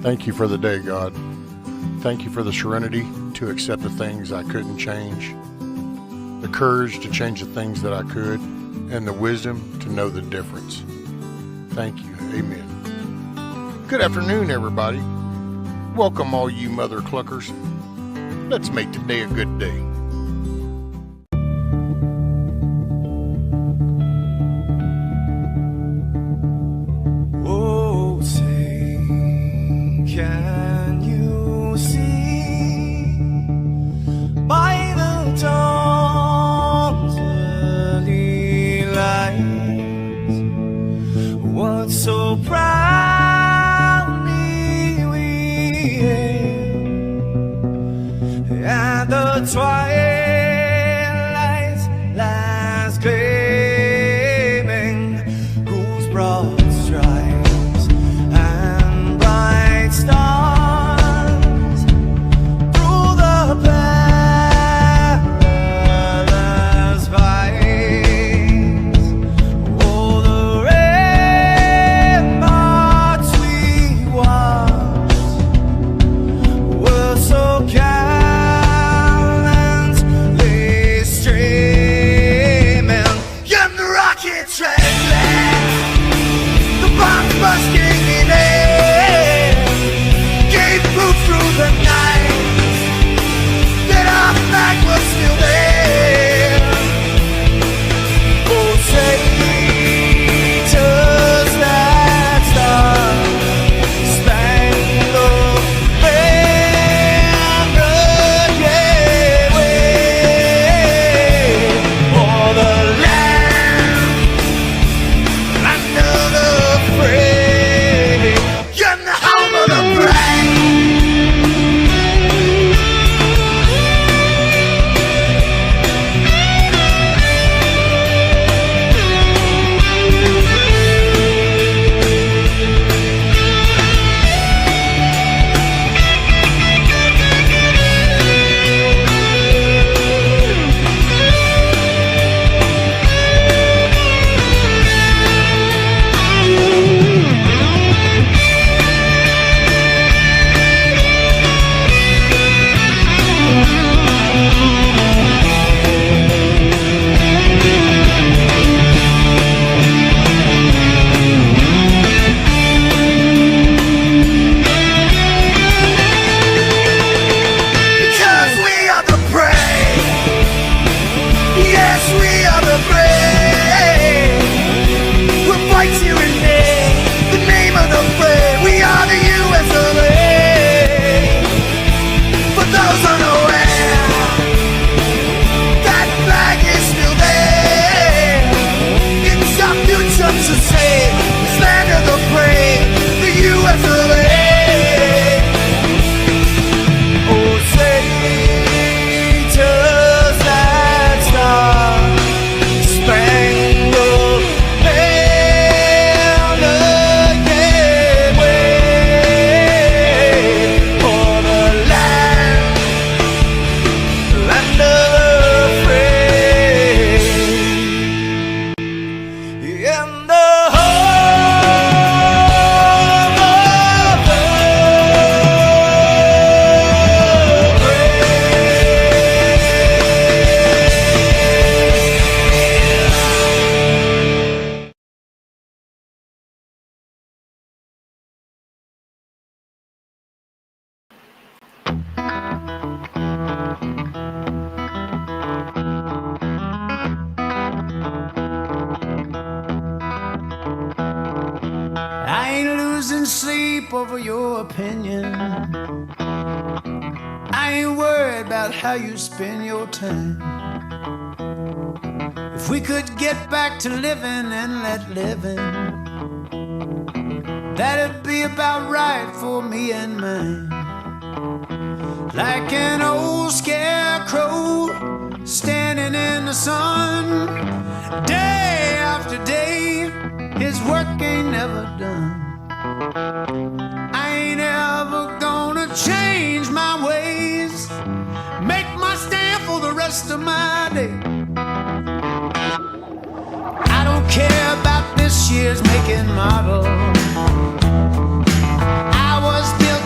Thank you for the day, God. Thank you for the serenity to accept the things I couldn't change, the courage to change the things that I could, and the wisdom to know the difference. Thank you. Amen. Good afternoon, everybody. Welcome, all you mother cluckers. Let's make today a good day. Oh, say, can you see by the dawn's early light what so proudly we hailed at the twilight's last gleaming, whose broad stripes and bright stars through the perilous fights, oh, the ramparts we watched were so gallantly streaming, and the rockets red, the bombs bursting in air gave proof through the night that our flag was still there. Oh, say, does that star-spangled banner yet wave o'er the land under the fray, and the home of the brave? Because we are the brave. Yes, we are the brave. We'll fight you in the name of the brave. We are the U.S. of A. For those unaware, that flag is still there. It's our future to save. This land of the brave, the U.S. of A. Oh, say, does that star-spangled banner yet wave o'er the land of the free, and the home of the I ain't losing sleep over your opinion. I ain't worried about how you spend your time. If we could get back to living and let living, that'd be about right for me and mine. Like an old scarecrow standing in the sun, day after day, his work ain't never done. I ain't ever gonna change my ways, make my stand for the rest of my day. I don't care about this year's make and model. I was built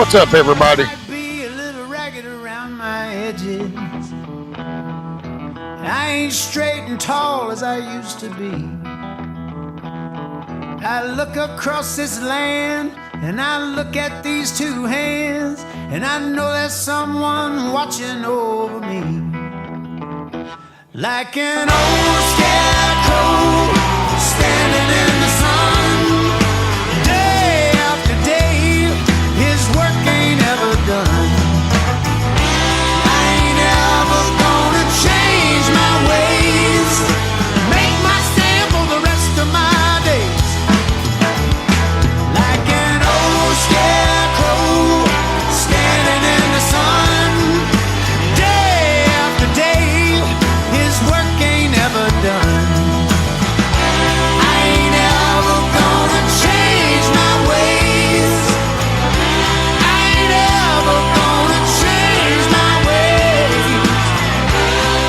What's up, everybody? Might be a little ragged around my edges. I ain't straight and tall as I used to be. I look across this land and I look at these two hands, and I know there's someone watching over me. Like an old scarecrow standing in the sun, day after day, his work ain't ever done. I ain't ever gonna change my ways, make my stand for the rest of my days. Like an old scarecrow standing in the sun, day after day, his work ain't ever done. I ain't ever gonna change my ways. I ain't ever gonna change my ways.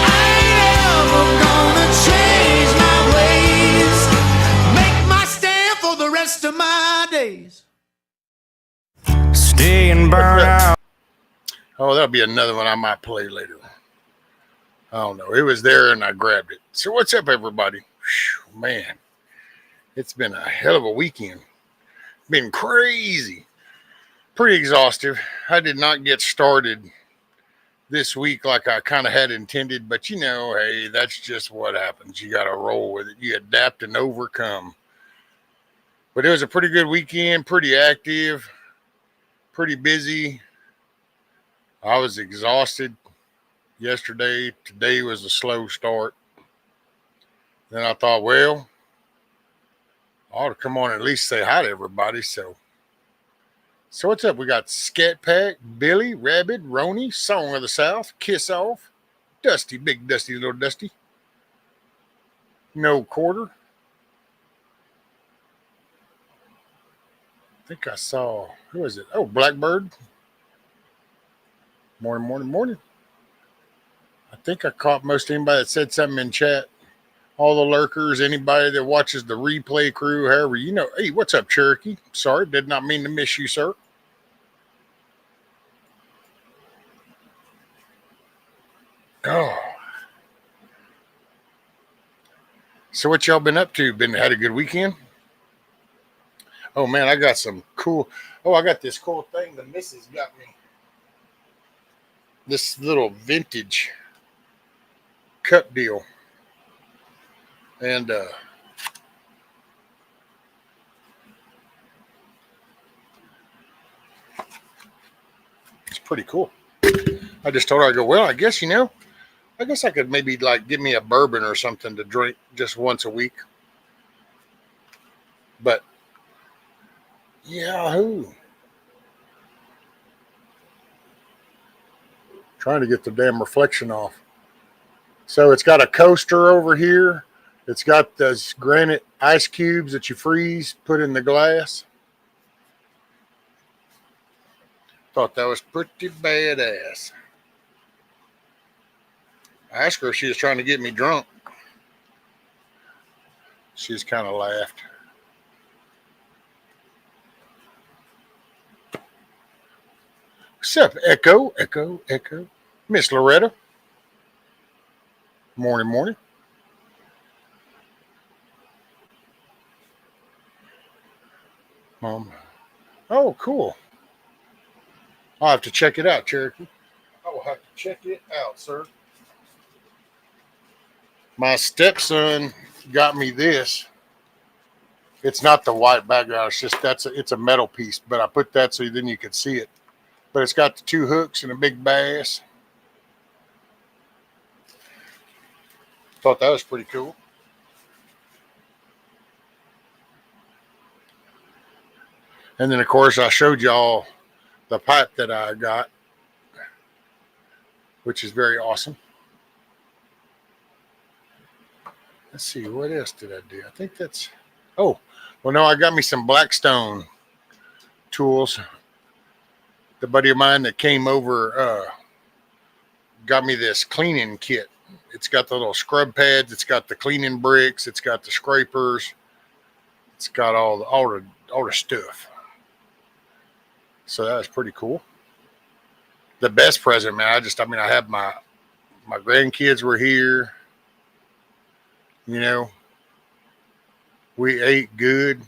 I ain't ever gonna change my ways. Make my stand for the rest of my days. Stay and burn out. Oh, that'll be another one I might play later. I don't know. It was there and I grabbed it. So what's up, everybody? Whew, man, it's been a hell of a weekend. Been crazy. Pretty exhaustive. I did not get started this week like I kind of had intended, but you know, hey, that's just what happens. You got to roll with it. You adapt and overcome. But it was a pretty good weekend, pretty active, pretty busy. I was exhausted yesterday. Today was a slow start. Then I thought, well, I ought to come on and at least say hi to everybody. So what's up? We got Scat Pack, Billy, Rabbit, Roni, Song of the South, Kiss Off, Dusty, Big Dusty, Little Dusty, No Quarter. I think I saw, who is it? Oh, Blackbird. Morning, morning, morning. I think I caught most anybody that said something in chat. All the lurkers, anybody that watches the replay crew, however, you know. Hey, what's up, Cherokee? Sorry, did not mean to miss you, sir. Oh. So what y'all been up to? Had a good weekend? Oh, man, I got some cool. Oh, I got this cool thing the missus got me. This little vintage cup deal. And it's pretty cool. I just told her, I go, well, I guess, I guess I could maybe like give me a bourbon or something to drink just once a week. But yahoo. Trying to get the damn reflection off. So it's got a coaster over here. It's got those granite ice cubes that you freeze, put in the glass. Thought that was pretty badass. I asked her if she was trying to get me drunk. She just kind of laughed. What's up, Echo, Echo, Echo? Miss Loretta. Morning, morning. Oh, cool. I'll have to check it out, Cherokee. I will have to check it out, sir. My stepson got me this. It's not the white background. It's just it's a metal piece, but I put that so then you could see it. But it's got the two hooks and a big bass. Thought that was pretty cool. And then, of course, I showed y'all the pipe that I got, which is very awesome. Let's see, what else did I do? I think that's, oh, well, no, I got me some Blackstone tools. The buddy of mine that came over got me this cleaning kit. It's got the little scrub pads. It's got the cleaning bricks. It's got the scrapers. It's got all the stuff. So that was pretty cool. The best present, man. I had my grandkids were here. You know, we ate good.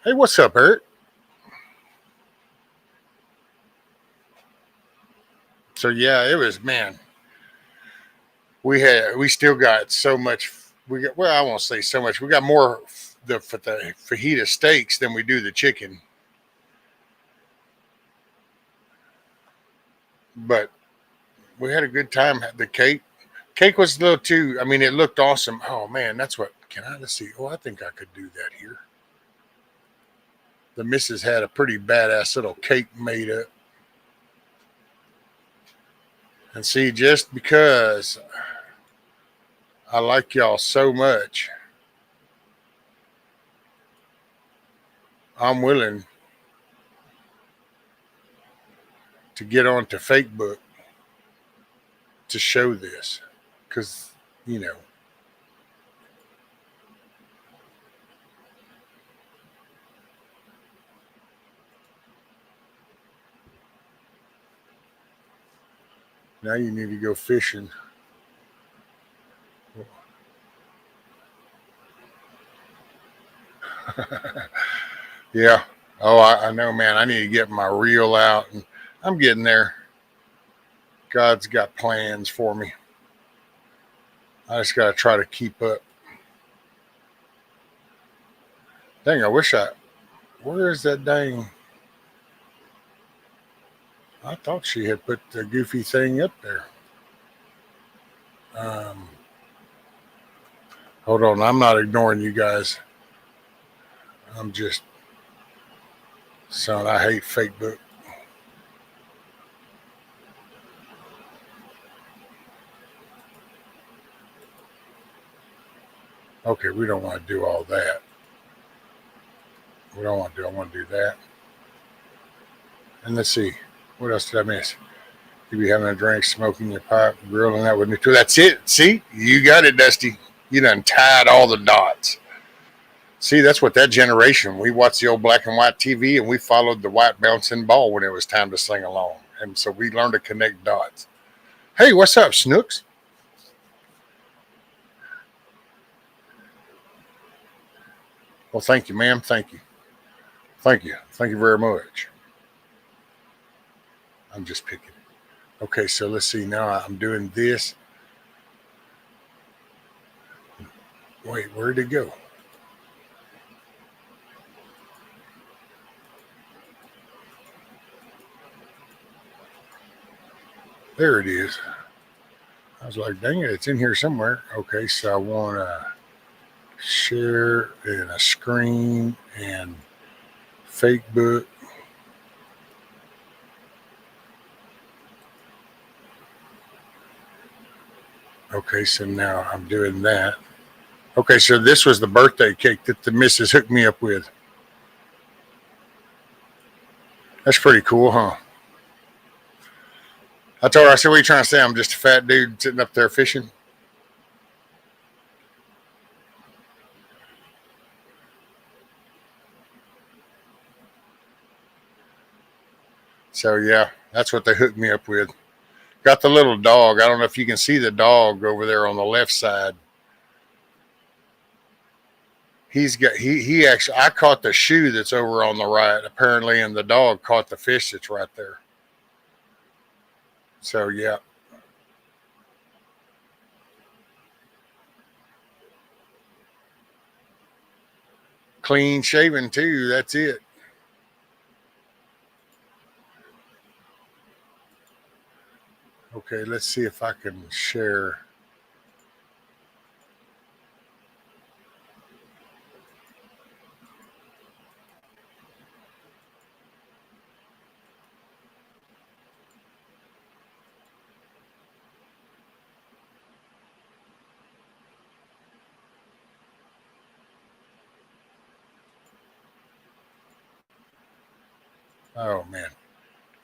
Hey, what's up, Eric? So yeah, it was, man. We still got so much. We got, well, I won't say so much. We got more the fajita steaks than we do the chicken. But we had a good time. The cake was a little too. I mean, it looked awesome. Oh man, that's what. Can I let's see? Oh, I think I could do that here. The missus had a pretty badass little cake made up. And see, just because I like y'all so much, I'm willing to get onto Facebook to show this. Because, you know, now you need to go fishing. Yeah. Oh, I know, man. I need to get my reel out, and I'm getting there. God's got plans for me. I just got to try to keep up. Dang, I wish I. Where is that dang? I thought she had put the goofy thing up there. Um, Hold on. I'm not ignoring you guys. I'm just, son, I hate Facebook. Okay, we don't want to do all that. We don't want to do. I want to do that. And let's see. What else did I miss? You be having a drink, smoking your pipe, grilling that with me too. That's it. See, you got it, Dusty. You done tied all the dots. See, that's what that generation. We watched the old black and white TV, and we followed the white bouncing ball when it was time to sing along, and so we learned to connect dots. Hey, what's up, Snooks? Well, thank you, ma'am. Thank you. Thank you. Thank you very much. I'm just picking. Okay, so let's see. Now I'm doing this. Wait, where'd it go? There it is. I was like, dang it, it's in here somewhere. Okay, so I want to share in a screen and Facebook. Okay, so now I'm doing that. Okay, so this was the birthday cake that the missus hooked me up with. That's pretty cool, huh? I told her, I said, what are you trying to say? I'm just a fat dude sitting up there fishing. So, yeah, that's what they hooked me up with. Got the little dog. I don't know if you can see the dog over there on the left side. He actually, I caught the shoe that's over on the right apparently, and the dog caught the fish that's right there. So yeah, clean shaven too. That's it. Okay, let's see if I can share. Oh man,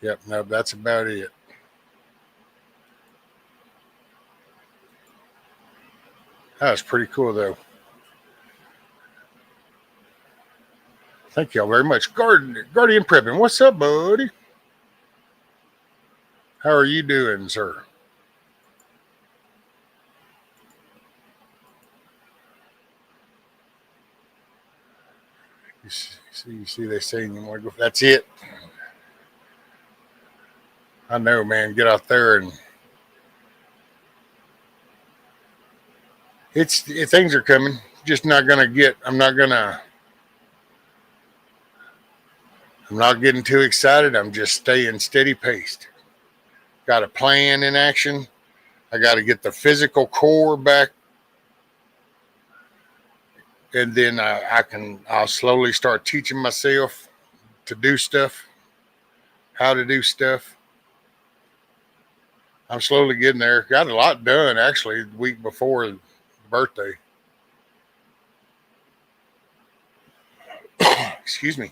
yep. No, that's about it. That was pretty cool though. Thank y'all very much. Guardian Prepping, what's up, buddy? How are you doing, sir? You see, they say you want to go. That's it. I know, man. Get out there and things are coming. Just not gonna get. I'm not getting too excited. I'm just staying steady paced. Got a plan in action. I got to get the physical core back, and then I'll slowly start teaching myself to do stuff, how to do stuff. I'm slowly getting there. Got a lot done actually the week before the birthday. Excuse me.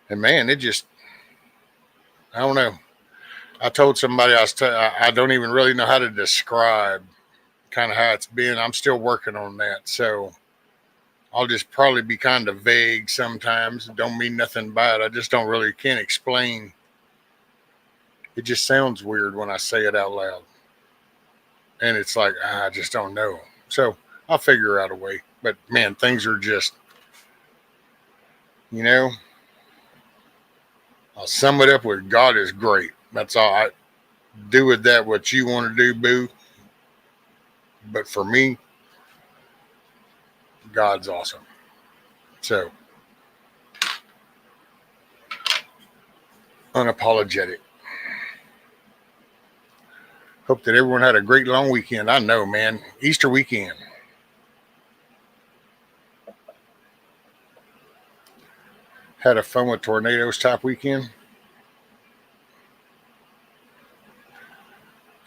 And man, I don't know. I told somebody I don't even really know how to describe kind of how it's been. I'm still working on that. So I'll just probably be kind of vague sometimes. Don't mean nothing by it. I just don't really can't explain. It just sounds weird when I say it out loud. And it's like, I just don't know. So I'll figure out a way. But man, things are just, you know, I'll sum it up with God is great. That's all. I do with that what you want to do, boo. But for me, God's awesome. So unapologetic. Hope that everyone had a great long weekend. I know, man. Easter weekend. Had a fun with tornadoes type weekend.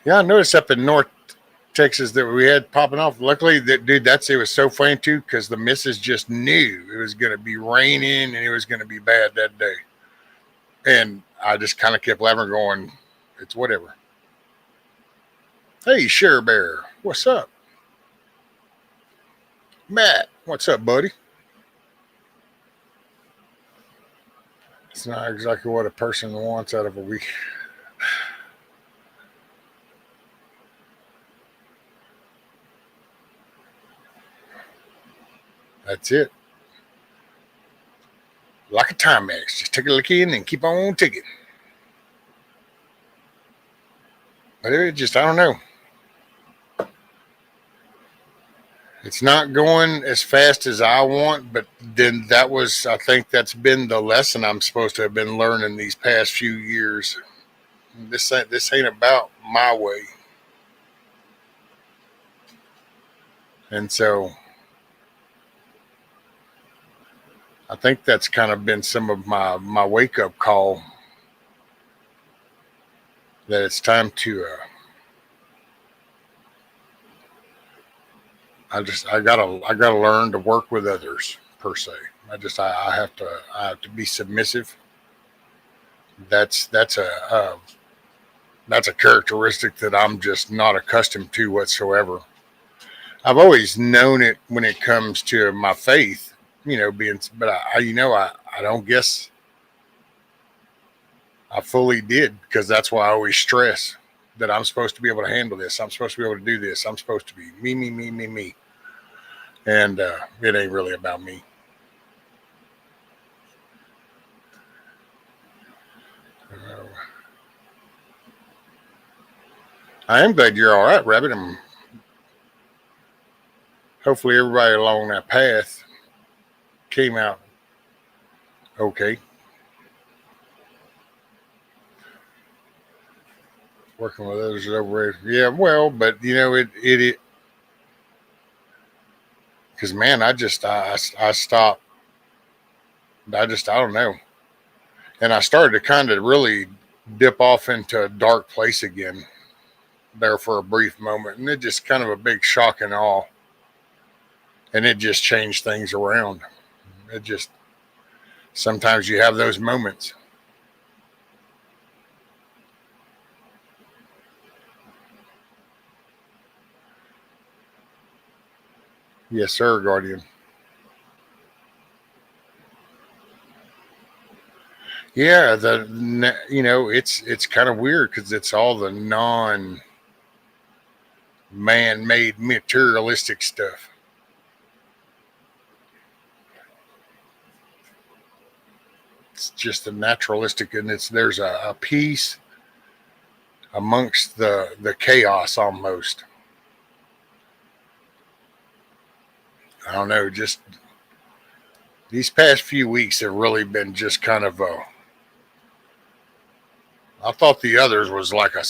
Yeah, I noticed up in North Texas that we had popping off. Luckily, it was so funny too because the missus just knew it was going to be raining and it was going to be bad that day. And I just kind of kept laughing, going, it's whatever. Hey, Share Bear, what's up? Matt, what's up, buddy? It's not exactly what a person wants out of a week. That's it. Like a Timex. Just take a look in and keep on ticking. But it just, I don't know. It's not going as fast as I want, but then I think that's been the lesson I'm supposed to have been learning these past few years. This ain't about my way. And so I think that's kind of been some of my wake up call that it's time to I gotta learn to work with others per se. I have to be submissive. That's a characteristic that I'm just not accustomed to whatsoever. I've always known it when it comes to my faith, but I don't guess I fully did because that's why I always stress that I'm supposed to be able to handle this. I'm supposed to be able to do this. I'm supposed to be me. And it ain't really about me. I am glad you're all right, Rabbit. Hopefully everybody along that path came out okay. Working with others is overrated. Yeah, well, but it because man, I stopped. I don't know, and I started to kind of really dip off into a dark place again there for a brief moment, and it just kind of a big shock and awe, and it just changed things around. It just sometimes you have those moments. Yes, sir, Guardian. Yeah, it's kind of weird because it's all the non-man-made materialistic stuff. It's just the naturalistic, and there's a peace amongst the chaos almost. I don't know, just these past few weeks have really been just kind of I thought the others was like a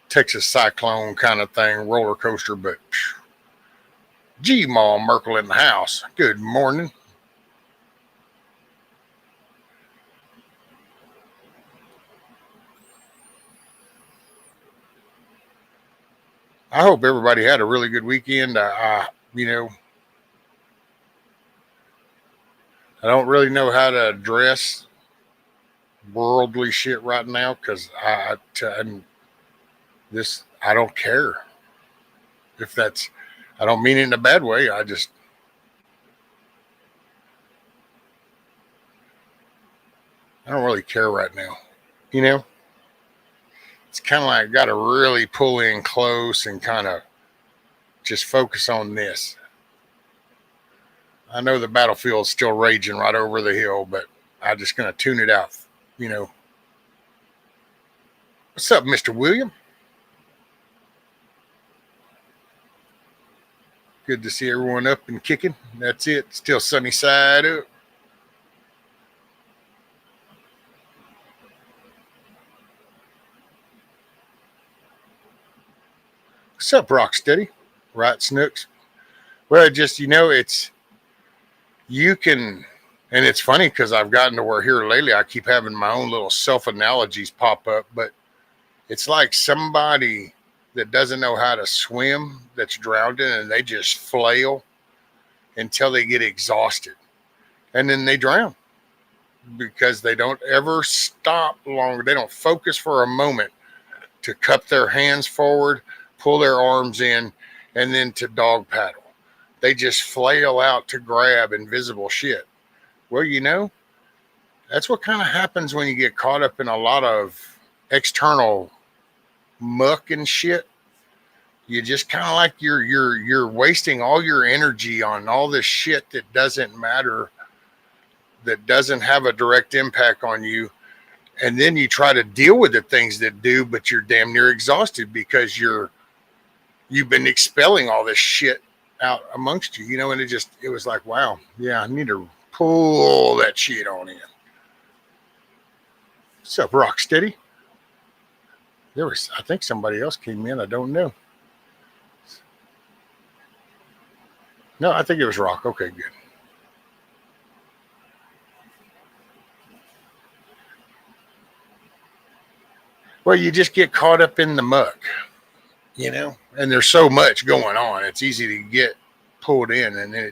Texas cyclone kind of thing, roller coaster, but G Ma Merkel in the house. Good morning. I hope everybody had a really good weekend. You know, I don't really know how to address worldly shit right now because I don't care if that's. I don't mean it in a bad way. I don't really care right now. You know, it's kind of like I got to really pull in close and kind of just focus on this. I know the battlefield's still raging right over the hill, but I'm just gonna tune it out. You know, what's up, Mr. William? Good to see everyone up and kicking. That's it. Still sunny side up. What's up, Rocksteady? Right, Snooks? Well, just, it's, you can, and it's funny because I've gotten to where here lately I keep having my own little self analogies pop up, but it's like somebody that doesn't know how to swim that's drowning and they just flail until they get exhausted and then they drown because they don't ever stop longer. They don't focus for a moment to cup their hands forward, pull their arms in, and then to dog paddle. They just flail out to grab invisible shit. Well, that's what kind of happens when you get caught up in a lot of external muck and shit. You just kind of like you're wasting all your energy on all this shit that doesn't matter, that doesn't have a direct impact on you, and then you try to deal with the things that do, but you're damn near exhausted because you've been expelling all this shit out amongst you, and it was like, wow, yeah, I need to pull that shit on in. What's up, Rocksteady? I think somebody else came in. I don't know. No, I think it was Rock. Okay, good. Well, you just get caught up in the muck, and there's so much going on. It's easy to get pulled in, and then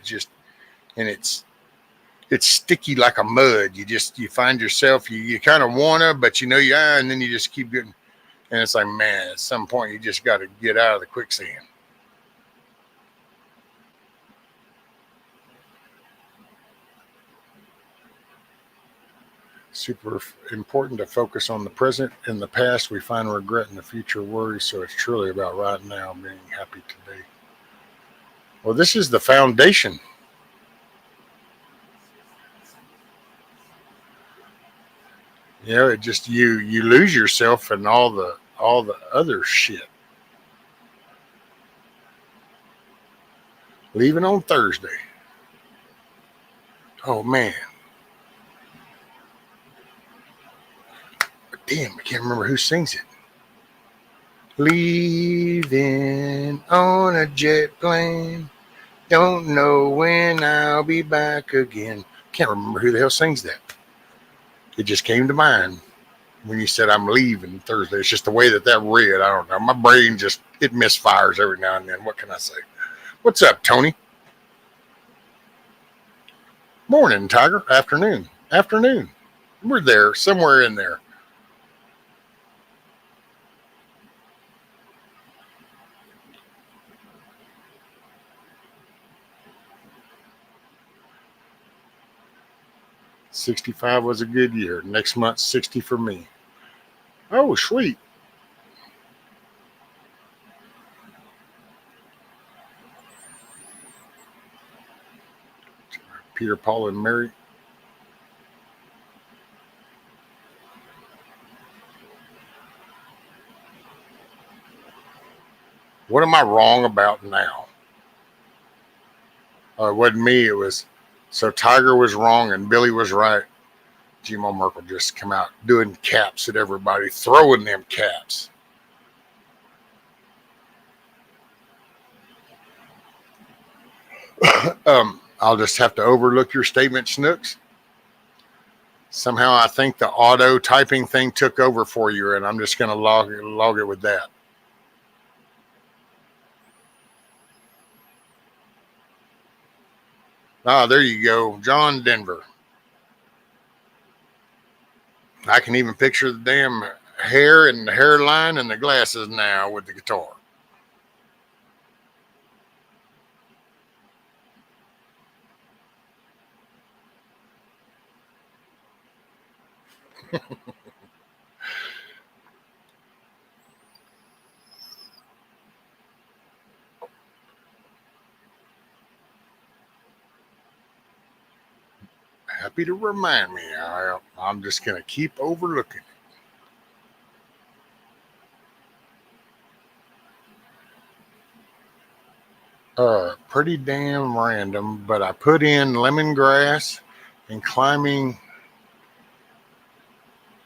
it's sticky like a mud. You find yourself, you kind of wanna, but and then you just keep getting, and it's like, man, at some point you just got to get out of the quicksand. Super important to focus on the present. In the past, we find regret, in the future, worry. So it's truly about right now, being happy today. Well, this is the foundation. It just you lose yourself in all the other shit. Leaving on Thursday. Oh man. Damn, I can't remember who sings it. Leaving on a jet plane. Don't know when I'll be back again. Can't remember who the hell sings that. It just came to mind when you said I'm leaving Thursday. It's just the way that read. I don't know. My brain it misfires every now and then. What can I say? What's up, Tony? Morning, Tiger. Afternoon. Afternoon. We're there, somewhere in there. 65 was a good year. Next month, 60 for me. Oh, sweet. Peter, Paul, and Mary. What am I wrong about now? It wasn't me. It was so Tiger was wrong and Billy was right. Gmo Merkel just come out doing caps at everybody, throwing them caps. I'll just have to overlook your statement, Snooks. Somehow I think the auto typing thing took over for you, and I'm just going to log it with that. Ah, there you go. John Denver. I can even picture the damn hair and the hairline and the glasses now with the guitar. Happy to remind me. I'm just going to keep overlooking it. Pretty damn random, but I put in lemongrass and climbing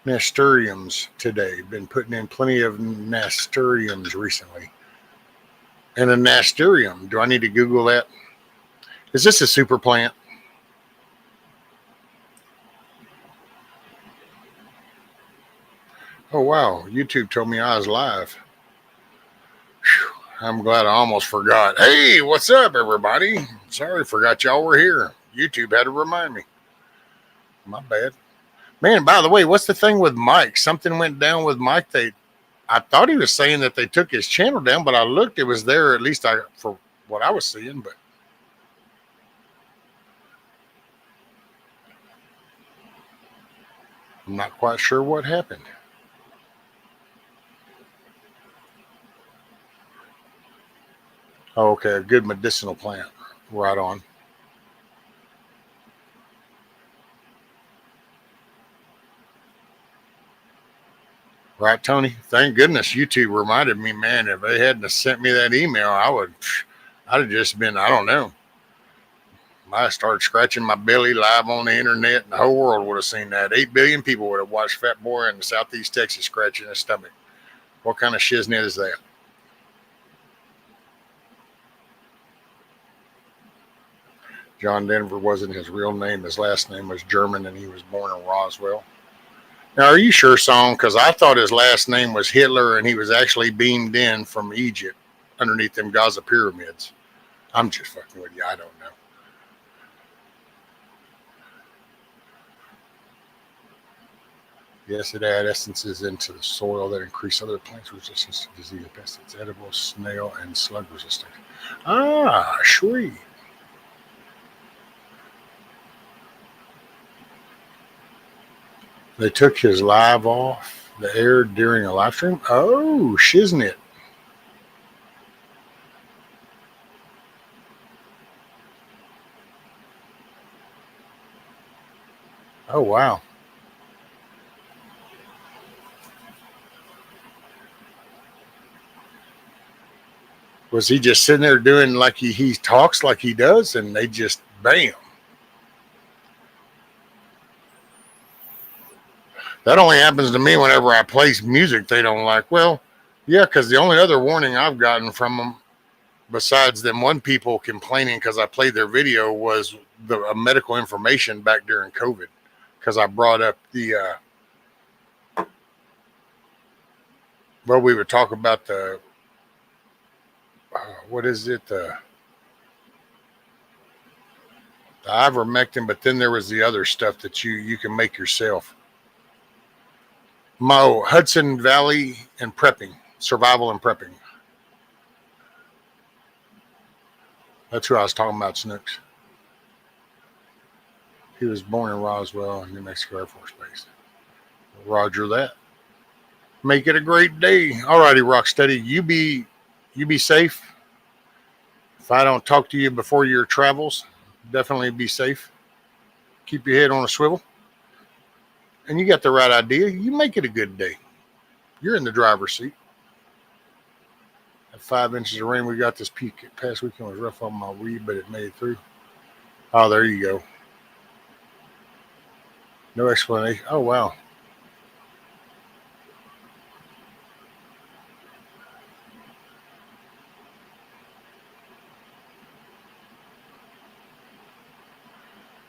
nasturtiums today. Been putting in plenty of nasturtiums recently. And a nasturtium, do I need to Google that? Is this a super plant? Oh, wow. YouTube told me I was live. Whew, I'm glad I almost forgot. Hey, what's up, everybody? Sorry, forgot y'all were here. YouTube had to remind me. My bad. Man, by the way, what's the thing with Mike? Something went down with Mike. I thought he was saying that they took his channel down, but I looked, it was there, at least for what I was seeing, but I'm not quite sure what happened. Oh, okay, a good medicinal plant. Right on. Right, Tony? Thank goodness YouTube reminded me, man. If they hadn't sent me that email, I'd have just been, I don't know. I started scratching my belly live on the internet, and the whole world would have seen that. 8 billion people would have watched Fat Boy in Southeast Texas scratching his stomach. What kind of shiznit is that? John Denver wasn't his real name. His last name was German, and he was born in Roswell. Now, are you sure, Song? Because I thought his last name was Hitler, and he was actually beamed in from Egypt underneath them Gaza pyramids. I'm just fucking with you. I don't know. Yes, it adds essences into the soil that increase other plants' resistance to disease, pests, edible, snail, and slug resistance. Ah, sweet. They took his live off the air during a live stream. Oh, shiznit. Oh, wow. Was he just sitting there doing like he talks like he does, and they just bam? That only happens to me whenever I play music they don't like. Well, yeah, because the only other warning I've gotten from them, besides them one people complaining because I played their video, was the medical information back during COVID, because I brought up well, we would talk about the what is it, the ivermectin, but then there was the other stuff that you can make yourself. Hudson Valley and prepping, survival and prepping. That's who I was talking about, Snooks. He was born in Roswell, New Mexico Air Force Base. Roger that. Make it a great day. All righty, Rocksteady. You be safe. If I don't talk to you before your travels, definitely be safe. Keep your head on a swivel. And you got the right idea. You make it a good day. You're in the driver's seat. At 5 inches of rain we got this past weekend was rough on my weed, but it made it through. Oh, there you go. No explanation. Oh, wow.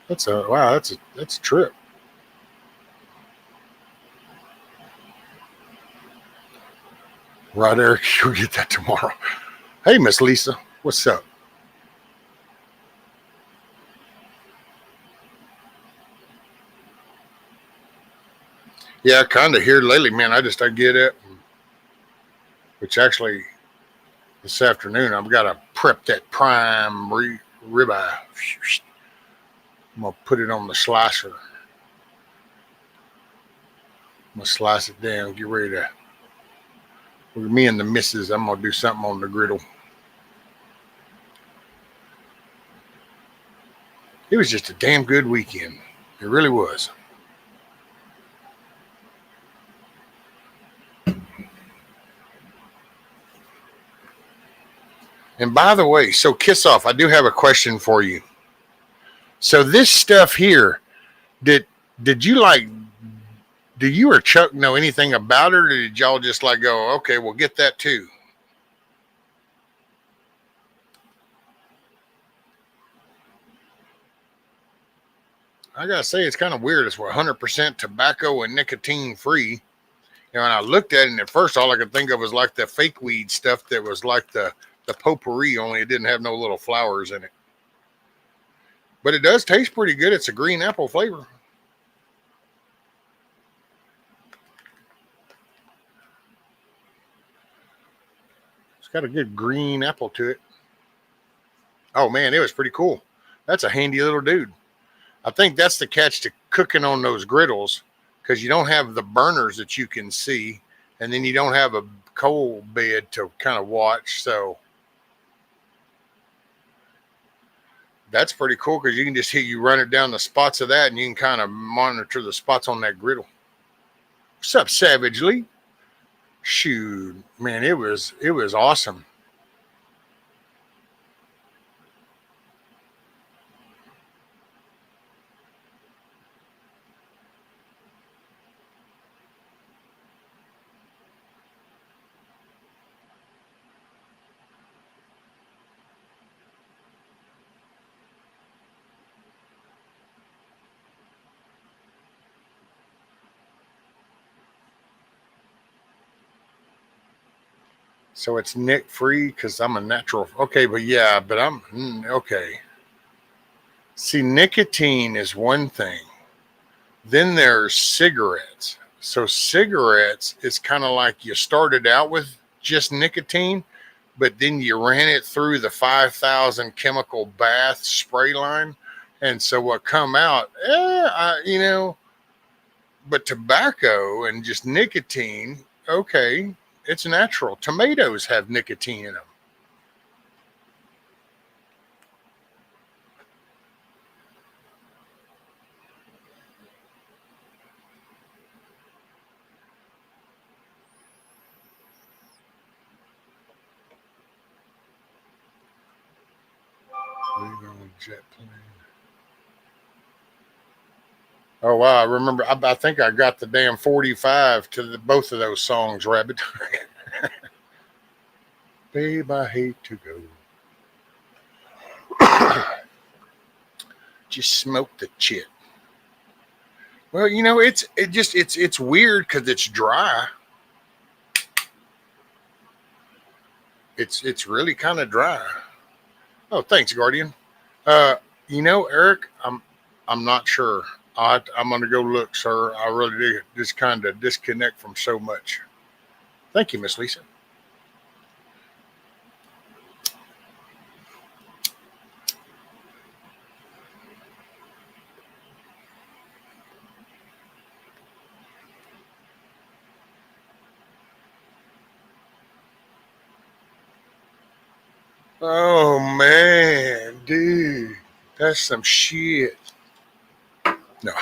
That's a trip. Right, Eric. You'll get that tomorrow. Hey, Miss Lisa. What's up? Yeah, kind of here lately, man. I get it. Which actually, this afternoon, I've got to prep that prime ribeye. I'm going to put it on the slicer. I'm going to slice it down, get ready to. With me and the missus, I'm going to do something on the griddle. It was just a damn good weekend. It really was. And by the way, so Kiss Off, I do have a question for you. So this stuff here, did you like, do you or Chuck know anything about it, or did y'all just like go, okay, we'll get that too? I gotta say, it's kind of weird. It's 100% tobacco and nicotine free. And when I looked at it, and at first all I could think of was like the fake weed stuff that was like the potpourri, only it didn't have no little flowers in it. But it does taste pretty good. It's a green apple flavor. It's got a good green apple to it. Oh man, it was pretty cool. That's a handy little dude. I think that's the catch to cooking on those griddles, because you don't have the burners that you can see, and then you don't have a coal bed to kind of watch. So that's pretty cool, because you can just you run it down the spots of that, and you can kind of monitor the spots on that griddle. What's up, Savagely? Shoot, man, it was awesome. So it's Nick free because I'm a natural. Okay, but yeah, but I'm okay. See, nicotine is one thing. Then there's cigarettes. So cigarettes is kind of like you started out with just nicotine, but then you ran it through the 5,000 chemical bath spray line, and so what come out, but tobacco and just nicotine, okay, it's natural. Tomatoes have nicotine in them. Jet plane. Oh wow! I remember. I think I got the damn 45 to both of those songs, Rabbit. Babe, I hate to go. Just smoke the chit. Well, it's weird because it's dry. It's really kind of dry. Oh, thanks, Guardian. Eric, I'm not sure. I'm gonna go look, sir. I really do just kind of disconnect from so much. Thank you, Miss Lisa. Oh man, dude, that's some shit. No,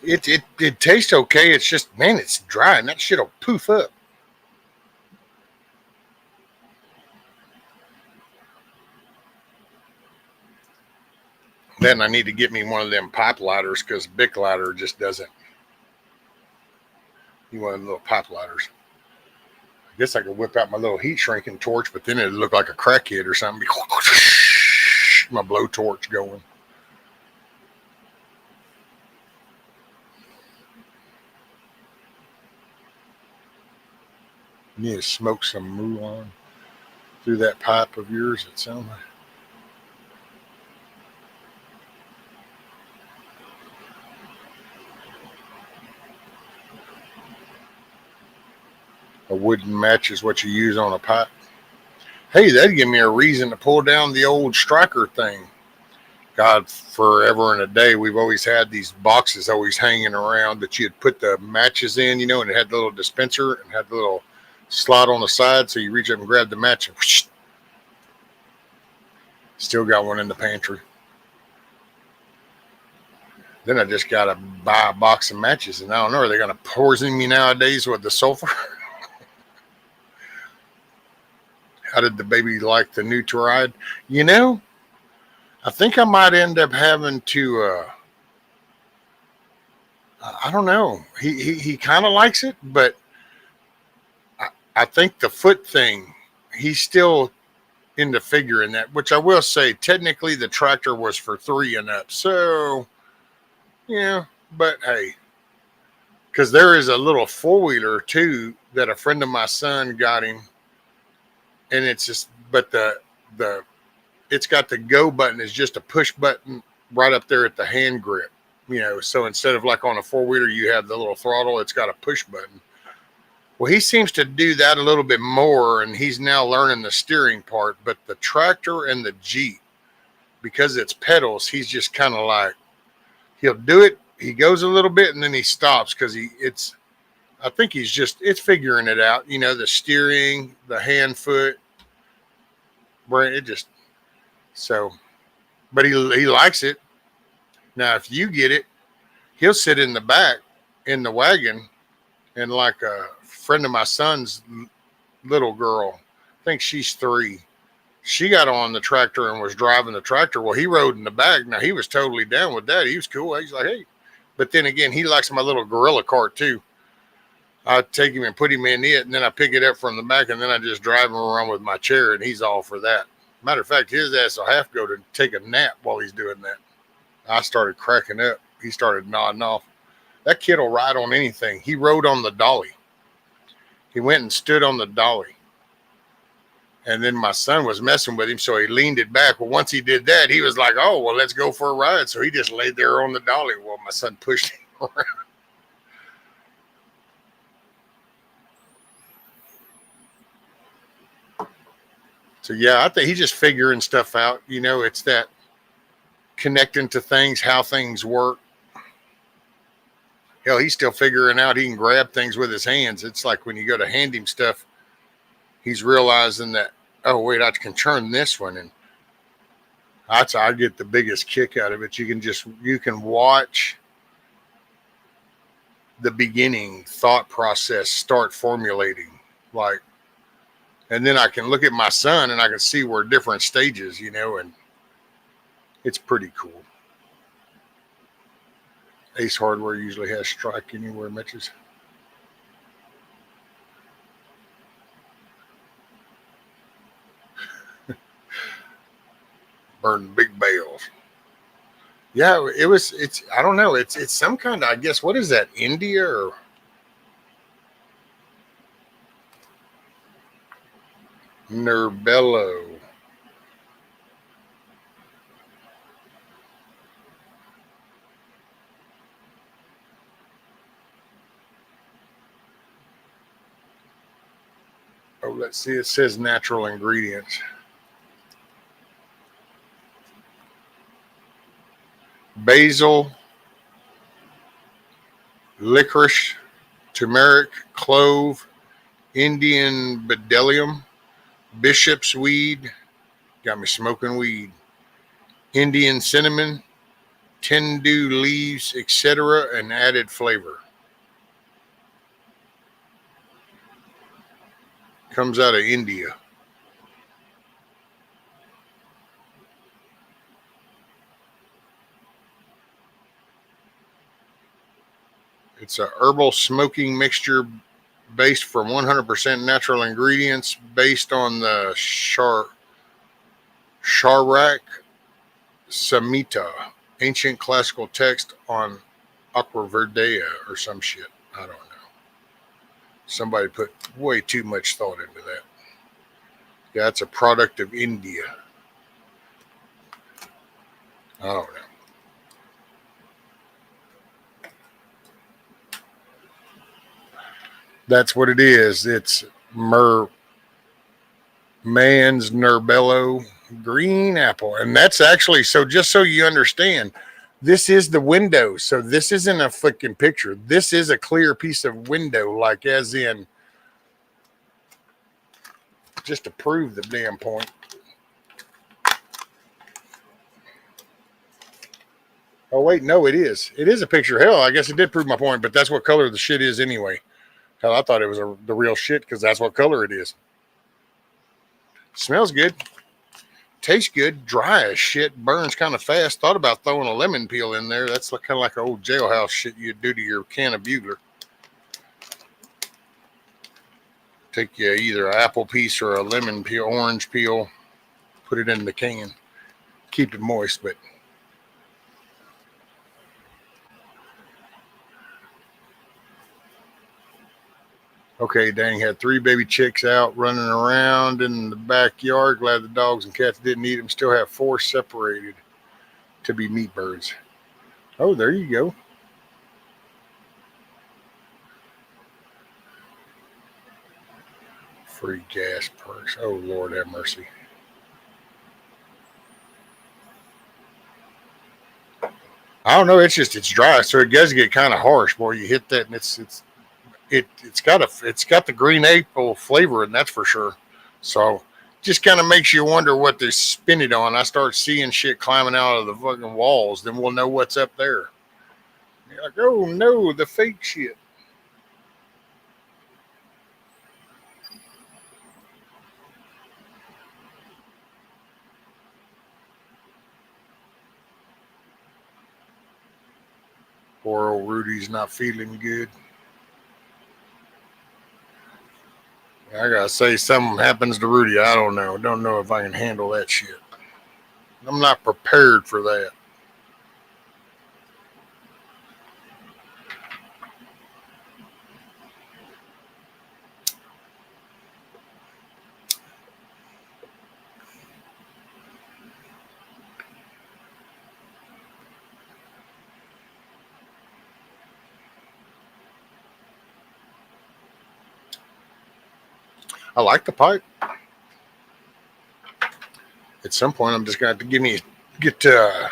it tastes okay. It's just, man, it's dry and that shit'll poof up. Then I need to get me one of them pipe lighters because Bic lighter just doesn't. You want little pipe lighters. I guess I could whip out my little heat shrinking torch, but then it'd look like a crackhead or something. My blowtorch going. You need to smoke some muon through that pipe of yours, it sounds like. A wooden match is what you use on a pipe. Hey, that'd give me a reason to pull down the old striker thing. God, forever and a day, we've always had these boxes always hanging around that you'd put the matches in, and it had the little dispenser and had the little slot on the side, so you reach up and grab the match and whoosh, still got one in the pantry. Then I just got to buy a box of matches, and I don't know, are they going to poison me nowadays with the sulfur? How did the baby like the new ride? I think I might end up having to, I don't know. He kind of likes it, but I think the foot thing, he's still into figuring that, which I will say, technically the tractor was for 3 and up. So, yeah, but hey, because there is a little 4-wheeler too that a friend of my son got him. And it's just, but it's got the go button is just a push button right up there at the hand grip, so instead of like on a 4-wheeler, you have the little throttle, it's got a push button. Well, he seems to do that a little bit more, and he's now learning the steering part, but the tractor and the Jeep, because it's pedals, he's just kind of like, he'll do it, he goes a little bit, and then he stops because I think it's figuring it out, the steering, the hand foot, where it just, so, but he likes it. Now, if you get it, he'll sit in the back in the wagon, and like a friend of my son's little girl, I think she's 3. She got on the tractor and was driving the tractor. Well, he rode in the back. Now, he was totally down with that. He was cool. He's like, hey. But then again, he likes my little gorilla cart too. I take him and put him in it, and then I pick it up from the back, and then I just drive him around with my chair, and he's all for that. Matter of fact, his ass will have to go to take a nap while he's doing that. I started cracking up. He started nodding off. That kid will ride on anything. He rode on the dolly. He went and stood on the dolly. And then my son was messing with him, so he leaned it back. Well, once he did that, he was like, oh, well, let's go for a ride. So he just laid there on the dolly while my son pushed him around. So, yeah, I think he's just figuring stuff out. It's that connecting to things, how things work. Hell, he's still figuring out he can grab things with his hands. It's like when you go to hand him stuff, he's realizing that, oh, wait, I can turn this one. And I get the biggest kick out of it. You can watch the beginning thought process start formulating. And then I can look at my son and I can see we're different stages, and it's pretty cool. Ace Hardware usually has strike anywhere matches. Burning big bales. Yeah, I don't know. It's some kind of, I guess, what is that, India or? Nerbello. Oh, let's see. It says natural ingredients. Basil, licorice, turmeric, clove, Indian bdellium, bishop's weed, got me smoking weed, Indian cinnamon, tendu leaves, etc., and added flavor. Comes out of India. It's a herbal smoking mixture based from 100% natural ingredients based on the Sharak Samhita, ancient classical text on Aquaverdea or some shit. I don't know. Somebody put way too much thought into that. Yeah, it's a product of India. I don't know. That's what it is. It's Man's Nerbello green apple. And that's actually, so just so you understand, this is the window. So this isn't a freaking picture. This is a clear piece of window, like as in, just to prove the damn point. Oh, wait, no, it is. It is a picture. Hell, I guess it did prove my point, but that's what color the shit is anyway. Hell, I thought it was the real shit because that's what color it is. Smells good. Tastes good. Dry as shit. Burns kind of fast. Thought about throwing a lemon peel in there. That's kind of like an old jailhouse shit you'd do to your can of Bugler. Take you either an apple piece or a lemon peel, orange peel, put it in the can. Keep it moist, but okay, dang, had 3 baby chicks out running around in the backyard. Glad the dogs and cats didn't eat them. Still have 4 separated to be meat birds. Oh, there you go. Free gas perks. Oh, Lord have mercy. I don't know. It's dry, so it does get kind of harsh. Boy, you hit that, and it's got the green apple flavor, and that's for sure. So just kind of makes you wonder what they spin it on. I start seeing shit climbing out of the fucking walls, then we'll know what's up there. You're like, oh no, the fake shit. Poor old Rudy's not feeling good. I gotta say, something happens to Rudy. I don't know. Don't know if I can handle that shit. I'm not prepared for that. I like the pipe. At some point, I'm just gonna have to get to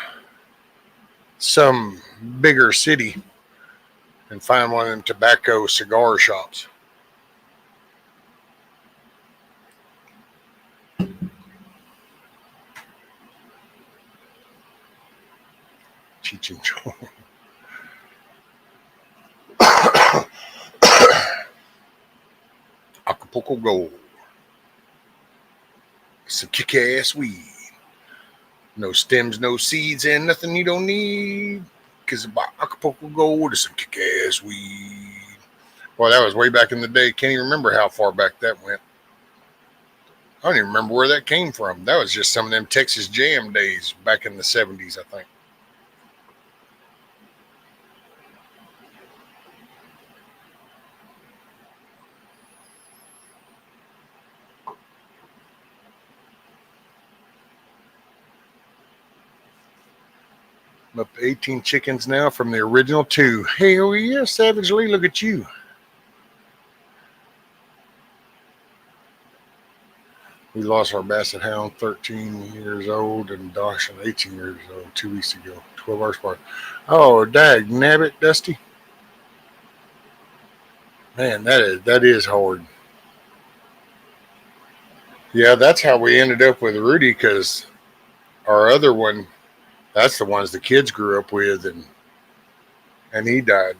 some bigger city and find one of them tobacco cigar shops. Cheech and Chong. Acapulco Gold. Some kick-ass weed. No stems, no seeds, and nothing you don't need. Because about Acapulco Gold is some kick-ass weed. Well, that was way back in the day. Can't even remember how far back that went. I don't even remember where that came from. That was just some of them Texas Jam days back in the 70s, I think. I'm up to 18 chickens now from the original 2. Hell yeah, Savage Lee, look at you. We lost our basset hound, 13 years old, and Dawson, 18 years old, 2 weeks ago. 12 hours apart. Oh, dag nabbit, Dusty. Man, that is hard. Yeah, that's how we ended up with Rudy, because our other one, that's the ones the kids grew up with, and he died.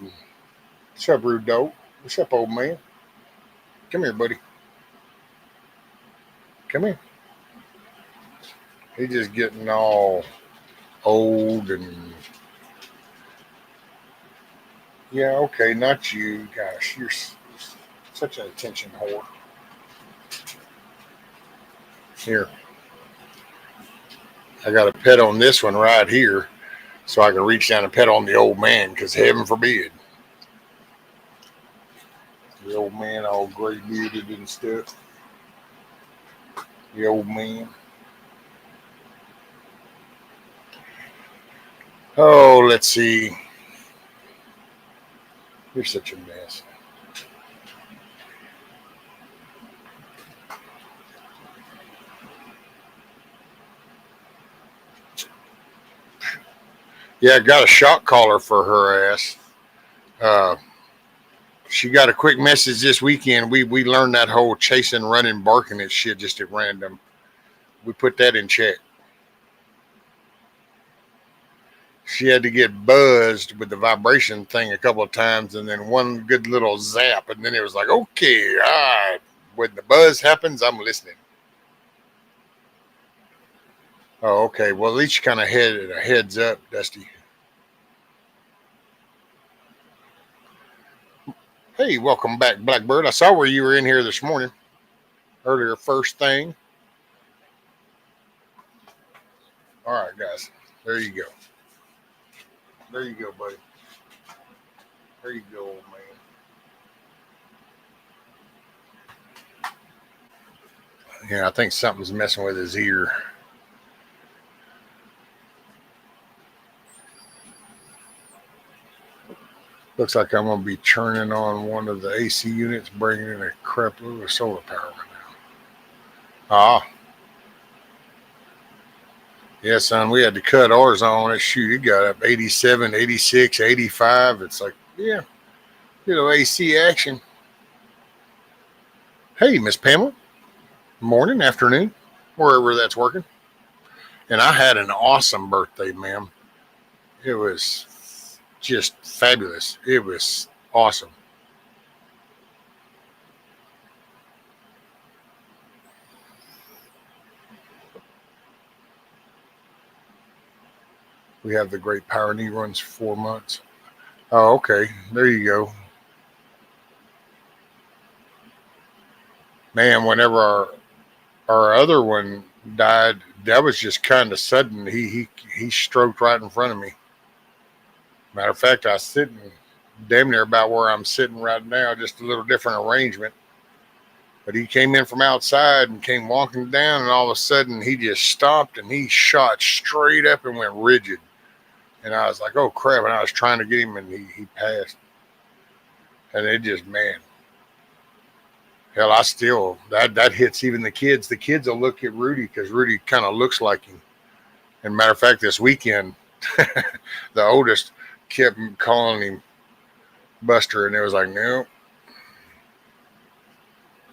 What's up, rude dog? What's up, old man? Come here, buddy. Come here. He's just getting all old and yeah, okay, not you. Gosh, you're such an attention whore. Here, I got a pet on this one right here, so I can reach down and pet on the old man. Because heaven forbid, the old man all gray bearded and stuff. The old man. Oh, let's see. You're such a mess. Yeah, I got a shock collar for her ass. Uh, she got a quick message this weekend. We learned that whole chasing, running, barking and shit just at random. We put that in check. She had to get buzzed with the vibration thing a couple of times, and then one good little zap, and then it was like, okay, all right. When the buzz happens, I'm listening. Oh, okay. Well, at least you kind of had a heads up, Dusty. Hey, welcome back, Blackbird. I saw where you were in here this morning, earlier, first thing. All right, guys. There you go. There you go, buddy. There you go, old man. Yeah, I think something's messing with his ear. Looks like I'm going to be turning on one of the AC units, bringing in a crap load of solar power right now. Ah, yeah, son, we had to cut ours on it. Shoot, it got up 87, 86, 85. It's like, yeah, little AC action. Hey, Miss Pamela. Morning, afternoon, wherever that's working. And I had an awesome birthday, ma'am. It was just fabulous. It was awesome. We have the Great Power Knee runs for 4 months. Oh, okay. There you go. Man, whenever our other one died, that was just kind of sudden. He stroked right in front of me. Matter of fact, I was sitting damn near about where I'm sitting right now, just a little different arrangement. But he came in from outside and came walking down, and all of a sudden he just stopped and he shot straight up and went rigid. And I was like, oh crap. And I was trying to get him, and he passed. And it just, man, hell, I still, that hits even the kids. The kids will look at Rudy because Rudy kind of looks like him. And matter of fact, this weekend, the oldest kept calling him Buster, and it was like, no.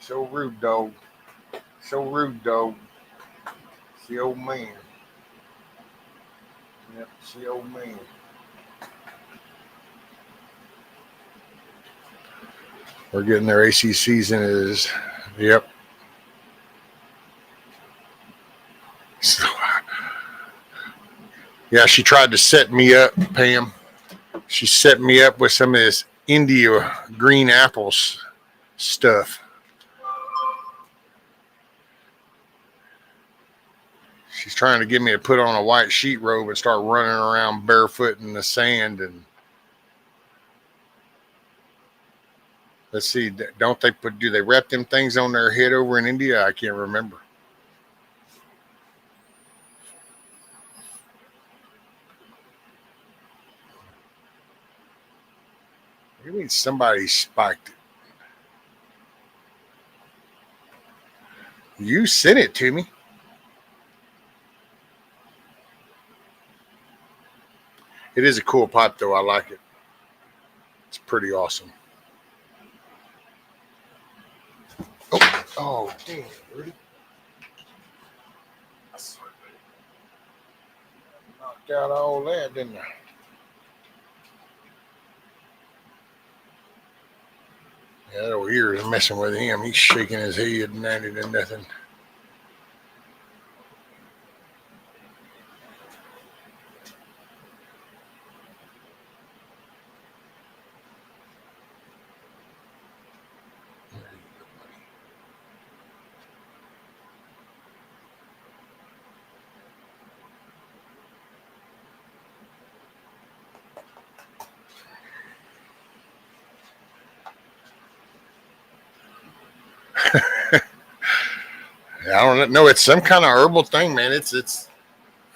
So rude, dog. So rude, dog. It's the old man. Yep, it's the old man. We're getting their AC season is, yep. So, yeah, she tried to set me up, Pam. She set me up with some of this India green apples stuff. She's trying to get me to put on a white sheet robe and start running around barefoot in the sand. And let's see, don't they do they wrap them things on their head over in India? I can't remember. You mean somebody spiked it? You sent it to me. It is a cool pot, though. I like it. It's pretty awesome. Oh, damn, Rudy. knocked out all that, didn't I? Yeah, that old ear is messing with him. He's shaking his head and that ain't nothing. I don't know. It's some kind of herbal thing, man. It's.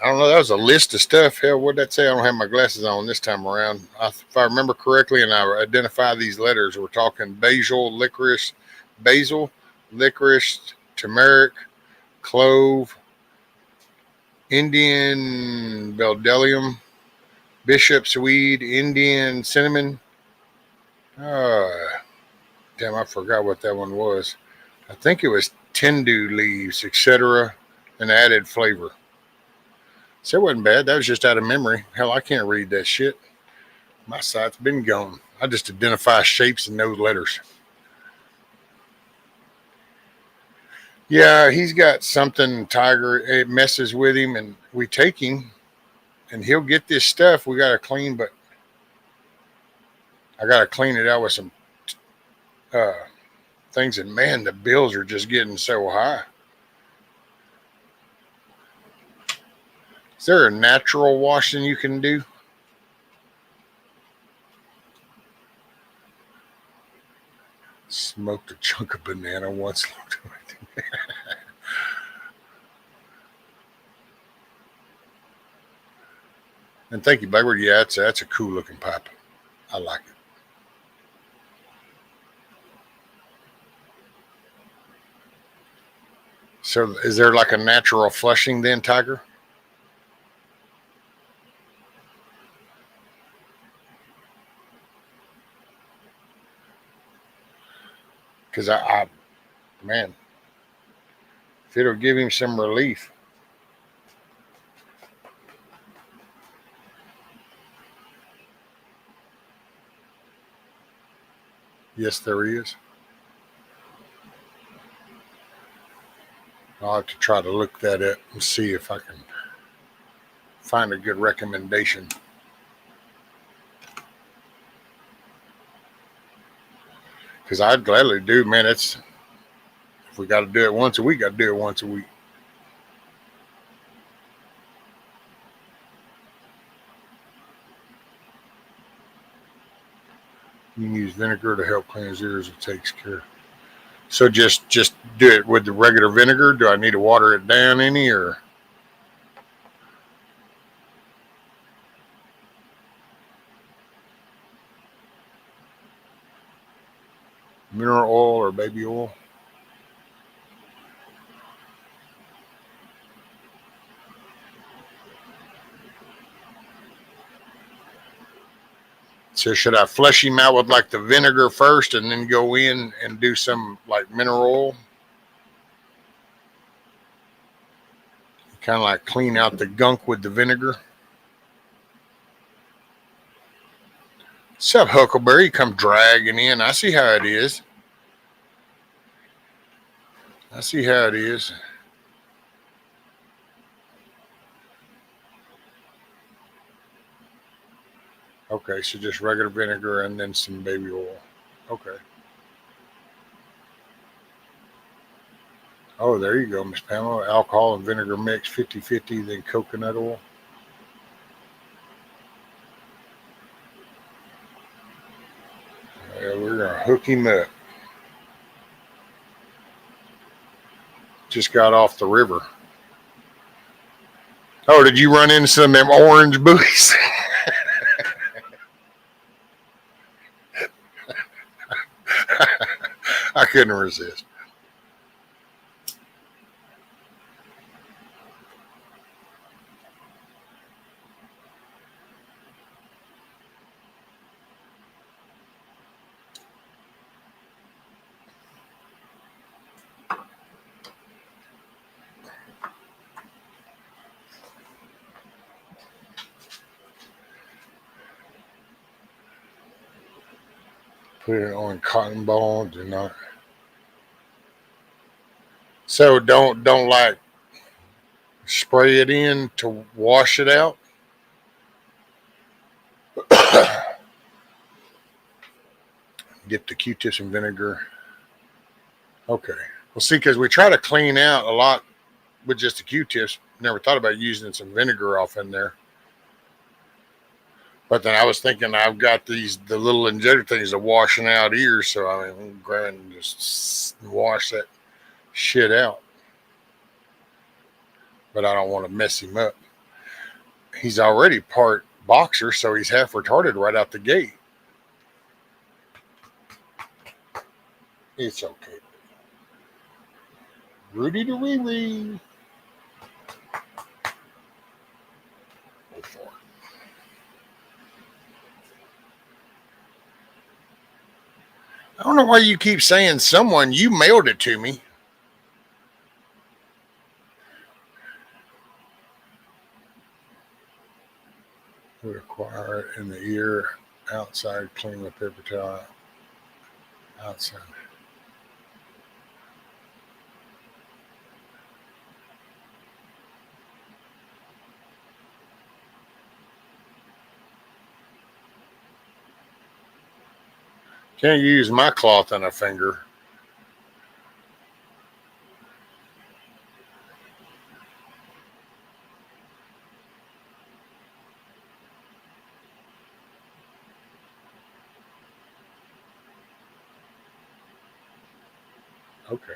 I don't know. That was a list of stuff. Hell, what'd that say? I don't have my glasses on this time around. If I remember correctly, and I identify these letters, we're talking basil, licorice, turmeric, clove, Indian bdellium, bishop's weed, Indian cinnamon. Uh, Damn, I forgot what that one was. I think it was tendu leaves, etc., and added flavor. So it wasn't bad. That was just out of memory. Hell, I can't read that shit. My sight's been gone. I just identify shapes and those letters. Yeah, he's got something, Tiger. It messes with him, and we take him, and he'll get this stuff. We got to clean, but I got to clean it out with some uh, things. And man, the bills are just getting so high. Is there a natural washing you can do? Smoked a chunk of banana once. And thank you, Backward. Yeah, that's a cool looking pipe. I like it. So, is there like a natural flushing then, Tiger? Because man, if it'll give him some relief. Yes, there is. I'll have to try to look that up and see if I can find a good recommendation. Because I'd gladly do, man. It's if we got to do it once a week, I'd do it once a week. You can use vinegar to help cleanse ears. It takes care. So just do it with the regular vinegar. Do I need to water it down any or? Mineral oil or baby oil? So should I flush him out with like the vinegar first and then go in and do some like mineral oil? Kind of like clean out the gunk with the vinegar. What's up, Huckleberry? You come dragging in. I see how it is. I see how it is. Okay, so just regular vinegar and then some baby oil. Okay. Oh, there you go, Miss Pamela. Alcohol and vinegar mix 50-50, then coconut oil. Yeah, we're going to hook him up. Just got off the river. Oh, did you run into some of them orange buoys? I couldn't resist. Put it on cotton ball. Do not. So don't like spray it in to wash it out. Get the Q-tips and vinegar. Okay. Well, see, because we try to clean out a lot with just the Q-tips. Never thought about using some vinegar off in there. But then I was thinking I've got the little injector things of washing out ears, so I mean, we'll go ahead and just wash that shit out. But I don't want to mess him up. He's already part boxer, so he's half retarded right out the gate. It's okay. Rudy the wee wee. I don't know why you keep saying someone. You mailed it to me. We acquire it in the ear, outside, clean with paper towel, outside. Can't use my cloth on a finger. Okay.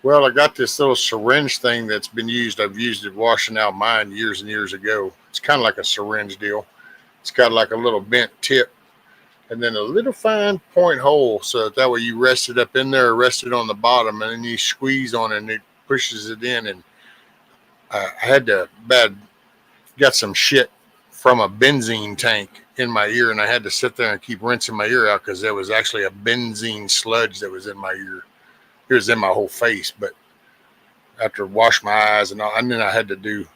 Well, I got this little syringe thing that's been used. I've used it washing out mine years and years ago. It's kind of like a syringe deal. It's got like a little bent tip and then a little fine point hole, so that way you rest it up in there, rest it on the bottom, and then you squeeze on it and it pushes it in. And I had to got some shit from a benzene tank in my ear, and I had to sit there and keep rinsing my ear out because there was actually a benzene sludge that was in my ear. It was in my whole face, but after wash my eyes and all, and then I had to do,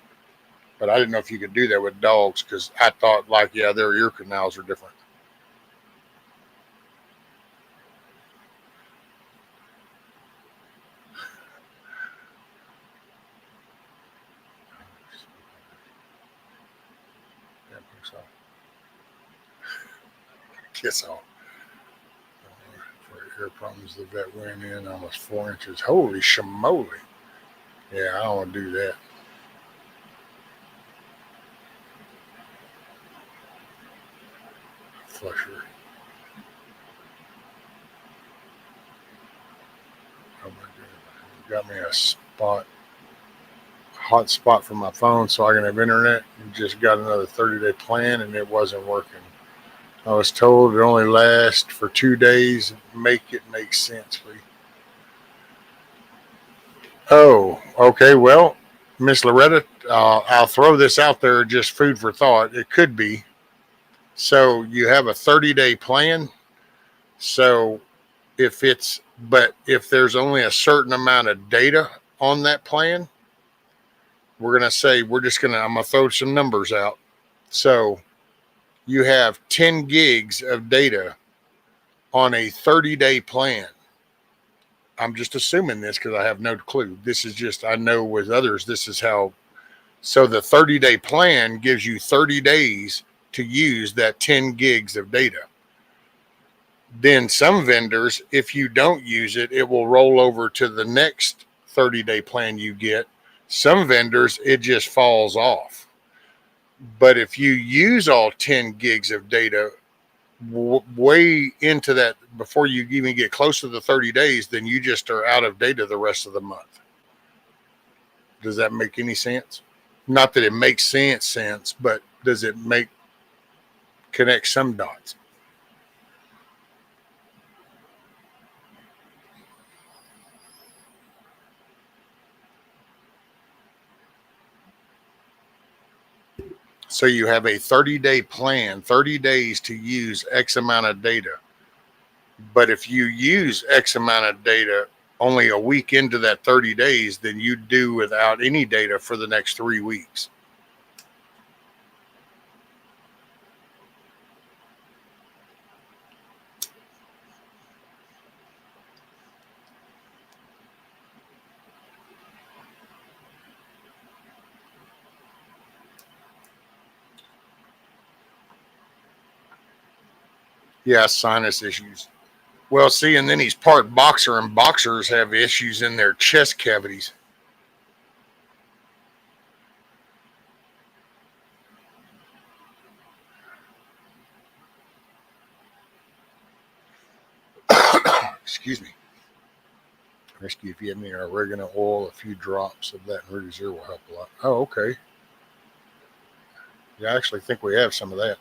but I didn't know if you could do that with dogs because I thought like, yeah, their ear canals are different. Kiss off. For ear problems, the vet went in almost 4 inches. Holy shamoly. Yeah, I don't want to do that. Flusher. Oh my goodness. Got me a hot spot for my phone so I can have internet. Just got another 30-day plan and it wasn't working. I was told it only lasts for 2 days. Make it make sense, please. Oh, okay. Well, Miss Loretta, I'll throw this out there, just food for thought. It could be. So you have a 30-day plan. So if there's only a certain amount of data on that plan, we're going to say, I'm going to throw some numbers out. So you have 10 gigs of data on a 30-day plan. I'm just assuming this because I have no clue. This is just, I know with others, this is how. So the 30-day plan gives you 30 days to use that 10 gigs of data. Then some vendors, if you don't use it, it will roll over to the next 30-day plan you get. Some vendors, it just falls off. But if you use all 10 gigs of data way into that, before you even get close to the 30 days, then you just are out of data the rest of the month. Does that make any sense? Not that it makes sense, but does it connect some dots? So you have a 30-day plan, 30 days to use X amount of data. But if you use X amount of data only a week into that 30 days than you do without any data for the next 3 weeks. Yeah, sinus issues. Well, see, and then he's part boxer, and boxers have issues in their chest cavities. Excuse me. Rescue, if you have any oregano oil, a few drops of that in Rudy's ear will help a lot. Oh, okay. Yeah, I actually think we have some of that.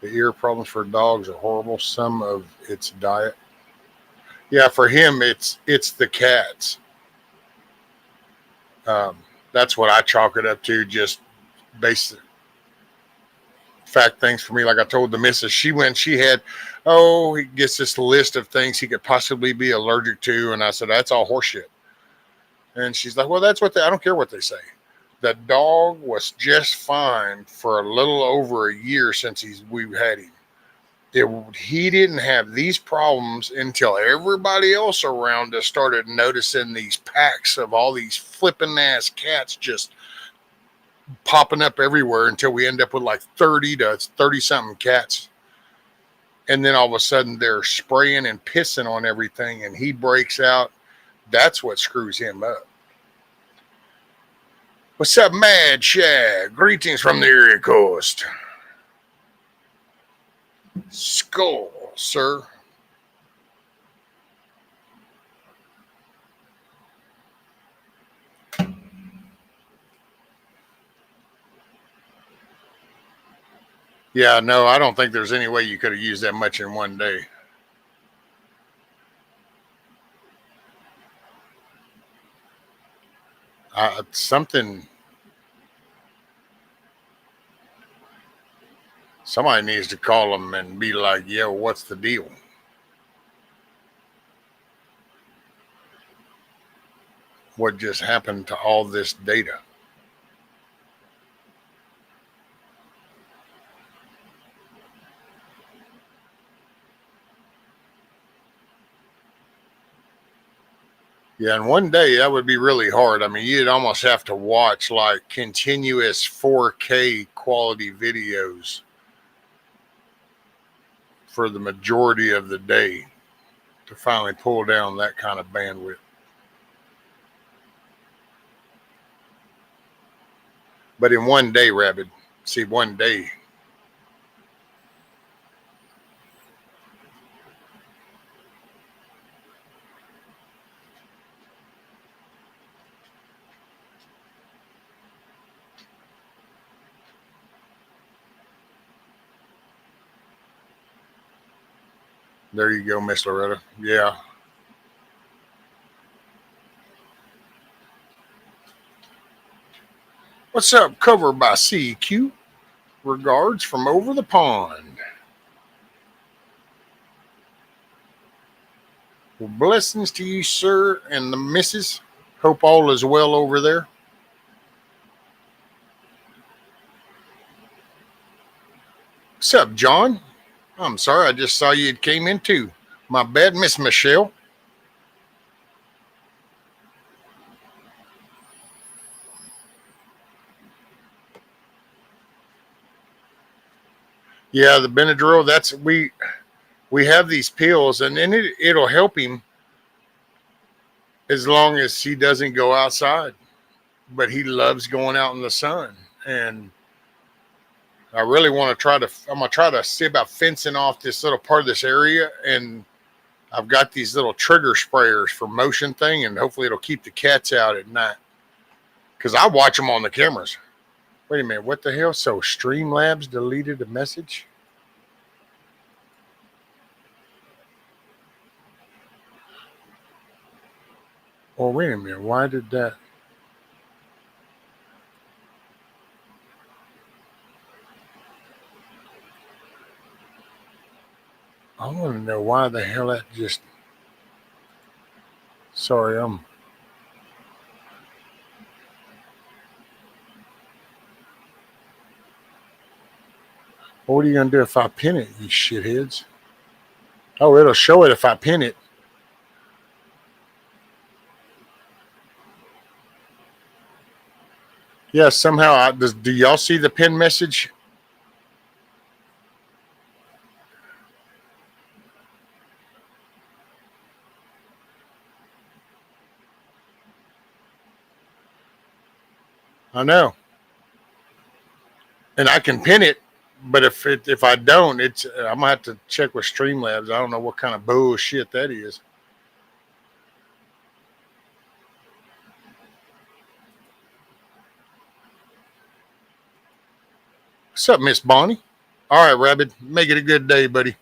The ear problems for dogs are horrible. Some of its diet. Yeah, for him, it's the cats. Um, that's what I chalk it up to. Just basic fact things for me. Like I told the missus, she had, oh, he gets this list of things he could possibly be allergic to, and I said that's all horseshit. And she's like, well, that's what I don't care what they say. The dog was just fine for a little over a year since we've had him. He didn't have these problems until everybody else around us started noticing these packs of all these flipping ass cats just popping up everywhere until we end up with like 30 to 30 something cats. And then all of a sudden they're spraying and pissing on everything and he breaks out. That's what screws him up. What's up, Mad Shag? Greetings from the Erie Coast. Skull, sir. Yeah, no, I don't think there's any way you could have used that much in one day. Something. Somebody needs to call them and be like, yo, what's the deal? What just happened to all this data? Yeah, and one day that would be really hard. I mean, you'd almost have to watch like continuous 4K quality videos for the majority of the day to finally pull down that kind of bandwidth. But in one day, Rabbit, see, one day. There you go, Miss Loretta. Yeah. What's up, cover by CQ? Regards from over the pond. Well, blessings to you, sir, and the missus. Hope all is well over there. What's up, John? I'm sorry, I just saw you had came in too. My bad, Miss Michelle. Yeah, the Benadryl. That's we have these pills, and then it'll help him as long as he doesn't go outside. But he loves going out in the sun, and I really want to try to. I'm gonna try to see about fencing off this little part of this area, and I've got these little trigger sprayers for motion thing, and hopefully it'll keep the cats out at night. Because I watch them on the cameras. Wait a minute, what the hell? So Streamlabs deleted a message? Oh, wait a minute, why did that? I want to know why the hell that just. Sorry, what are you going to do if I pin it, you shitheads? Oh, it'll show it if I pin it. Yeah, somehow, do y'all see the pin message? I know. And I can pin it, but if I don't, I'm going to have to check with Streamlabs. I don't know what kind of bullshit that is. What's up, Miss Bonnie? All right, Rabbit. Make it a good day, buddy.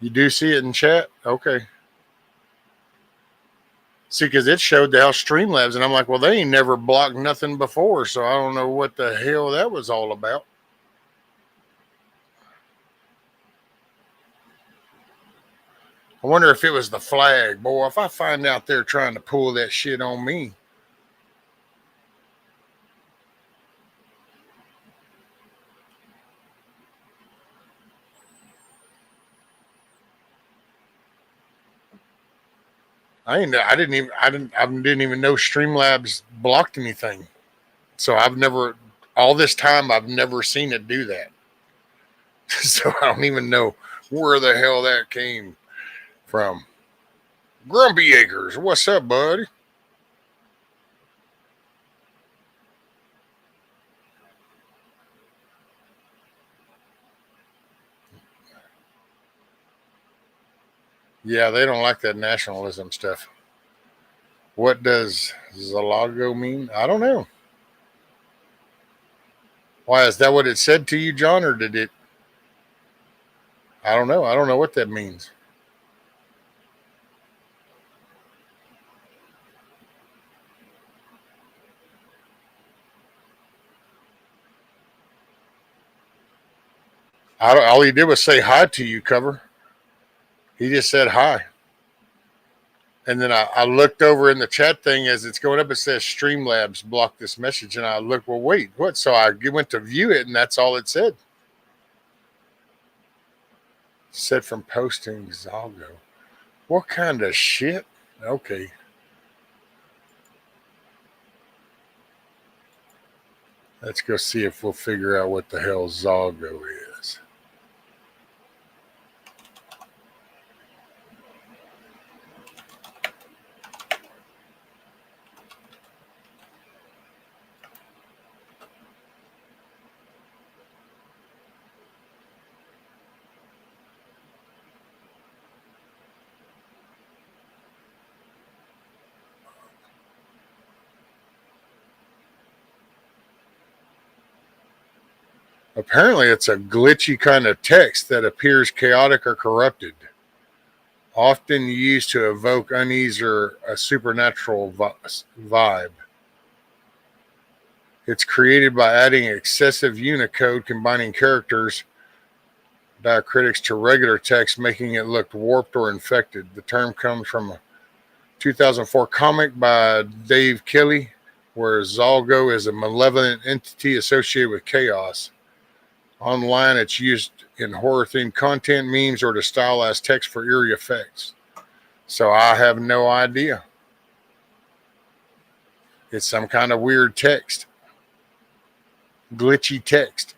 You do see it in chat? Okay. See, because it showed the house Streamlabs, and I'm like, well, they ain't never blocked nothing before, so I don't know what the hell that was all about. I wonder if it was the flag. Boy, if I find out they're trying to pull that shit on me. I didn't even know Streamlabs blocked anything. So all this time, I've never seen it do that. So I don't even know where the hell that came from. Grumpy Acres, what's up, buddy? Yeah, they don't like that nationalism stuff. What does Zalago mean? I don't know. Why, is that what it said to you, John, or did it? I don't know. I don't know what that means. All he did was say hi to you, cover. He just said hi. And then I looked over in the chat thing as it's going up. It says Streamlabs blocked this message. And I looked, well, wait, what? So I went to view it, and that's all it said. Said from posting Zalgo. What kind of shit? Okay. Let's go see if we'll figure out what the hell Zalgo is. Apparently, it's a glitchy kind of text that appears chaotic or corrupted, often used to evoke unease or a supernatural vibe. It's created by adding excessive Unicode, combining characters, diacritics to regular text, making it look warped or infected. The term comes from a 2004 comic by Dave Kelly, where Zalgo is a malevolent entity associated with chaos. Online, it's used in horror-themed content, memes, or to stylize text for eerie effects. So I have no idea. It's some kind of weird text. Glitchy text.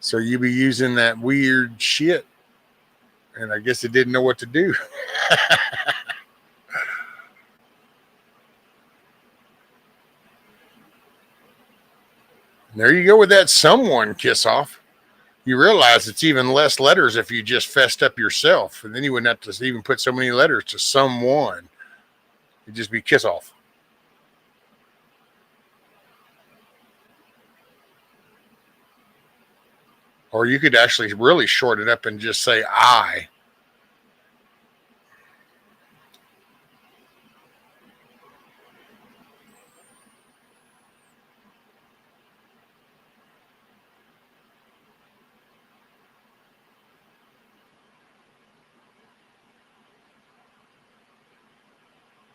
So you be using that weird shit, and I guess it didn't know what to do. There you go with that someone kiss off. You realize it's even less letters if you just fessed up yourself, and then you wouldn't have to even put so many letters to someone. It'd just be kiss off. Or you could actually really short it up and just say I.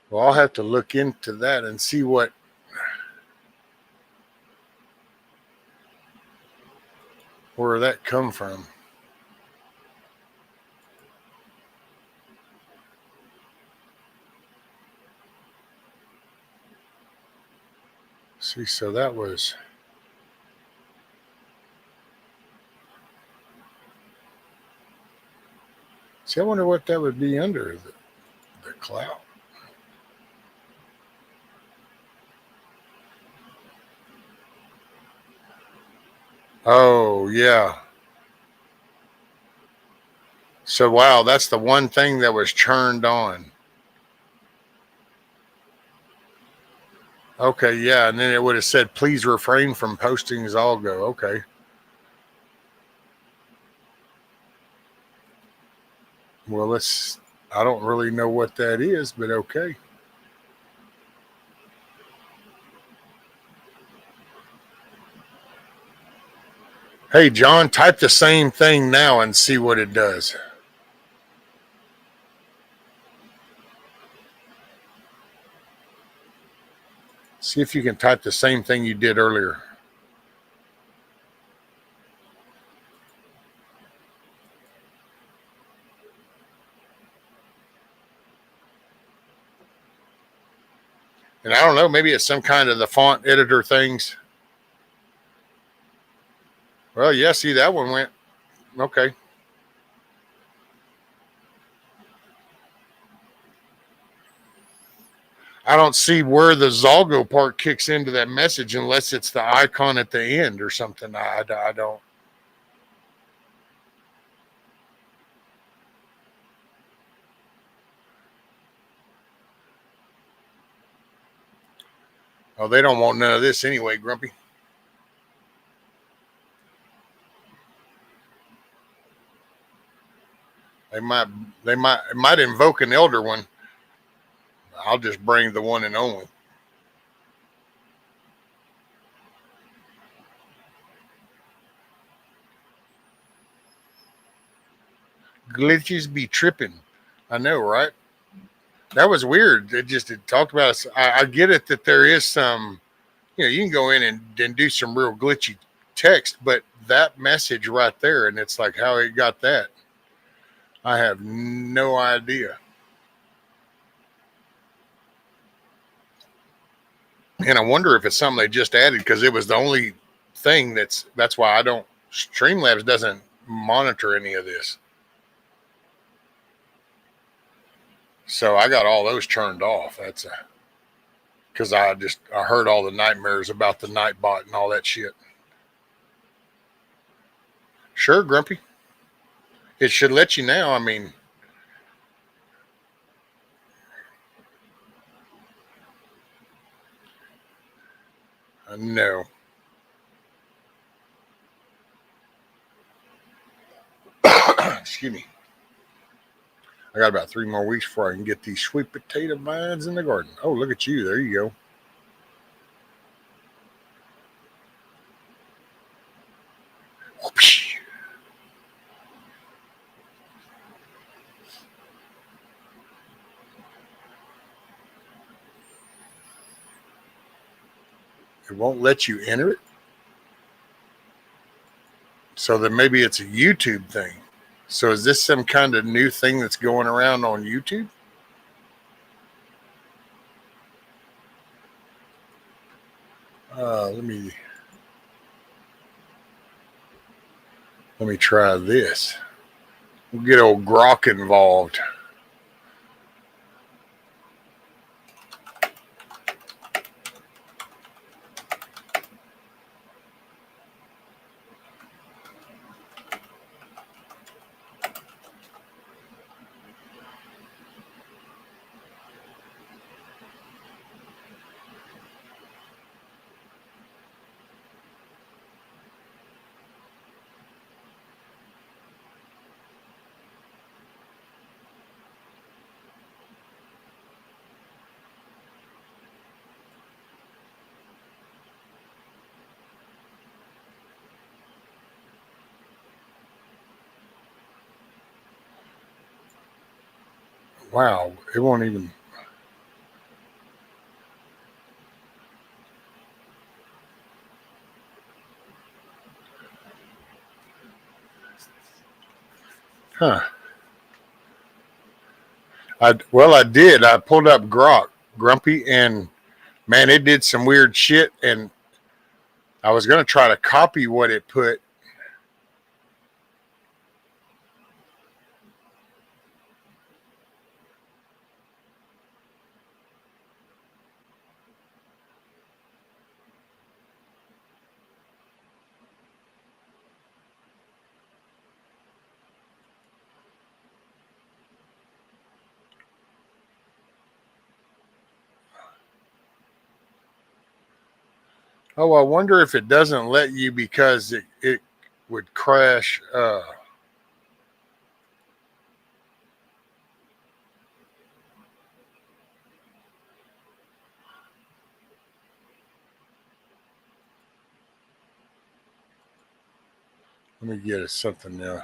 Well, I'll have to look into that and see where that come from. See, so that was. See, I wonder what that would be under the cloud. Oh, yeah. So, wow, that's the one thing that was turned on. Okay, yeah. And then it would have said, please refrain from postings all go. Okay. Well, I don't really know what that is, but okay. Hey, John, type the same thing now and see what it does. See if you can type the same thing you did earlier. And I don't know, maybe it's some kind of the font editor things. Well, yeah, see, that one went. Okay. I don't see where the Zalgo part kicks into that message unless it's the icon at the end or something. I don't. Oh, they don't want none of this anyway, Grumpy. They might, it might invoke an elder one. I'll just bring the one and only. Glitches be tripping. I know, right? That was weird. It talked about. I get it that there is some. You can go in and do some real glitchy text, but that message right there, and it's like how it got that. I have no idea. And I wonder if it's something they just added because it was the only thing that's why I don't. Streamlabs doesn't monitor any of this. So I got all those turned off. That's because I heard all the nightmares about the Nightbot and all that shit. Sure, Grumpy. It should let you now. I mean, no. Excuse me. I got about 3 more weeks before I can get these sweet potato vines in the garden. Oh, look at you. There you go. Whoopsh. It won't let you enter it. So then maybe it's a YouTube thing. So is this some kind of new thing that's going around on YouTube? Let me try this. We'll get old Grok involved. Wow, it won't even. Huh. I did. I pulled up Grumpy, and man, it did some weird shit. And I was gonna try to copy what it put. Oh, I wonder if it doesn't let you because it would crash. Let me get it something now.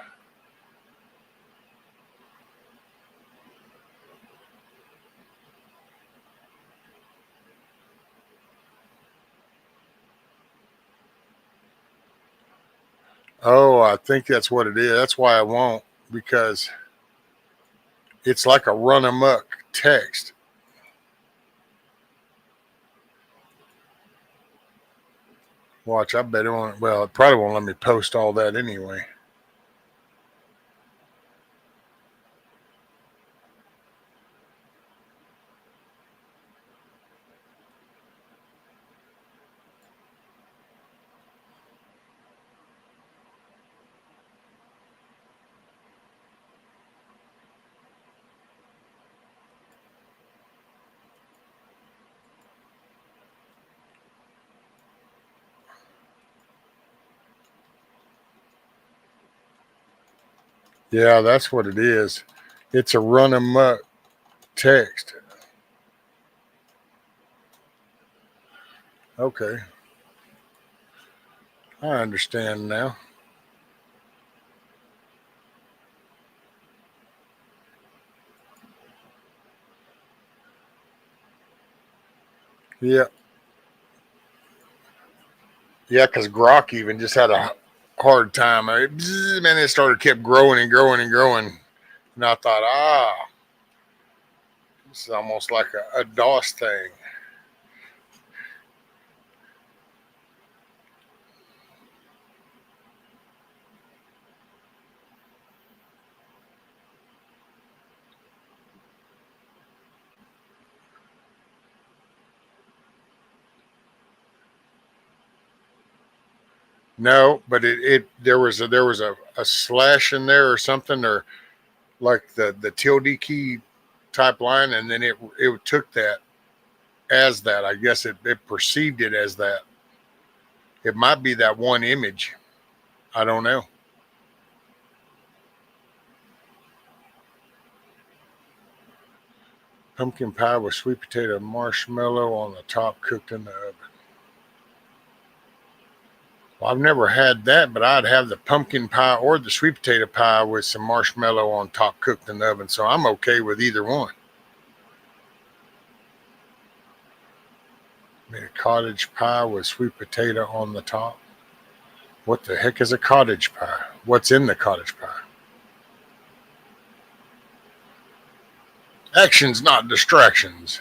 Oh, I think that's what it is. That's why I won't, because it's like a run amok text. Watch, I bet it won't. Well, it probably won't let me post all that anyway. Yeah, that's what it is. It's a run amok text. Okay, I understand now. Yeah, yeah, because Grok even just had a hard time. Man, it started kept growing and growing and growing, and I thought, this is almost like a DOS thing. No, but it there was a slash in there or something, or like the tilde key type line, and then it took that as that. I guess it perceived it as that. It might be that one image. I don't know. Pumpkin pie with sweet potato marshmallow on the top, cooked in the oven. Well, I've never had that, but I'd have the pumpkin pie or the sweet potato pie with some marshmallow on top, cooked in the oven. So I'm okay with either one. Made a cottage pie with sweet potato on the top. What the heck is a cottage pie? What's in the cottage pie? Actions, not distractions.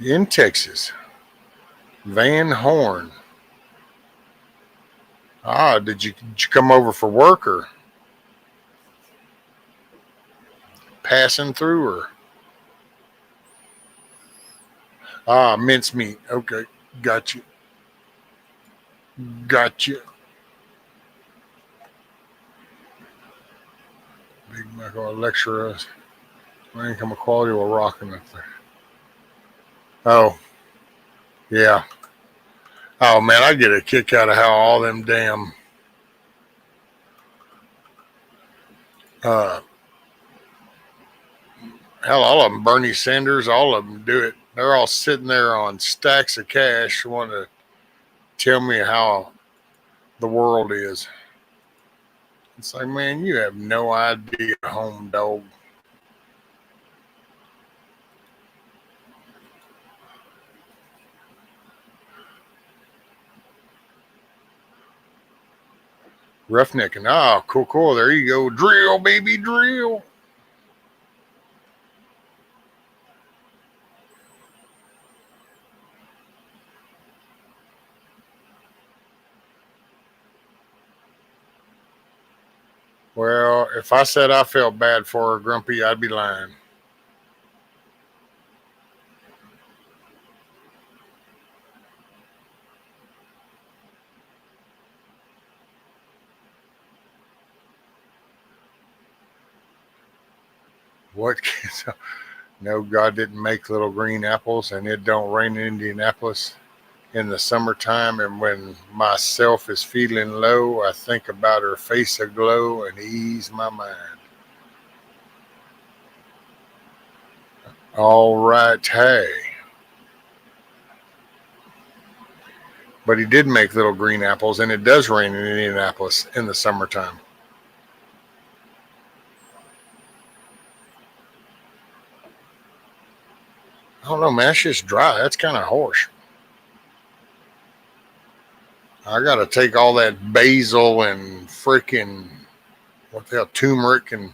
In Texas, Van Horn. Did you come over for work or passing through or mincemeat? Okay, got you, got you. Big Mac will lecture us. My income equality will rocking up there. Oh yeah. Oh man, I get a kick out of how all them damn uh hell, all of them, Bernie Sanders, all of them do it. They're all sitting there on stacks of cash, wanting to tell me how the world is. It's like, man, you have no idea, home dog. Roughnecking. Oh, cool, cool. There you go. Drill, baby, drill. Well, if I said I felt bad for her, Grumpy, I'd be lying. What? No, God didn't make little green apples, and it don't rain in Indianapolis in the summertime. And when myself is feeling low, I think about her face aglow and ease my mind. All right, hey. But he did make little green apples, and it does rain in Indianapolis in the summertime. I don't know, man. It's just dry. That's kind of harsh. I got to take all that basil and freaking what the hell, turmeric and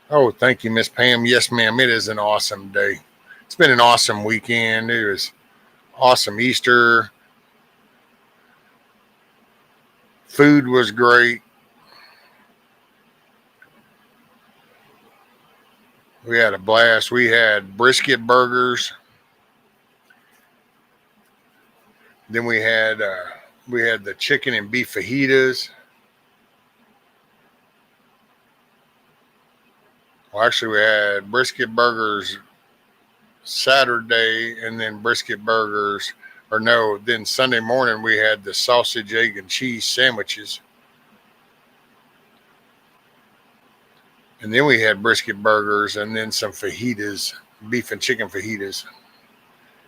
oh, thank you, Miss Pam. Yes, ma'am. It is an awesome day. It's been an awesome weekend. It was awesome Easter. Food was great. We had a blast. We had brisket burgers. Then we had the chicken and beef fajitas. Well, actually, we had brisket burgers Saturday, and then brisket burgers, or no, then Sunday morning we had the sausage, egg, and cheese sandwiches. And then we had brisket burgers and then some fajitas, beef and chicken fajitas.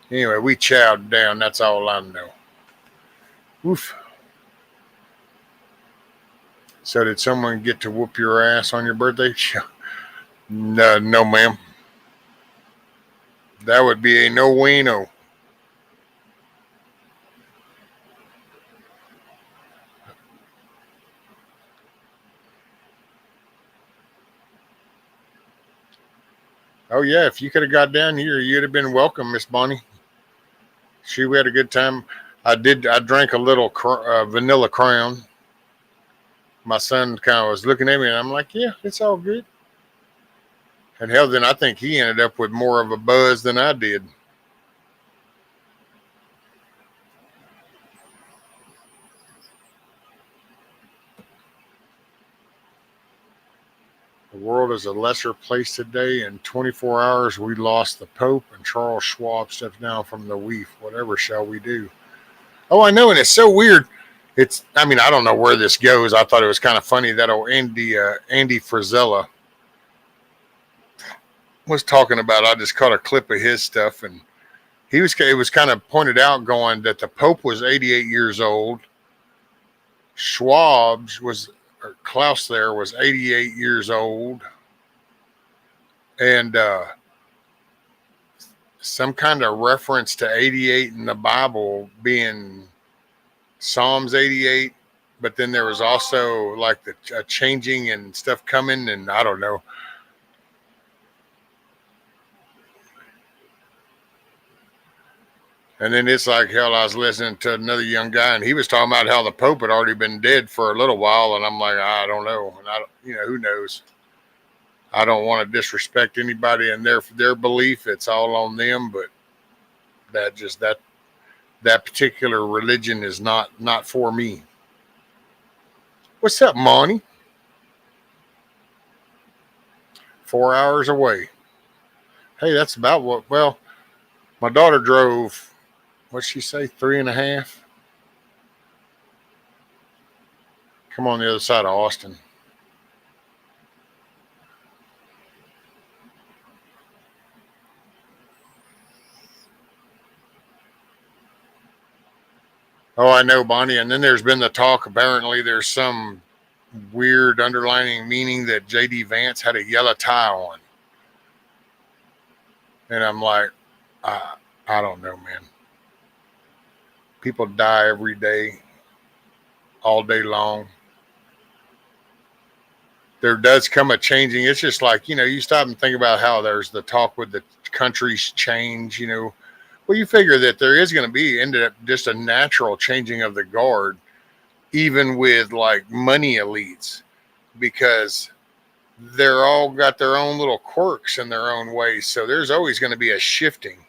Anyway, we chowed down. That's all I know. Oof. So did someone get to whoop your ass on your birthday? No, no, ma'am. That would be a no bueno. Oh yeah, if you could have got down here, you'd have been welcome, Miss Bonnie. We had a good time. I did. I drank a little vanilla crown. My son kind of was looking at me, and I'm like, "Yeah, it's all good." And hell, then I think he ended up with more of a buzz than I did. The world is a lesser place today. In 24 hours, we lost the Pope, and Charles Schwab steps down from the WEF. Whatever shall we do? Oh, I know, and it's so weird. I mean, I don't know where this goes. I thought it was kind of funny that old Andy Frizella was talking about. I just caught a clip of his stuff, and it was kind of pointed out going that the Pope was 88 years old. Schwab's was or Klaus there was 88 years old, and some kind of reference to 88 in the Bible being Psalms 88, but then there was also like the changing and stuff coming, and I don't know. And then it's like hell. I was listening to another young guy, and he was talking about how the Pope had already been dead for a little while, and I'm like, I don't know, and who knows. I don't want to disrespect anybody and their belief. It's all on them, but that just that particular religion is not for me. What's up, Monty? 4 hours away. Hey, that's about what. Well, my daughter drove. What'd she say? 3.5. Come on the other side of Austin. Oh, I know, Bonnie. And then there's been the talk. Apparently, there's some weird underlining meaning that J.D. Vance had a yellow tie on. And I'm like, I don't know, man. People die every day, all day long. There does come a changing. It's just like, you stop and think about how there's the talk with the countries change, Well, you figure that there is going to be ended up just a natural changing of the guard, even with like money elites, because they're all got their own little quirks in their own ways. So there's always going to be a shifting.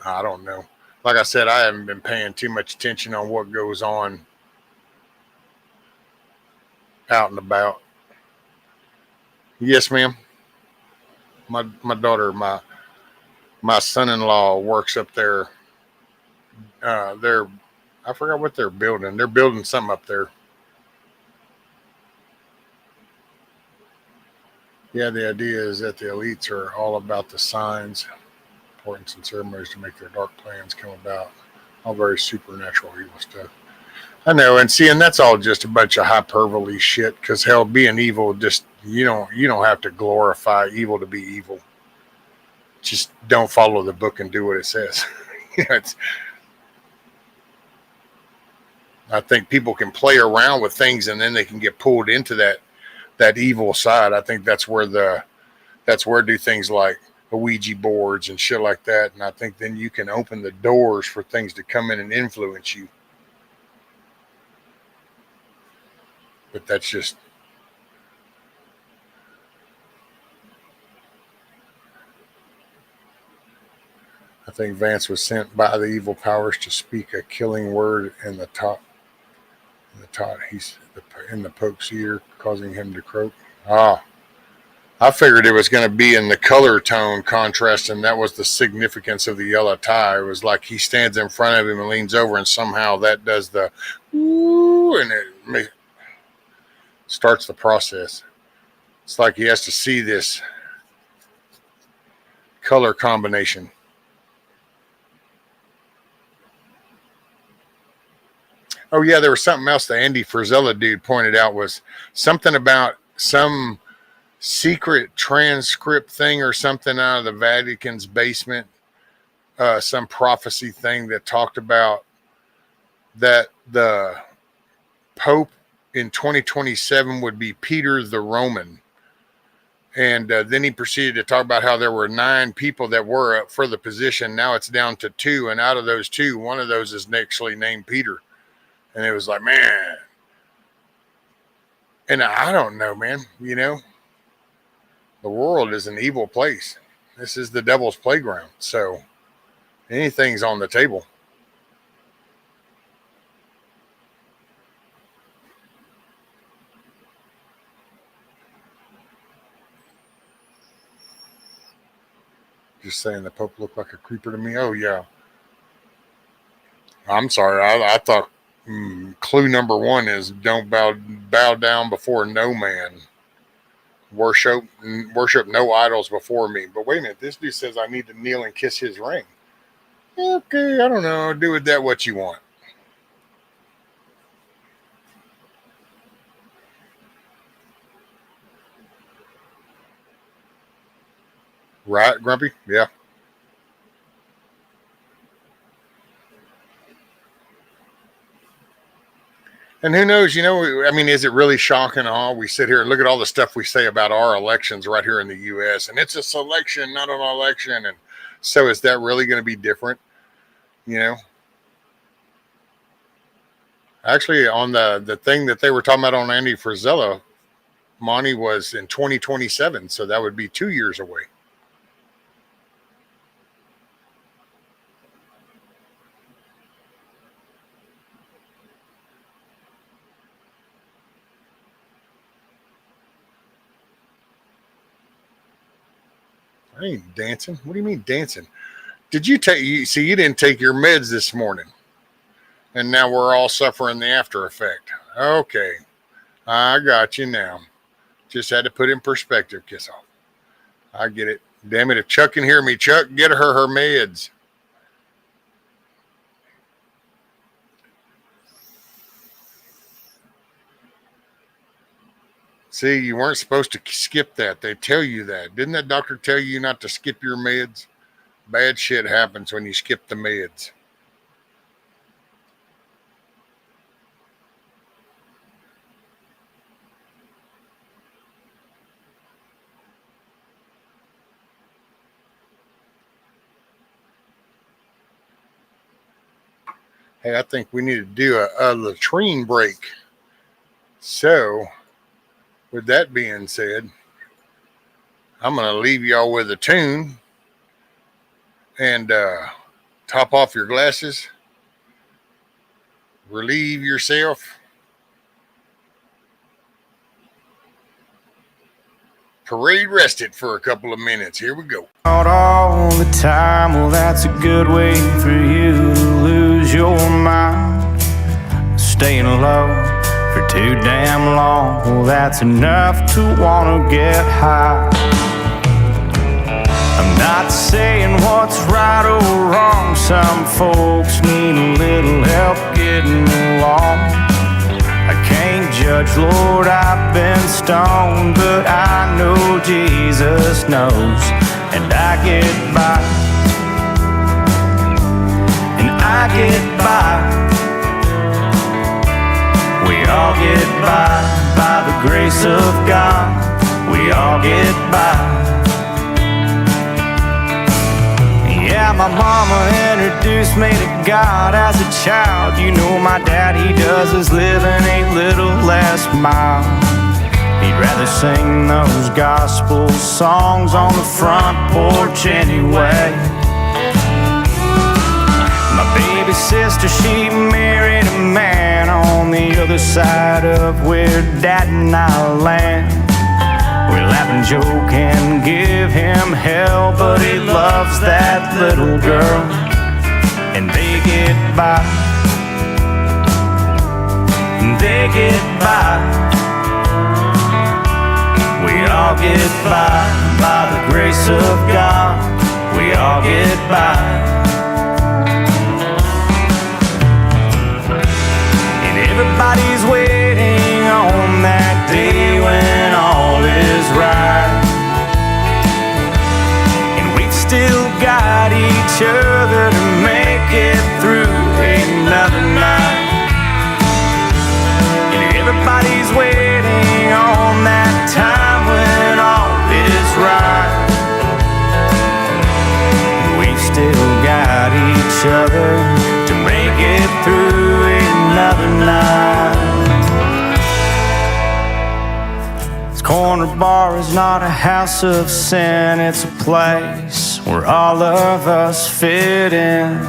I don't know. Like I said, I haven't been paying too much attention on what goes on out and about. Yes, ma'am. My daughter, my son-in-law works up there. I forgot what they're building. They're building something up there. Yeah, the idea is that the elites are all about the signs, importance, and ceremonies to make their dark plans come about. All very supernatural evil stuff. I know, and that's all just a bunch of hyperbole shit. Because hell, being evil, just you don't have to glorify evil to be evil. Just don't follow the book and do what it says. I think people can play around with things, and then they can get pulled into that evil side. I think that's where do things like Ouija boards and shit like that. And I think then you can open the doors for things to come in and influence you. But that's just, I think Vance was sent by the evil powers to speak a killing word in the he's in the Pope's ear, causing him to croak. I figured it was going to be in the color tone contrast, and that was the significance of the yellow tie. It was like he stands in front of him and leans over, and somehow that does the woo, and it starts the process. It's like he has to see this color combination. Oh, yeah, there was something else the Andy Frizella dude pointed out, was something about some secret transcript thing or something out of the Vatican's basement, some prophecy thing that talked about that the Pope in 2027 would be Peter the Roman. And then he proceeded to talk about how there were 9 people that were up for the position. Now it's down to 2. And out of those 2, one of those is actually named Peter. And it was like, man. And I don't know, man. The world is an evil place. This is the devil's playground. So anything's on the table. Just saying the Pope looked like a creeper to me. Oh, yeah. I'm sorry. I thought clue number 1 is don't bow down before no man. Worship no idols before me. But wait a minute, this dude says I need to kneel and kiss his ring. Okay, I don't know. Do with that what you want. Right, Grumpy? Yeah. And who knows, I mean, is it really shocking all? We sit here and look at all the stuff we say about our elections right here in the U.S., and it's a selection, not an election. And so is that really going to be different? Actually, on the thing that they were talking about on Andy Frizella, Monty was in 2027, so that would be 2 years away. I ain't dancing. What do you mean dancing? Did you you didn't take your meds this morning, and now we're all suffering the after effect. Okay, I got you now. Just had to put in perspective, kiss off. I get it. Damn it, if Chuck can hear me, Chuck, get her meds. See, you weren't supposed to skip that. They tell you that. Didn't that doctor tell you not to skip your meds? Bad shit happens when you skip the meds. Hey, I think we need to do a latrine break. So, with that being said, I'm going to leave y'all with a tune and top off your glasses, relieve yourself, parade rest it for a couple of minutes. Here we go. Not all the time, well, that's a good way for you to lose your mind. Staying low for too damn long, well, that's enough to wanna get high. I'm not saying what's right or wrong. Some folks need a little help getting along. I can't judge, Lord, I've been stoned, but I know Jesus knows, and I get by, and I get by. We all get by the grace of God. We all get by. Yeah, my mama introduced me to God as a child. You know my dad, he does his living a little less mild. He'd rather sing those gospel songs on the front porch anyway. My baby sister, she married a man on the other side of where Dad and I land. We laugh and joke and give him hell, but he loves that little girl, and they get by, and they get by. We all get by the grace of God. We all get by. And everybody's waiting on that day when all is right, and we've still got each other to make it through another night. And everybody's waiting on that time when all is right, and we've still got each other to make it through another night. Corner bar is not a house of sin, it's a place where all of us fit in.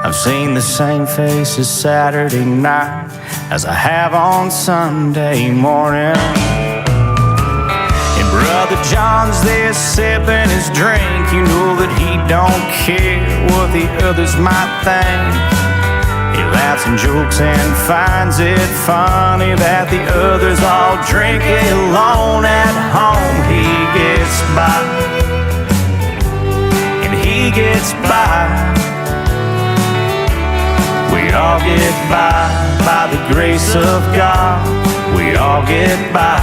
I've seen the same faces Saturday night as I have on Sunday morning. And Brother John's there sipping his drink. You know that he don't care what the others might think. He laughs and jokes and finds it funny that the others all drink alone at home. He gets by, and he gets by. We all get by the grace of God. We all get by.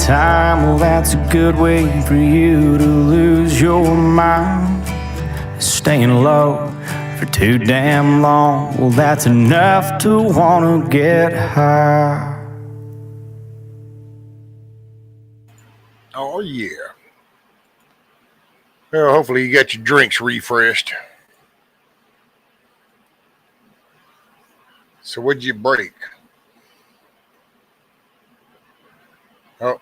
Time, well, that's a good way for you to lose your mind. Staying low for too damn long, well, that's enough to wanna get high. Oh, yeah. Well, hopefully you got your drinks refreshed. So what'd you break? Oh.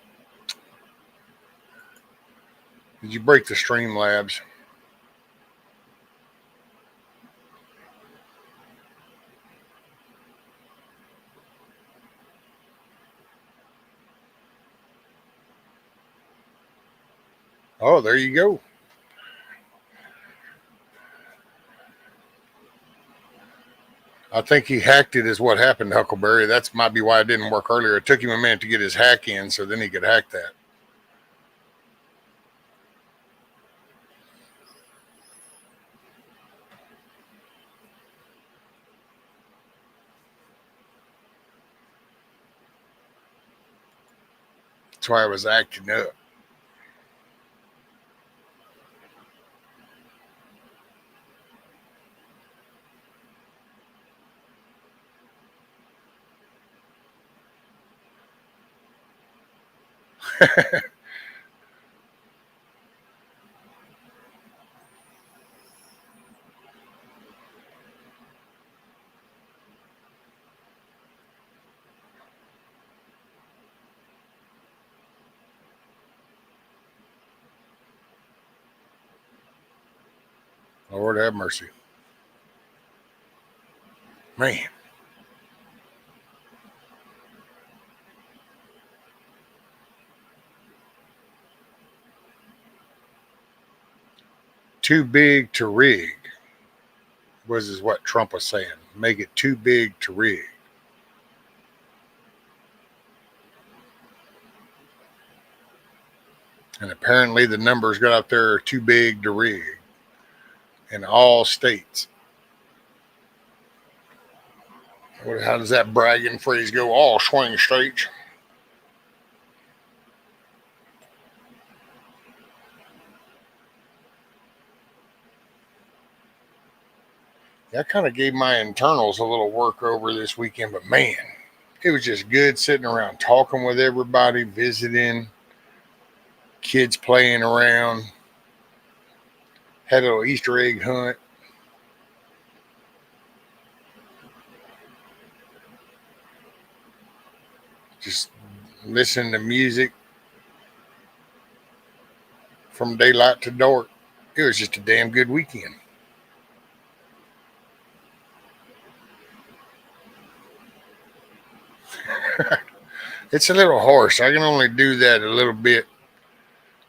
Did you break the Streamlabs? Oh, there you go. I think he hacked it is what happened, Huckleberry. That's might be why it didn't work earlier. It took him a minute to get his hack in, so then he could hack that. That's why I was acting up. Lord have mercy. Man. Too big to rig is what Trump was saying. Make it too big to rig. And apparently the numbers got out there are too big to rig in all states. How does that bragging phrase go? All swing states. I kind of gave my internals a little work over this weekend, but man, it was just good sitting around talking with everybody, visiting, kids playing around, had a little Easter egg hunt. Just listening to music from daylight to dark. It was just a damn good weekend. It's a little harsh. I can only do that a little bit.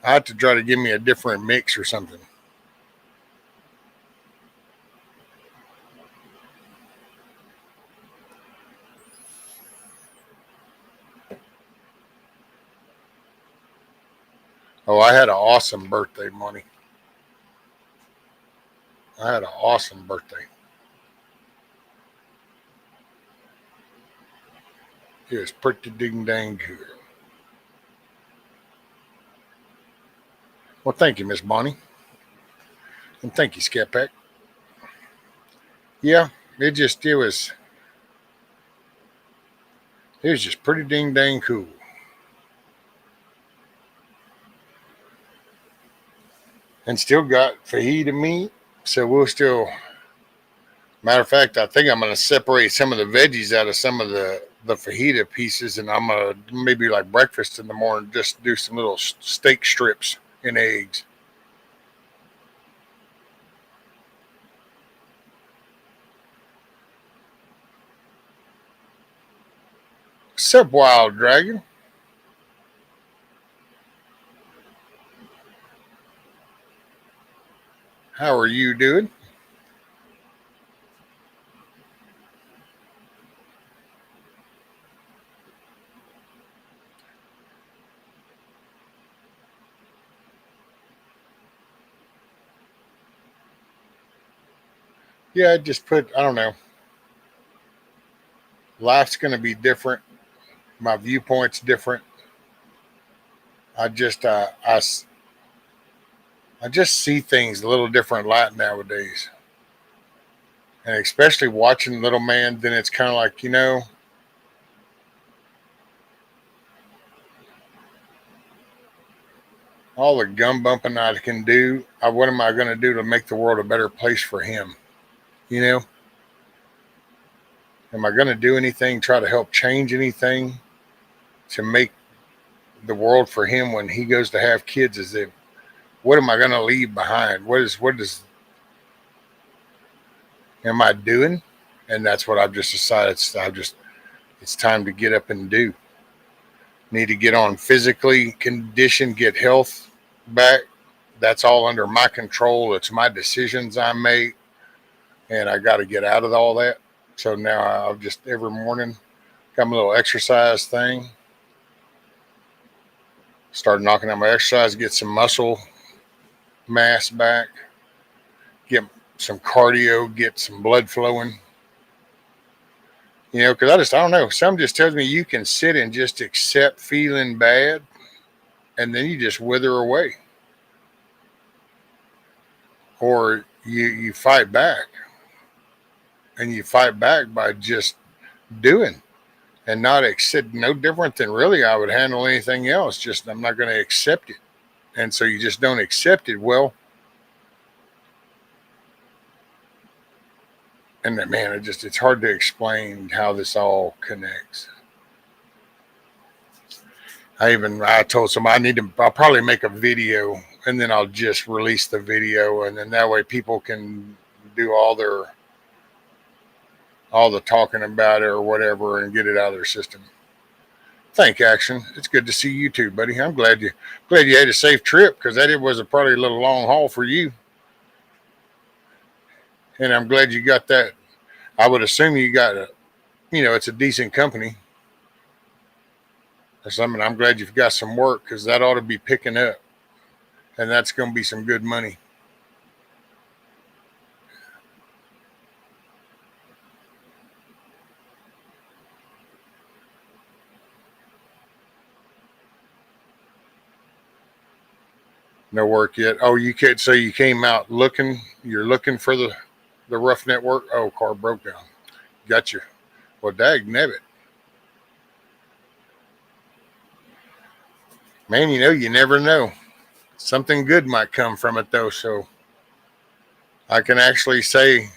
I have to try to give me a different mix or something. Oh, I had an awesome birthday, Money. I had an awesome birthday. It was pretty ding dang good. Well, thank you, Miss Bonnie. And thank you, Scat Pack. Yeah, it was just pretty ding dang cool. And still got fajita meat. So we'll still, matter of fact, I think I'm going to separate some of the veggies out of some of the fajita pieces, and I'm going to maybe like breakfast in the morning, just do some little steak strips and eggs. Sup, Wild Dragon? How are you doing? Yeah, I just put, I don't know. Life's going to be different. My viewpoint's different. I just, I just see things a little different light nowadays. And especially watching Little Man, then it's kind of like, all the gum bumping I can do, what am I going to do to make the world a better place for him? You know, am I going to do anything, try to help change anything to make the world for him when he goes to have kids? Is it, what am I going to leave behind? Am I doing? And that's what I've just decided. It's time to get up and do. Need to get on physically condition, get health back, that's all under my control. It's my decisions I make, and I got to get out of all that. So now I've just every morning got my little exercise thing. Start knocking out my exercise, get some muscle mass back, get some cardio, get some blood flowing. Because I don't know. Some just tells me you can sit and just accept feeling bad, and then you just wither away, or you fight back, and you fight back by just doing and not accept. No different than really I would handle anything else. Just I'm not going to accept it, and so you just don't accept it. Well, and man, it's hard to explain how this all connects. I told somebody I'll probably make a video, and then I'll just release the video, and then that way people can do all the talking about it or whatever and get it out of their system. Thank Action. It's good to see you too, buddy. I'm glad you had a safe trip, because that was probably a little long haul for you. And I'm glad you got that. I would assume you got it's a decent company or something. I'm glad you've got some work, because that ought to be picking up, and that's going to be some good money. No work yet. Oh, you can't. So you came out looking. You're looking for the rough network. Oh, car broke down. Gotcha. Well, dag nabbit. Man, you never know. Something good might come from it, though. So I can actually say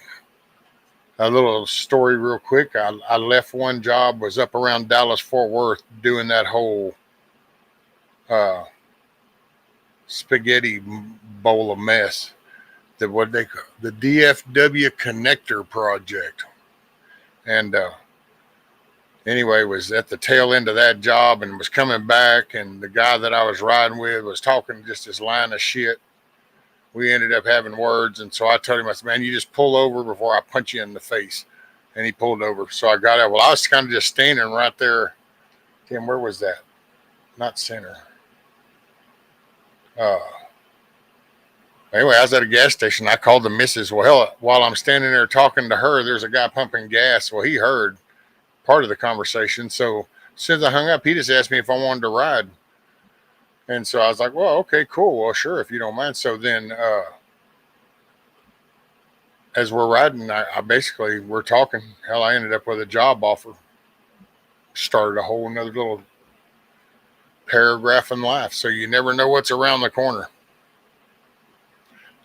a little story real quick. I left one job, was up around Dallas, Fort Worth, doing that whole spaghetti bowl of mess. The DFW connector project. And anyway, was at the tail end of that job and was coming back, and the guy that I was riding with was talking just this line of shit. We ended up having words, and so I told him, I said, man, you just pull over before I punch you in the face. And he pulled over. So I got out. Well, I was kind of just standing right there. Tim, where was that? Not center. Anyway, I was at a gas station. I called the missus. Well, hell, while I'm standing there talking to her, there's a guy pumping gas. Well, he heard part of the conversation. So as soon as I hung up, he just asked me if I wanted to ride. And so I was like, well, okay, cool. Well, sure, if you don't mind. So then as we're riding, I basically, we're talking. Hell, I ended up with a job offer. Started a whole another little paragraph in life. So you never know what's around the corner.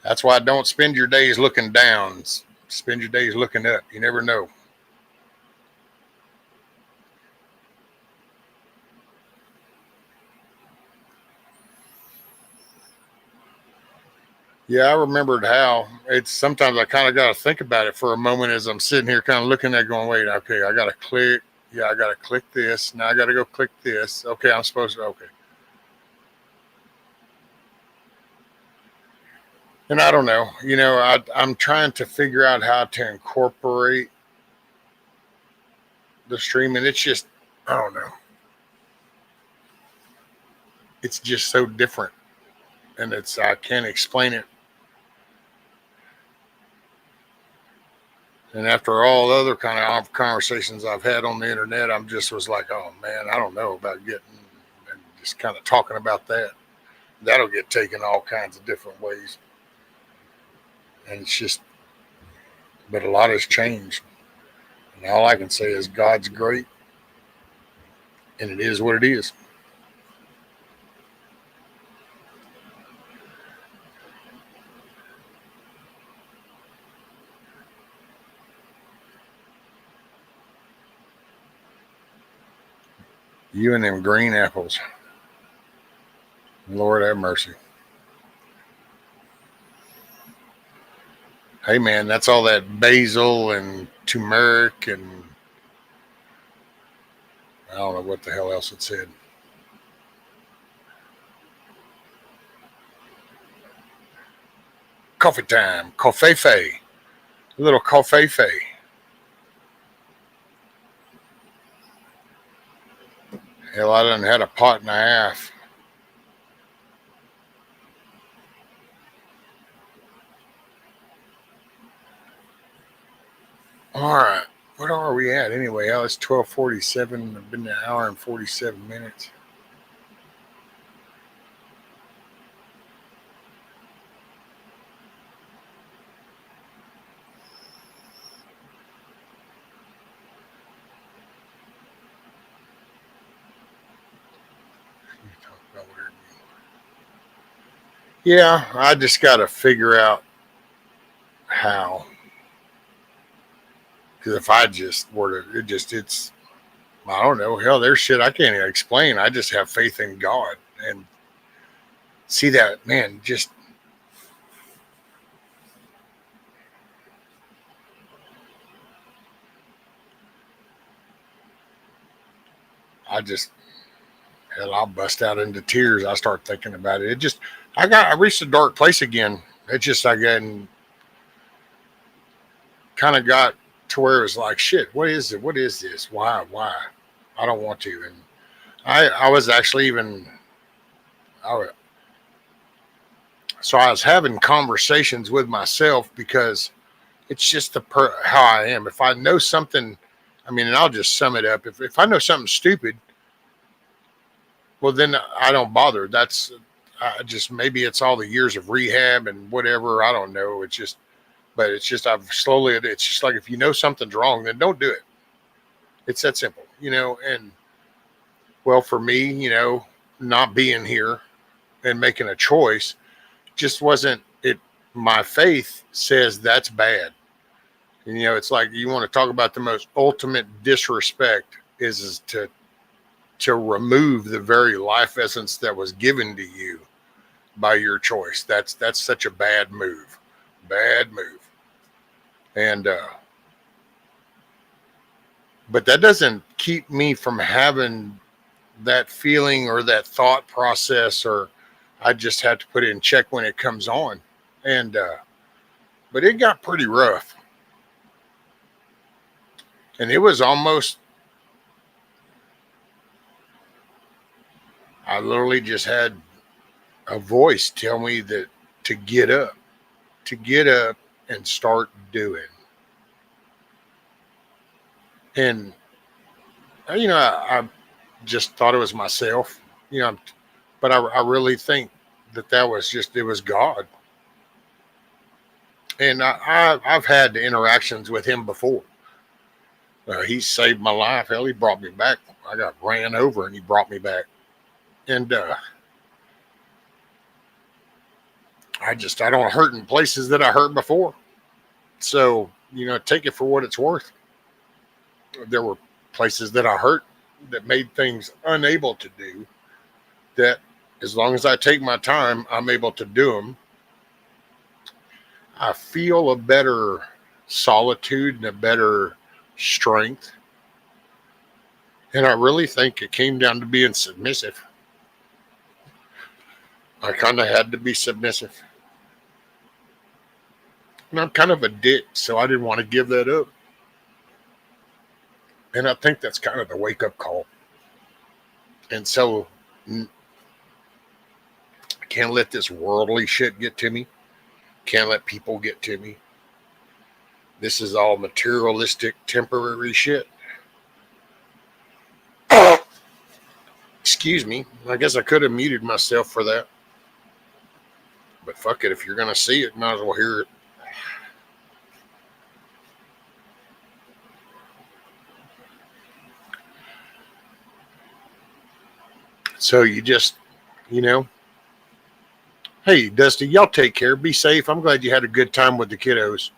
That's why don't spend your days looking down. Spend your days looking up. You never know. Yeah, I remembered how it's sometimes I kind of got to think about it for a moment as I'm sitting here kind of looking at it going, wait, okay, I got to click. Yeah, I got to click this. Now I got to go click this. Okay, I'm supposed to, okay. And I don't know, I'm trying to figure out how to incorporate the stream, and it's just, I don't know. It's just so different, and I can't explain it. And after all the other kind of conversations I've had on the internet, I'm just was like, oh man, I don't know about getting, and just kind of talking about that. That'll get taken all kinds of different ways. And it's just, but a lot has changed. And all I can say is God's great, and it is what it is. You and them green apples. Lord have mercy. Hey man, that's all that basil and turmeric and I don't know what the hell else it said. coffee time. Coffee. A little coffee. Hell, I done had a pot and a half. All right. What are we at anyway? Oh, it's 12:47. I've been an hour and 47 minutes. Yeah, I just got to figure out how. Because if I just were to, it's, I don't know. Hell, there's shit I can't even explain. I just have faith in God and see that, man, just. I just, hell, I'll bust out into tears. I start thinking about it. It just, I reached a dark place again. It just, I got, kind of got to where it was like, shit, what is it? What is this? Why? I don't want to. And I was actually even, I, so I was having conversations with myself because it's just how I am. If I know something, I mean, and I'll just sum it up. If I know something stupid, well, then I don't bother. That's I just maybe it's all the years of rehab and whatever. I don't know. It's just, but it's just I've slowly. It's just like if you know something's wrong, then don't do it. It's that simple, And well, for me, not being here and making a choice just wasn't it. My faith says that's bad. And, it's like you want to talk about the most ultimate disrespect is to remove the very life essence that was given to you by your choice. That's such a bad move. Bad move. And but that doesn't keep me from having that feeling or that thought process, or I just have to put it in check when it comes on. And but it got pretty rough. And it was almost, I literally just had a voice tell me that to get up and start doing. And, I just thought it was myself, but I really think that was just, it was God. And I've had interactions with him before. He saved my life. Hell, he brought me back. I got ran over and he brought me back. And I don't hurt in places that I hurt before. So, take it for what it's worth. There were places that I hurt that made things unable to do that as long as I take my time, I'm able to do them. I feel a better solitude and a better strength. And I really think it came down to being submissive. I kind of had to be submissive. And I'm kind of a dick, so I didn't want to give that up. And I think that's kind of the wake up call. And so I can't let this worldly shit get to me. Can't let people get to me. This is all materialistic, temporary shit. Excuse me. I guess I could have muted myself for that. But fuck it. If you're going to see it, might as well hear it. So you just, hey, Dusty, y'all take care. Be safe. I'm glad you had a good time with the kiddos.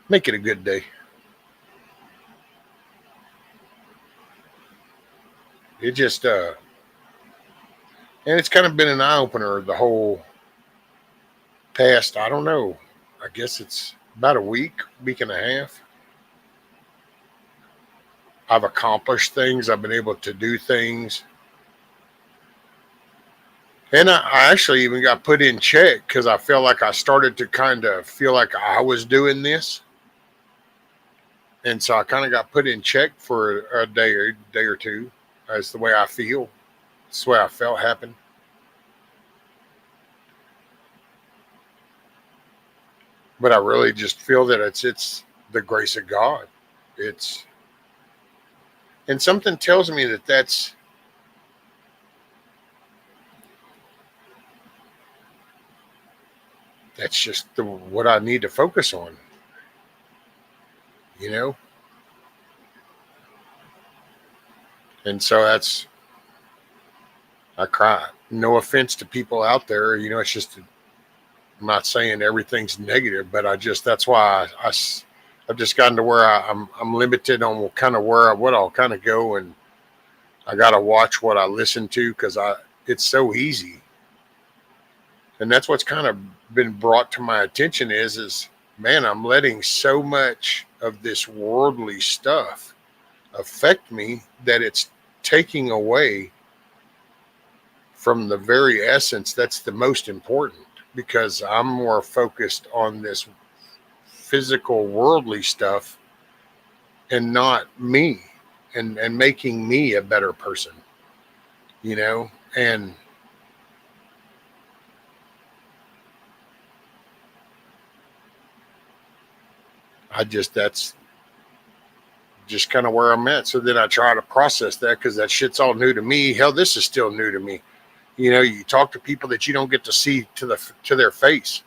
Make it a good day. It just, and it's kind of been an eye opener the whole past, I don't know. I guess it's about a week and a half. I've accomplished things. I've been able to do things. And I actually even got put in check because I felt like I started to kind of feel like I was doing this. And so I kind of got put in check for a day or two. That's the way I feel. That's the way I felt happen. But I really just feel that it's the grace of God. It's and something tells me that that's just what I need to focus on. You know, and so that's I cry. No offense to people out there. You know, it's just I'm not saying everything's negative, but I just that's why I've just gotten to where I'm limited on kind of where what I'll kind of go, and I got to watch what I listen to because I it's so easy, and that's what's kind of been brought to my attention is man, I'm letting so much of this worldly stuff affect me that it's taking away from the very essence that's the most important because I'm more focused on this physical worldly stuff and not me and making me a better person, you know? And I just that's just kind of where I'm at. So then I try to process that because that shit's all new to me. Hell, this is still new to me. You know, you talk to people that you don't get to see to their face.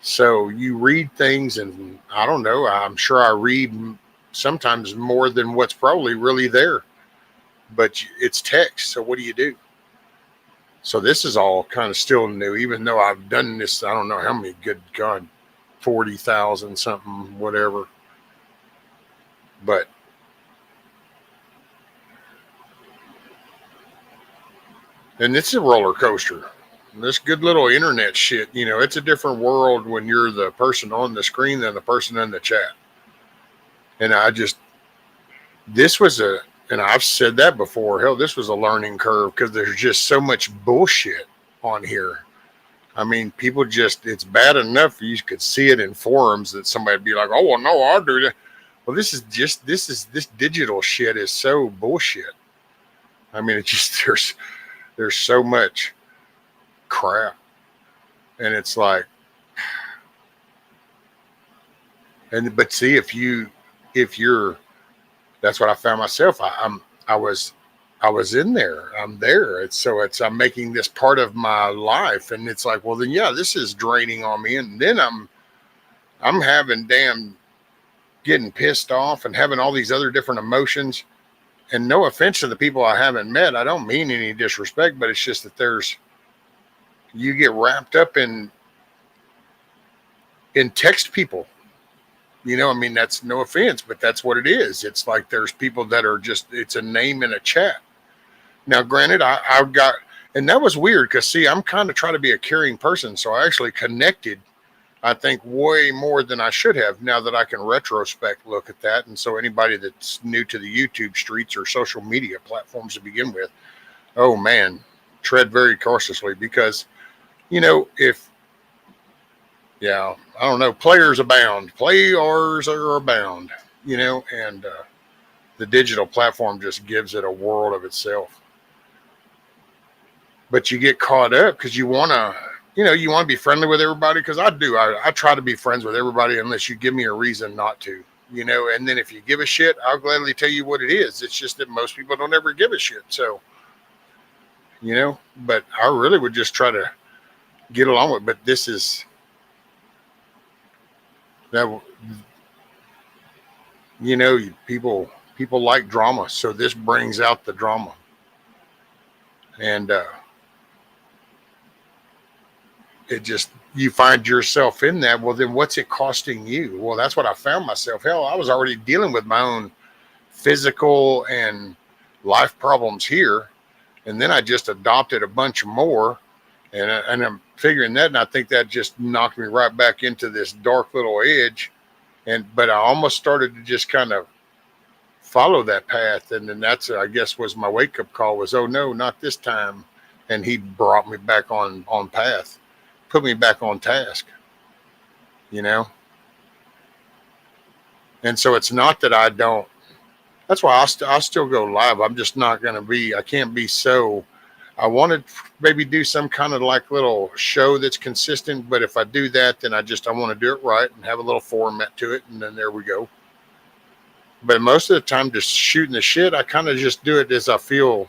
So you read things, and I don't know. I'm sure I read sometimes more than what's probably really there, but it's text. So what do you do? So this is all kind of still new, even though I've done this. I don't know how many. Good God, 40,000 something, whatever. But and it's a roller coaster. This good little internet shit, you know, it's a different world when you're the person on the screen than the person in the chat. And I just this was a and I've said that before. Hell, this was a learning curve because there's just so much bullshit on here. I mean, people just it's bad enough you could see it in forums that somebody'd be like, "Oh well, no, I'll do that." Well, this digital shit is so bullshit. I mean, it just there's so much crap, and it's like, and but see if you're that's what I found myself. I was I was in there. I'm there. It's I'm making this part of my life, and it's like, well, then yeah, this is draining on me, and then I'm having damn getting pissed off and having all these other different emotions. And no offense to the people I haven't met, I don't mean any disrespect, but it's just that there's you get wrapped up in text people. You know, I mean, that's no offense, but that's what it is. It's like there's people that are just it's a name in a chat. Now, granted, I've got, and that was weird because, see, I'm kind of trying to be a caring person. So I actually connected, I think, way more than I should have now that I can retrospect look at that. And so anybody that's new to the YouTube streets or social media platforms to begin with, oh man, tread very cautiously because, you know, if, yeah, I don't know, players abound, players are abound, you know, and the digital platform just gives it a world of itself. But you get caught up because you want to, you know, you want to be friendly with everybody. Because I do, I try to be friends with everybody unless you give me a reason not to, you know. And then if you give a shit, I'll gladly tell you what it is. It's just that most people don't ever give a shit. So, you know, but I really would just try to get along with. But this is that, you know, people like drama, so this brings out the drama, and it just you find yourself in that. Well, then what's it costing you? Well, that's what I found myself. Hell, I was already dealing with my own physical and life problems here, and then I just adopted a bunch more, and I'm figuring that, and I think that just knocked me right back into this dark little edge, and but I almost started to just kind of follow that path, and then that's I guess was my wake up call was, oh no, not this time. and he brought me back on path, put me back on task, you know. And so it's not that I don't. That's why I still go live. I'm just not going to be. I can't be so. I want to maybe do some kind of like little show that's consistent, but if I do that, then I want to do it right and have a little format to it, and then there we go. But most of the time, just shooting the shit, I kind of just do it as I feel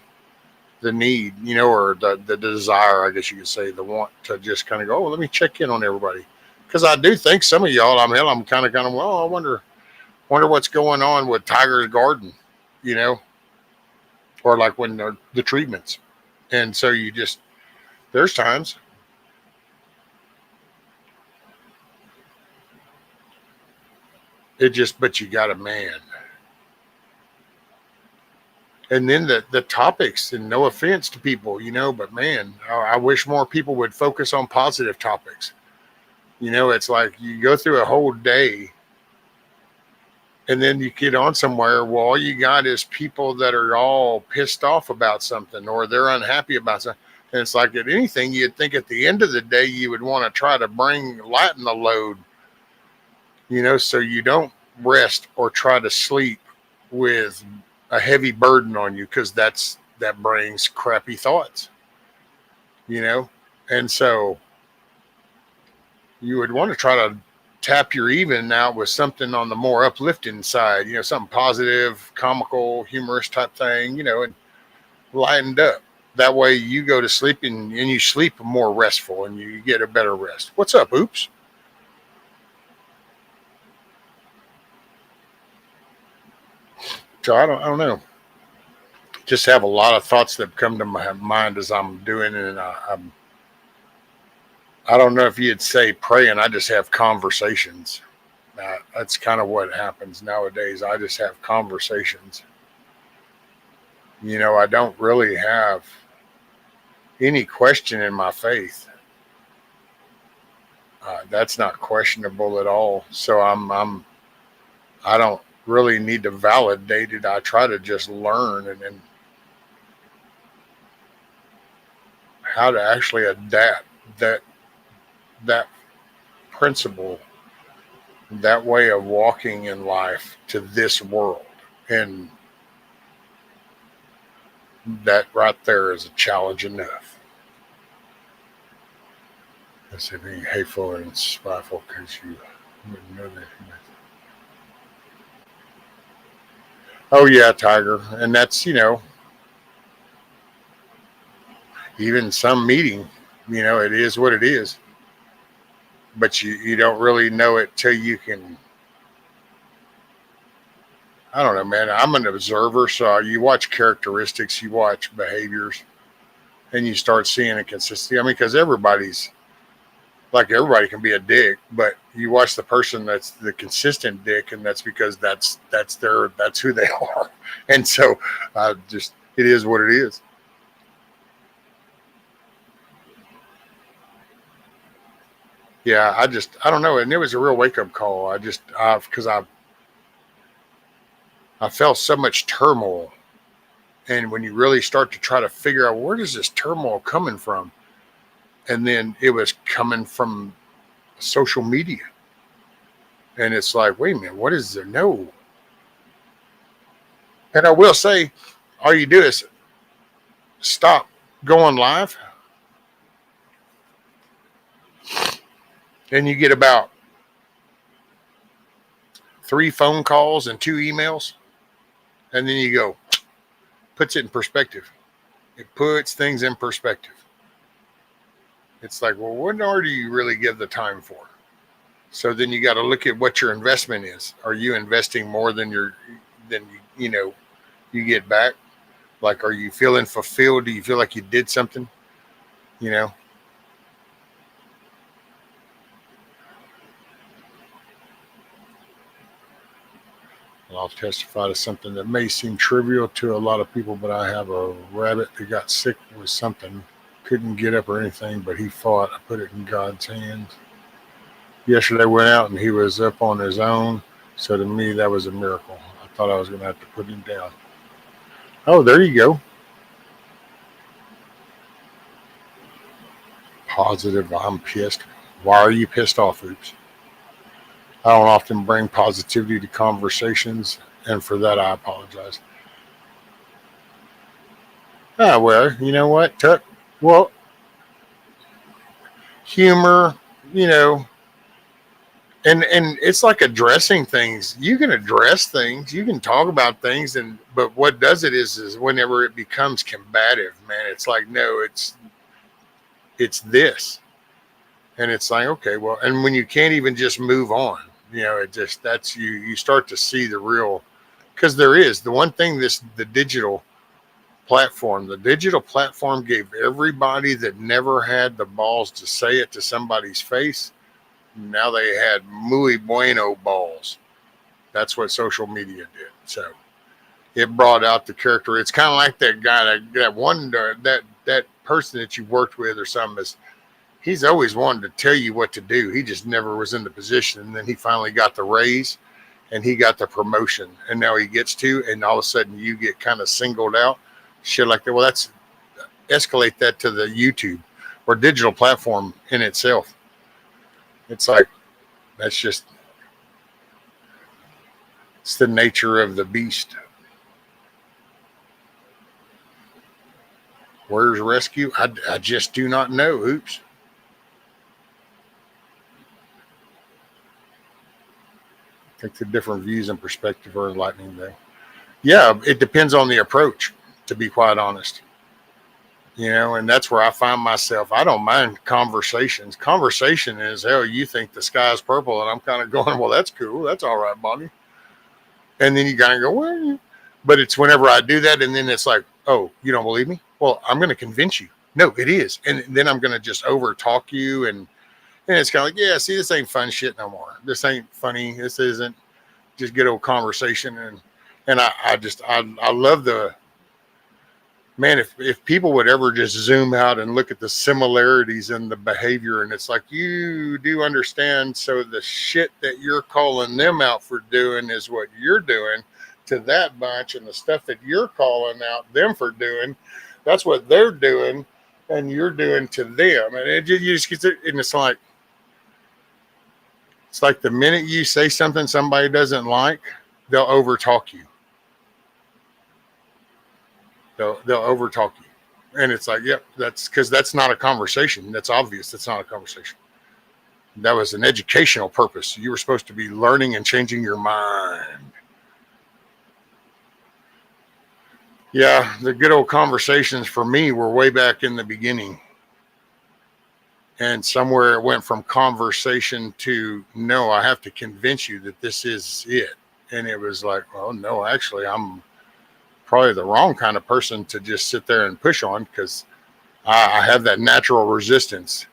the need, you know, or the desire, I guess you could say, the want to just kind of go, oh, let me check in on everybody. Because I do think some of y'all, I'm kind of, well, I wonder what's going on with Tiger's Garden, you know, or like when the treatments. And so there's times. But you got a man. And then the topics, and no offense to people, you know, but man, I wish more people would focus on positive topics. You know, it's like you go through a whole day and then you get on somewhere. Well, all you got is people that are all pissed off about something, or they're unhappy about something. And it's like at anything, you'd think at the end of the day, you would want to try to lighten the load, you know, so you don't rest or try to sleep with a heavy burden on you, because that brings crappy thoughts, you know. And so you would want to try to tap your even out with something on the more uplifting side, you know, something positive, comical, humorous type thing, you know, and lightened up. That way you go to sleep and you sleep more restful and you get a better rest. What's up, Oops? So I don't know. Just have a lot of thoughts that come to my mind as I'm doing it, and I don't know if you'd say praying. I just have conversations. That's kind of what happens nowadays. I just have conversations. You know, I don't really have any question in my faith. That's not questionable at all. So I don't really need to validate it. I try to just learn and how to actually adapt that principle, that way of walking in life to this world. And that right there is a challenge enough. I say being hateful and spiteful because you wouldn't know that. Oh yeah, Tiger. And that's, you know, even some meeting, you know, it is what it is. But you don't really know it till you can. I don't know, man. I'm an observer, so you watch characteristics, you watch behaviors, and you start seeing a consistency. I mean, because everybody can be a dick, but you watch the person that's the consistent dick, and that's because that's who they are. And so, it is what it is. Yeah, I don't know, and it was a real wake up call. Because I felt so much turmoil, and when you really start to try to figure out where does this turmoil coming from, and then it was coming from social media, and it's like, wait a minute, what is there? No, and I will say, all you do is stop going live, and you get about 3 phone calls and 2 emails, and then you go, puts it in perspective. It puts things in perspective. It's like, well, what more do you really give the time for? So then you got to look at what your investment is. Are you investing more than you get back? Like, are you feeling fulfilled? Do you feel like you did something? You know? And I'll testify to something that may seem trivial to a lot of people, but I have a rabbit that got sick with something. Couldn't get up or anything, but he fought. I put it in God's hands. Yesterday went out and he was up on his own. So to me, that was a miracle. I thought I was going to have to put him down. Oh, there you go. positive. I'm pissed. Why are you pissed off, Oops? I don't often bring positivity to conversations, and for that I apologize. Ah, well, you know what, Tuck? Well, humor, you know, and it's like addressing things. You can address things, you can talk about things, and but what does it is whenever it becomes combative, man, it's like no, it's this, and it's like okay, well, and when you can't even just move on, you know, it just that's you start to see the real because there is the one thing this the digital platform gave everybody that never had the balls to say it to somebody's face. Now they had muy bueno balls. That's what social media did. So it brought out the character. It's kind of like that guy, that one, that person that you worked with or something. Is he's always wanted to tell you what to do. He just never was in the position. And then he finally got the raise, and he got the promotion, and now he gets to, and all of a sudden you get kind of singled out, shit like that. Well, that's escalate that to the YouTube or digital platform in itself. It's like that's just it's the nature of the beast. Where's rescue? I just do not know. Oops. I think the different views and perspective are enlightening though. Yeah, it depends on the approach, to be quite honest. You know, and that's where I find myself. I don't mind conversations. Conversation is hell. You think the sky is purple, and I'm kind of going, well, that's cool. That's all right, Bonnie. And then you kind of go, well, but it's whenever I do that, and then it's like, oh, you don't believe me? Well, I'm going to convince you. No, it is, and then I'm going to just over talk you, and it's kind of like, yeah, see, this ain't fun shit no more. This ain't funny. This isn't just good old conversation, and I love the man, if people would ever just zoom out and look at the similarities in the behavior, and it's like you do understand, so the shit that you're calling them out for doing is what you're doing to that bunch, and the stuff that you're calling out them for doing, that's what they're doing, and you're doing to them, and you just get it, and it's like the minute you say something somebody doesn't like, they'll overtalk you. They'll overtalk you. And it's like, yep, that's because that's not a conversation. That's obvious. That's not a conversation. That was an educational purpose. You were supposed to be learning and changing your mind. Yeah, the good old conversations for me were way back in the beginning. And somewhere it went from conversation to, no, I have to convince you that this is it. And it was like, well, no, actually, I'm probably the wrong kind of person to just sit there and push on because I have that natural resistance.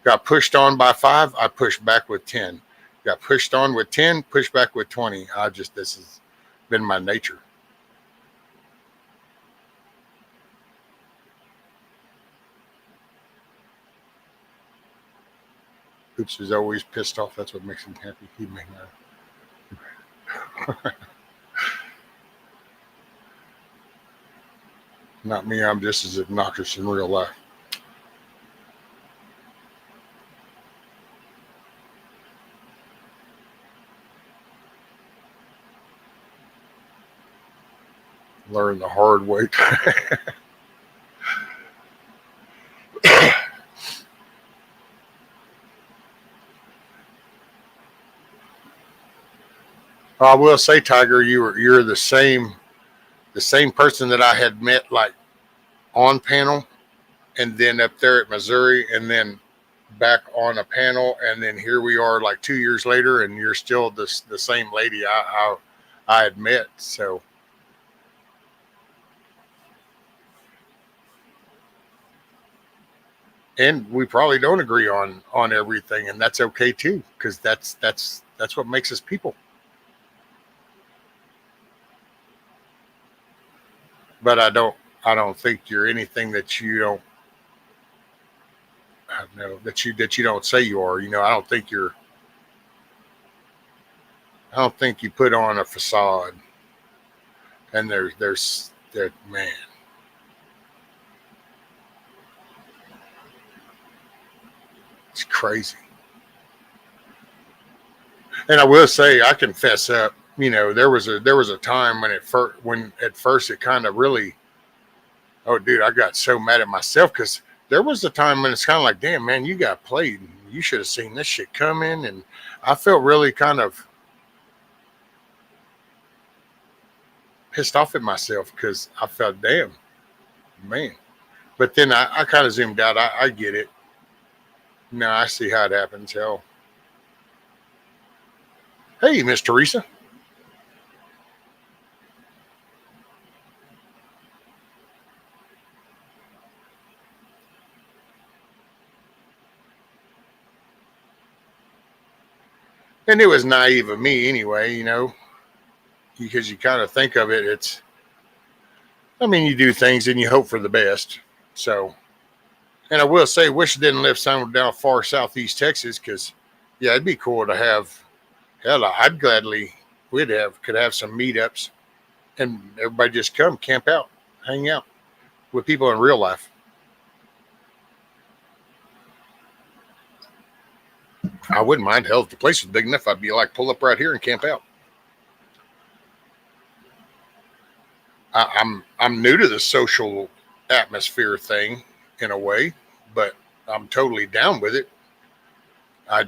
Got pushed on by 5, I pushed back with 10. Got pushed on with 10, pushed back with 20. This has been my nature. Oops is always pissed off. That's what makes him happy. He'd make that. Not me. I'm just as obnoxious in real life. Learn the hard way. I will say, Tiger, you're the same person that I had met like on panel, and then up there at Missouri, and then back on a panel, and then here we are like 2 years later, and you're still the same lady I had met. So, and we probably don't agree on everything, and that's okay too, because that's what makes us people. But I don't think you're anything that you don't I don't know that you don't say you are. You know, I don't think you put on a facade. And there's that man. It's crazy. And I will say, I confess up. There was a time when at first it kind of really, oh dude, I got so mad at myself because there was a time when it's kind of like, damn man, you got played. You should have seen this shit coming, and I felt really kind of pissed off at myself because I felt, damn man. But then I kind of zoomed out. I get it. Now I see how it happens. Hell, hey, Miss Teresa. And it was naive of me anyway, because you kind of think of it. You do things and you hope for the best. So, and I will say, wish I didn't live somewhere down far southeast Texas because, yeah, it'd be cool to have. Hell, I'd gladly could have some meetups and everybody just come camp out, hang out with people in real life. I wouldn't mind. Hell, if the place was big enough, I'd be like, pull up right here and camp out. I'm new to the social atmosphere thing in a way, but I'm totally down with it. I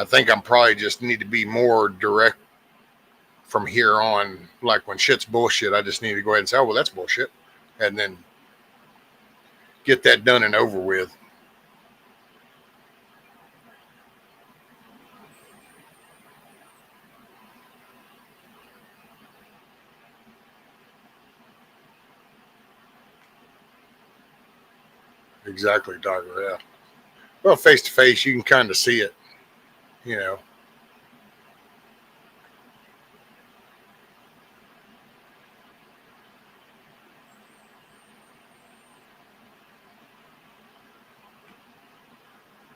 think I'm probably just need to be more direct from here on. Like when shit's bullshit, I just need to go ahead and say, oh, well, that's bullshit. And then get that done and over with. Exactly, Doctor. Yeah. Well, face to face, you can kind of see it, you know.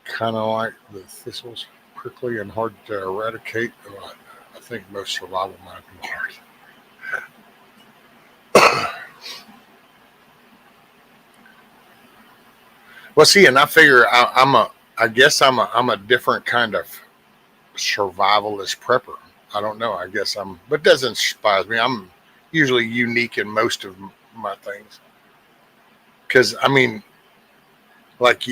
Kind of like the thistles, prickly and hard to eradicate. I think most survival might be hard. Well, see, and I figure I guess I'm a different kind of survivalist prepper. I don't know. I guess but it doesn't surprise me. I'm usually unique in most of my things. Because, like,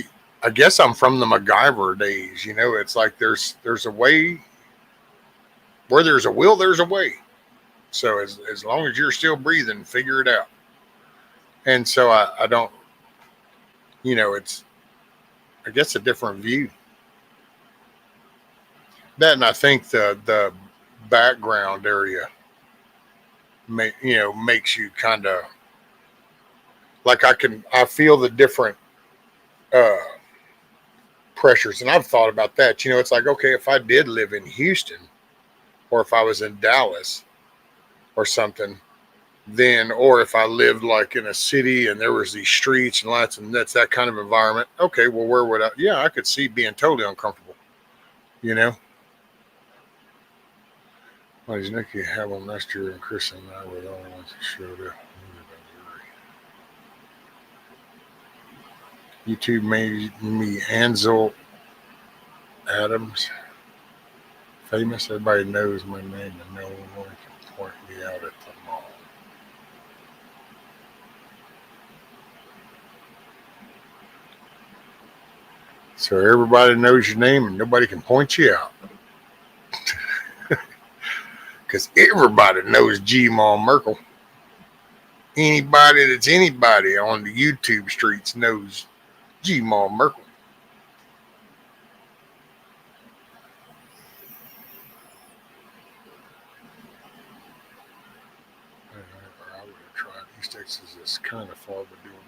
I guess I'm from the MacGyver days. It's like there's a way, where there's a will, there's a way. So as long as you're still breathing, figure it out. And so I don't, it's, I guess, a different view. That, and I think the background area, makes you kind of like I feel the different uh, pressures, and I've thought about that. It's like, okay, if I did live in Houston, or if I was in Dallas, or something, then, or if I lived like in a city and there was these streets and lights and that's that kind of environment. Okay, well, where would I? Yeah, I could see being totally uncomfortable. You know. Well, he's Nicky Hamill, Nestor, and Chris and I were the only ones that showed up. YouTube made me Ansel Adams famous. Everybody knows my name, and no one can point me out at the mall. So everybody knows your name, and nobody can point you out. Because everybody knows G-Mall Merkel. Anybody that's anybody on the YouTube streets knows G-Mall Merkel. I would have tried. East Texas is kind of far, but doable.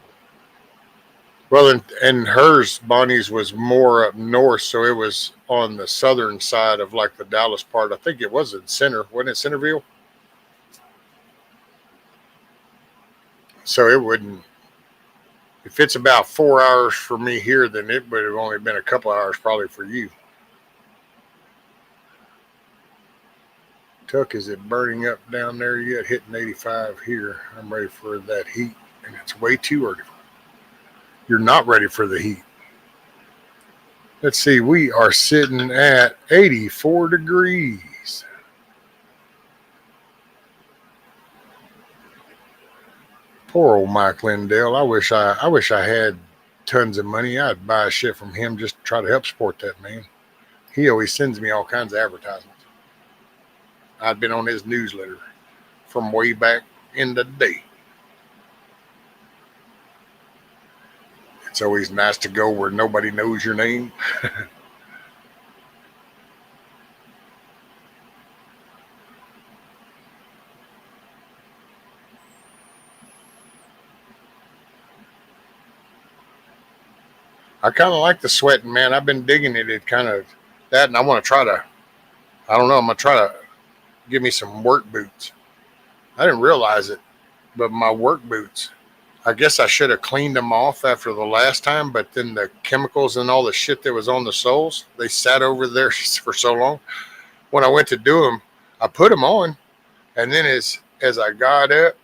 Well, and hers, Bonnie's, was more up north, so it was on the southern side of like the Dallas part. I think it was in center, wasn't it Centerville? So it wouldn't. If it's about 4 hours for me here, then it would have only been a couple hours probably for you. Tuck, is it burning up down there yet? Hitting 85 here. I'm ready for that heat, and it's way too early. You're not ready for the heat. Let's see, we are sitting at 84 degrees. Poor old Mike Lindell. I wish I had tons of money. I'd buy shit from him just to try to help support that man. He always sends me all kinds of advertisements. I'd been on his newsletter from way back in the day. It's always nice to go where nobody knows your name. I kind of like the sweating, man. I've been digging it. It kind of that, and I want to try to. I don't know. I'm gonna try to give me some work boots. I didn't realize it, but my work boots. I guess I should have cleaned them off after the last time, but then the chemicals and all the shit that was on the soles, they sat over there for so long. When I went to do them, I put them on, and then as I got up,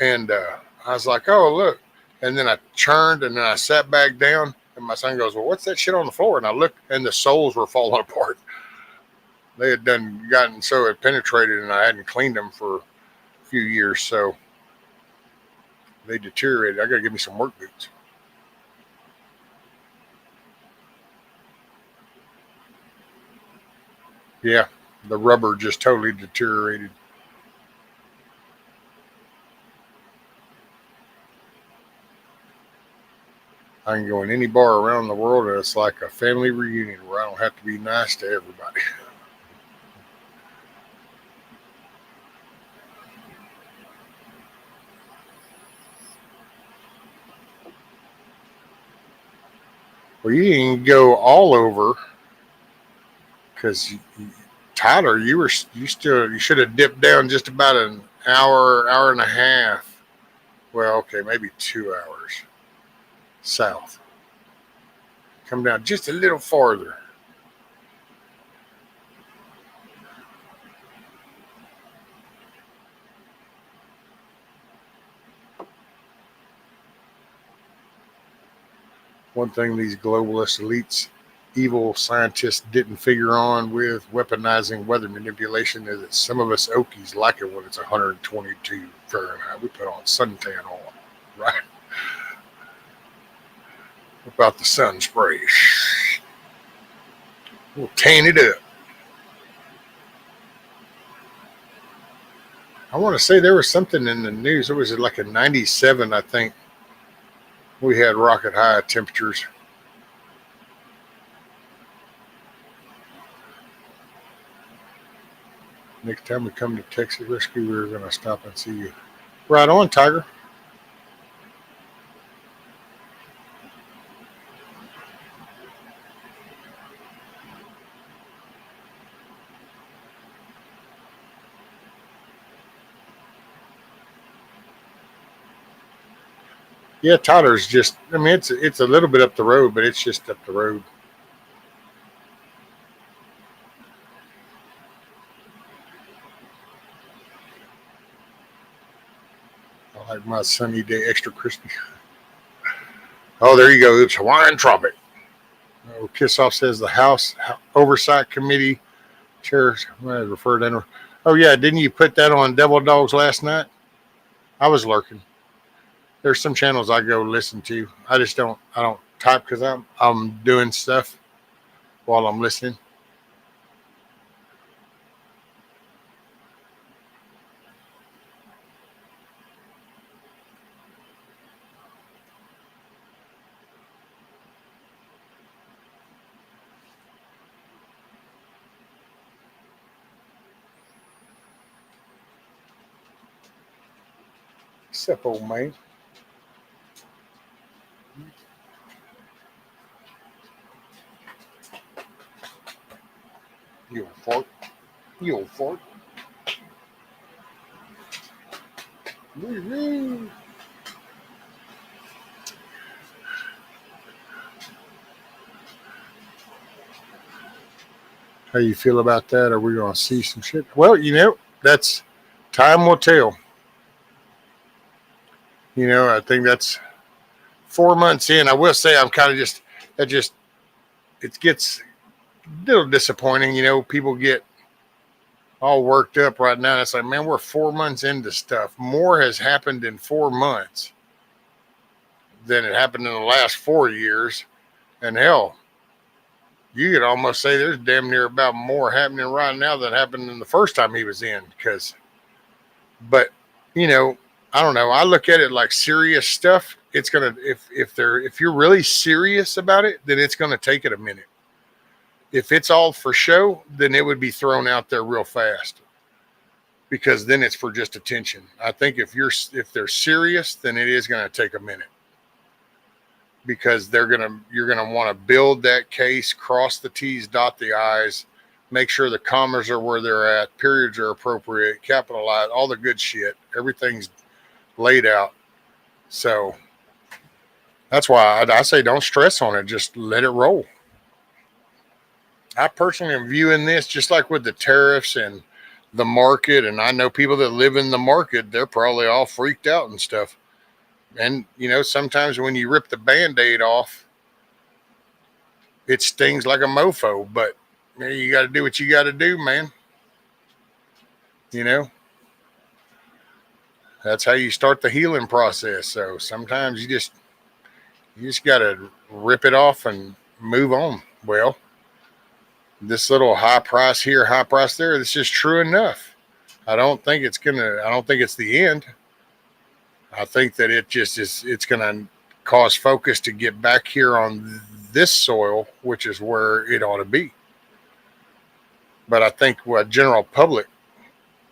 and I was like, oh look, and then I turned, and then I sat back down, and my son goes, well, what's that shit on the floor? And I looked, and the soles were falling apart. They had gotten so it penetrated, and I hadn't cleaned them for a few years, so they deteriorated. I gotta give me some work boots. Yeah, the rubber just totally deteriorated. I can go in any bar around the world, and it's like a family reunion where I don't have to be nice to everybody. Well, you can go all over because Tyler, you should have dipped down just about an hour and a half. Well, okay, maybe 2 hours south. Come down just a little farther. One thing these globalist elites, evil scientists didn't figure on with weaponizing weather manipulation is that some of us Okies like it when it's 122 Fahrenheit. We put on suntan oil, right? About the sun spray. We'll tan it up. I want to say there was something in the news. It was like in 97, I think. We had rocket high temperatures. Next time we come to Texas Rescue, we're going to stop and see you. Right on, Tiger. Yeah, Tyler's just, I mean, it's a little bit up the road, but it's just up the road. I like my sunny day extra crispy. Oh, there you go. It's Hawaiian Tropic. Oh, Kissoff says the House Oversight Committee chair, I referred to. Oh, yeah, didn't you put that on Devil Dogs last night? I was lurking. There's some channels I go listen to. I don't type because I'm doing stuff while I'm listening. Except old man. You old fart. You old fart. Woo-hoo. How you feel about that? Are we going to see some shit? Well, that's time will tell. I think that's 4 months in. I will say I'm kind of just it gets a little disappointing. People get all worked up right now. It's like, man, we're 4 months into stuff. More has happened in 4 months than it happened in the last 4 years. And hell, you could almost say there's damn near about more happening right now than happened in the first time he was in. But I don't know. I look at it like serious stuff. It's gonna if you're really serious about it, then it's gonna take it a minute. If it's all for show, then it would be thrown out there real fast, because then it's for just attention. I think if they're serious, then it is gonna take a minute, because you're gonna want to build that case, cross the T's, dot the I's, make sure the commas are where they're at, periods are appropriate, capitalized, all the good shit. Everything's laid out. So that's why I say don't stress on it. Just let it roll. I personally am viewing this just like with the tariffs and the market. And I know people that live in the market, they're probably all freaked out and stuff. And, sometimes when you rip the Band-Aid off, it stings like a mofo. But you got to do what you got to do, man. That's how you start the healing process. So sometimes you just got to rip it off and move on. Well, this little high price here, high price there, this is true enough. I don't think it's the end. I think that it's going to cause focus to get back here on this soil, which is where it ought to be. But I think what general public,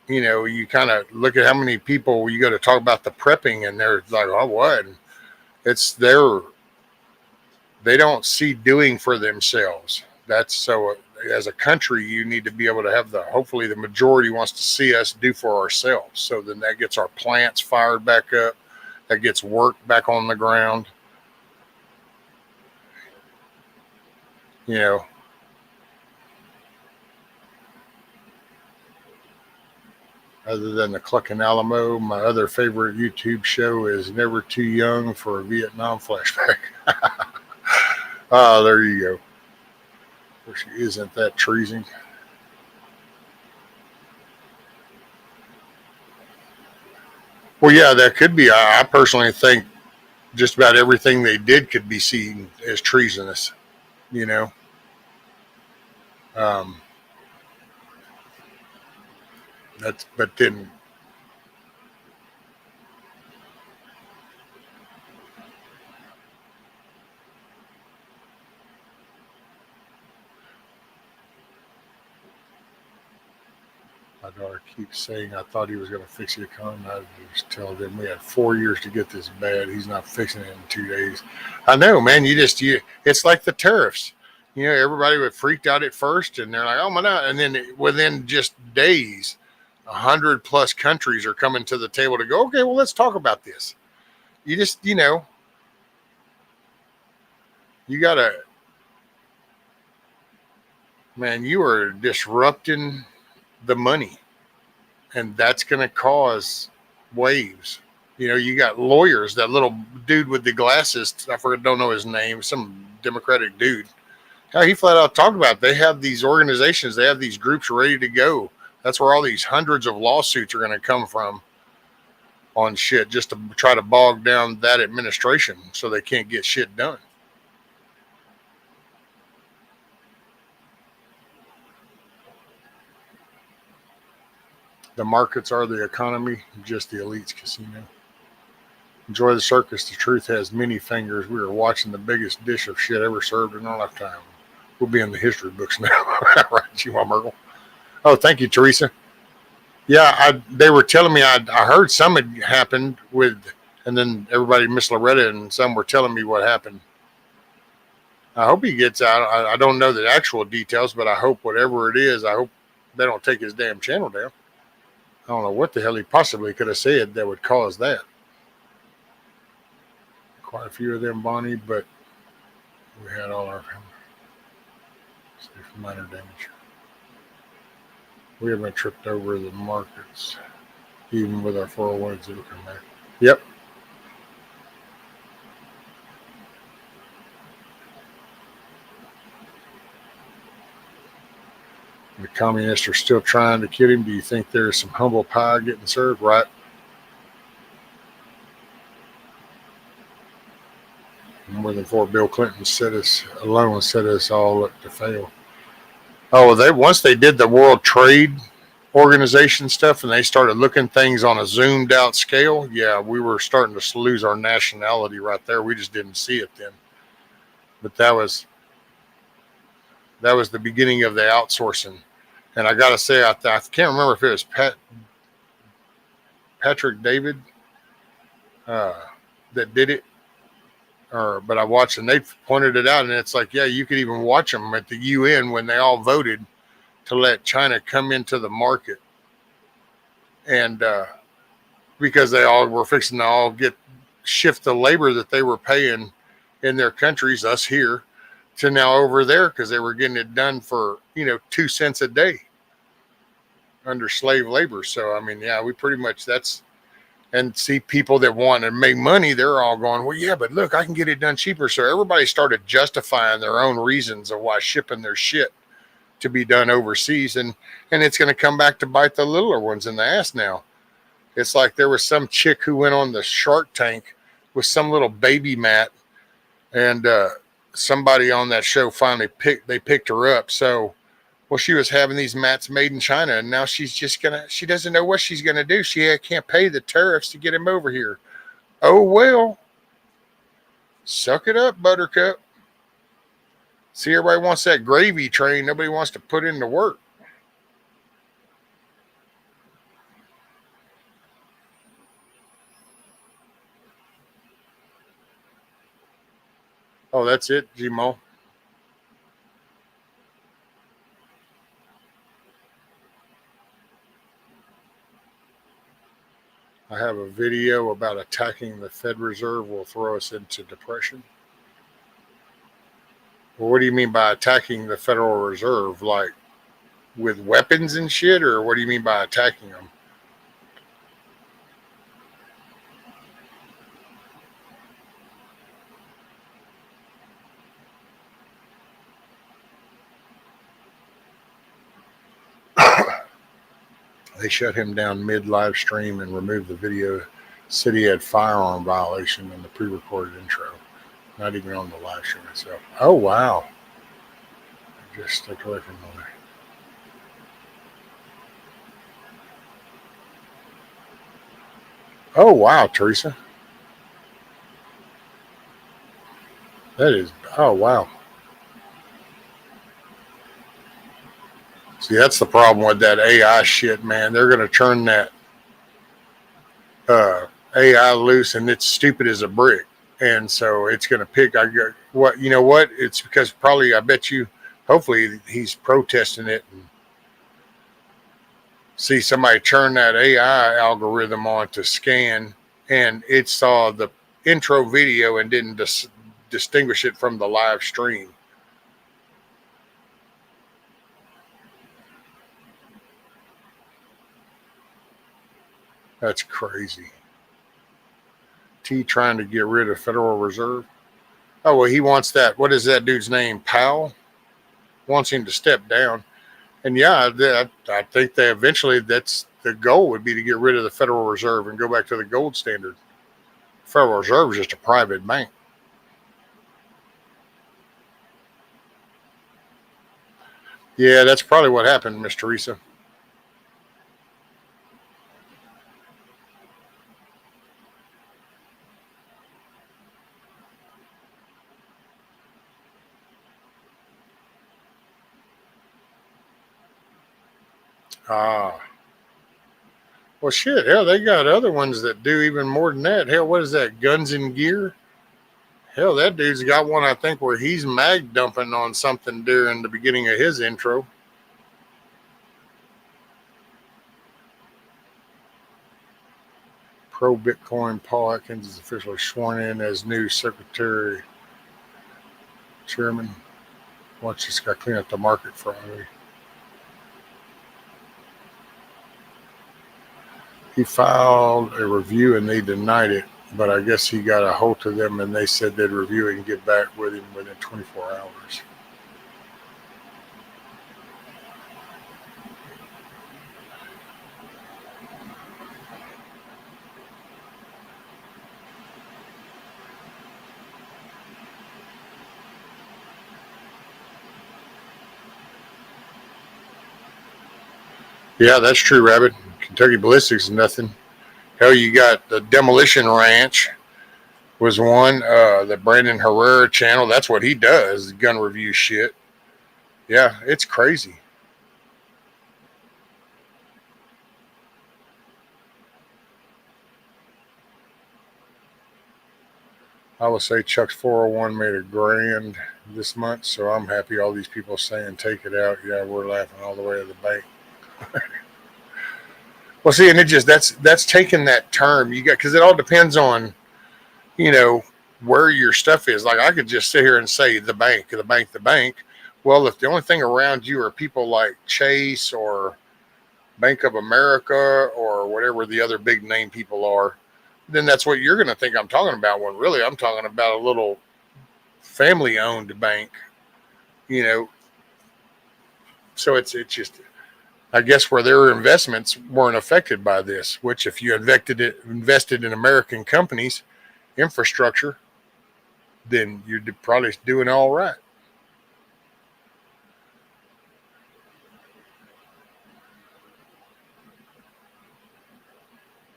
you kind of look at how many people you go to talk about the prepping, and they're like, oh, what? And they don't see doing for themselves. That's so as a country, you need to be able to have hopefully the majority wants to see us do for ourselves. So then that gets our plants fired back up. That gets work back on the ground. Other than the Cluckin Alamo, my other favorite YouTube show is Never Too Young for a Vietnam Flashback. There you go. Which isn't that treason. Well, yeah, that could be. I personally think just about everything they did could be seen as treasonous. But then my daughter keeps saying, I thought he was going to fix the economy. I just tell them we had 4 years to get this bad. He's not fixing it in 2 days. I know, man. It's like the tariffs. Everybody was freaked out at first, and they're like, oh my God. And then within just days, 100+ countries are coming to the table to go, okay, well, let's talk about this. You gotta, man, you are disrupting the money, and that's going to cause waves. You got lawyers, that little dude with the glasses, don't know his name, some Democratic dude. He flat out talked about it. They have these organizations, they have these groups ready to go. That's where all these hundreds of lawsuits are going to come from on shit, just to try to bog down that administration so they can't get shit done. The markets are the economy, just the elite's casino. Enjoy the circus. The truth has many fingers. We are watching the biggest dish of shit ever served in our lifetime. We'll be in the history books now. Right, G.Y. Merkel. Oh, thank you, Teresa. Yeah, they were telling me, I heard some had happened and then everybody, Miss Loretta and some were telling me what happened. I hope he gets out. I don't know the actual details, but I hope whatever it is, I hope they don't take his damn channel down. I don't know what the hell he possibly could have said that would cause that. Quite a few of them, Bonnie, but we had all our safe minor damage. We haven't tripped over the markets, even with our 401s that will come back. Yep. The communists are still trying to kill him. Do you think there's some humble pie getting served? Right. More than four. Bill Clinton set us all up to fail. Oh, once they did the World Trade Organization stuff and they started looking things on a zoomed out scale, yeah, we were starting to lose our nationality right there. We just didn't see it then. But that was the beginning of the outsourcing. And I got to say, I can't remember if it was Patrick David that did it, but I watched and they pointed it out, and it's like, yeah, you could even watch them at the UN when they all voted to let China come into the market, and because they all were fixing to all shift the labor that they were paying in their countries, us here, to now over there, because they were getting it done for 2 cents a day under slave labor. So I mean, yeah, we pretty much and see people that want to make money, they're all going, well, yeah, but look, I can get it done cheaper. So everybody started justifying their own reasons of why shipping their shit to be done overseas, and it's going to come back to bite the littler ones in the ass now. It's like there was some chick who went on the Shark Tank with some little baby mat, and somebody on that show finally picked her up. So, well, she was having these mats made in China, and now she doesn't know what she's gonna do. She can't pay the tariffs to get him over here. Oh well, suck it up, Buttercup. See, everybody wants that gravy train. Nobody wants to put in the work. Oh, that's it, Gmo. I have a video about attacking the Fed Reserve will throw us into depression. Well, what do you mean by attacking the Federal Reserve? Like with weapons and shit? Or what do you mean by attacking them? They shut him down mid-live stream and removed the video. Said he had firearm violation in the pre-recorded intro. Not even on the live stream itself. Oh, wow. Just stick away from there. Oh, wow, Teresa. That is, oh, wow. See, that's the problem with that AI shit, man. They're going to turn that AI loose, and it's stupid as a brick. And so it's going to pick, it's because probably, I bet you, hopefully he's protesting it. And see, somebody turn that AI algorithm on to scan, and it saw the intro video and didn't distinguish it from the live stream. That's crazy. T trying to get rid of Federal Reserve. Oh, well, he wants that. What is that dude's name? Powell? Wants him to step down. And yeah, I think they eventually, that's the goal would be to get rid of the Federal Reserve and go back to the gold standard. Federal Reserve is just a private bank. Yeah, that's probably what happened, Miss Teresa. Ah. Well, shit. Hell, they got other ones that do even more than that. Hell, what is that? Guns and Gear? Hell, that dude's got one, I think, where he's mag dumping on something during the beginning of his intro. Pro Bitcoin Paul Atkins is officially sworn in as new secretary chairman. Watch this guy clean up the market Friday. He filed a review and they denied it, but I guess he got a hold of them and they said they'd review it and get back with him within 24 hours. Yeah, that's true, Rabbit. Kentucky Ballistics is nothing. Hell, you got the Demolition Ranch was one. The Brandon Herrera channel. That's what he does. Gun review shit. Yeah, it's crazy. I would say Chuck's 401 made a grand this month, so I'm happy. All these people saying take it out. Yeah, we're laughing all the way to the bank. Well, see, and it just that's taking that term you got because it all depends on you know where your stuff is. Like I could just sit here and say the bank, the bank, the bank. Well, if the only thing around you are people like Chase or Bank of America or whatever the other big name people are, then that's what you're going to think I'm talking about. When really I'm talking about a little family owned bank. You know, so it's just I guess where their investments weren't affected by this. Which if you invested in American companies infrastructure, then you're probably doing all right.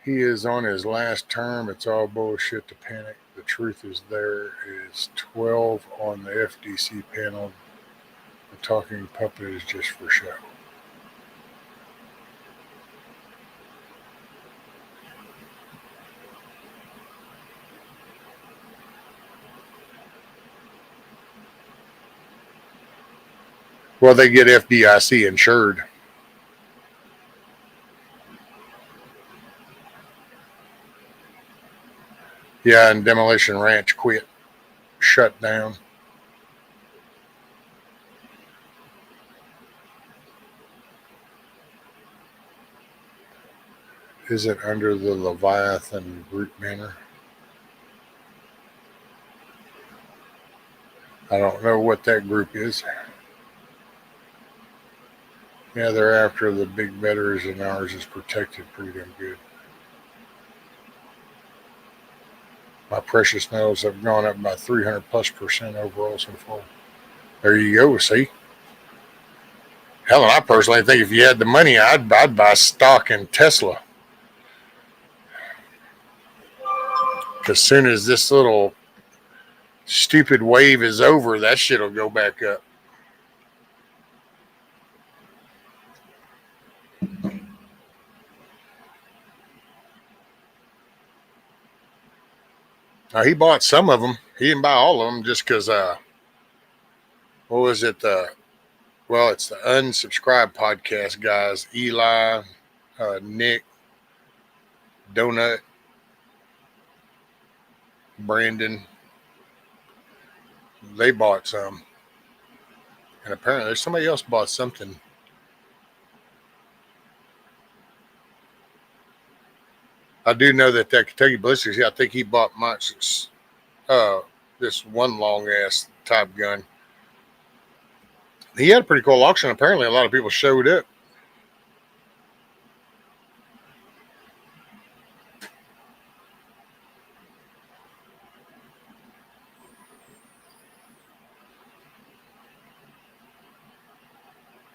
He is on his last term. It's all bullshit to panic. The truth is there is 12 on the FDC panel. The talking puppet is just for show. Well, they get FDIC insured. Yeah, and Demolition Ranch quit, shut down. Is it under the Leviathan group banner? I don't know what that group is. Yeah, they're after the big betters, and ours is protected pretty damn good. My precious metals have gone up by 300+% overall so far. There you go. See, hell, I personally think if you had the money, I'd buy stock in Tesla. As soon as this little stupid wave is over, that shit'll go back up. Now, he bought some of them. He didn't buy all of them just because, what was it? Well, it's the unsubscribed podcast guys. Eli, Nick, Donut, Brandon. They bought some. And apparently somebody else bought something. I do know that Kentucky Ballistics, yeah, I think he bought Max's, this one long ass type gun. He had a pretty cool auction. Apparently, a lot of people showed up.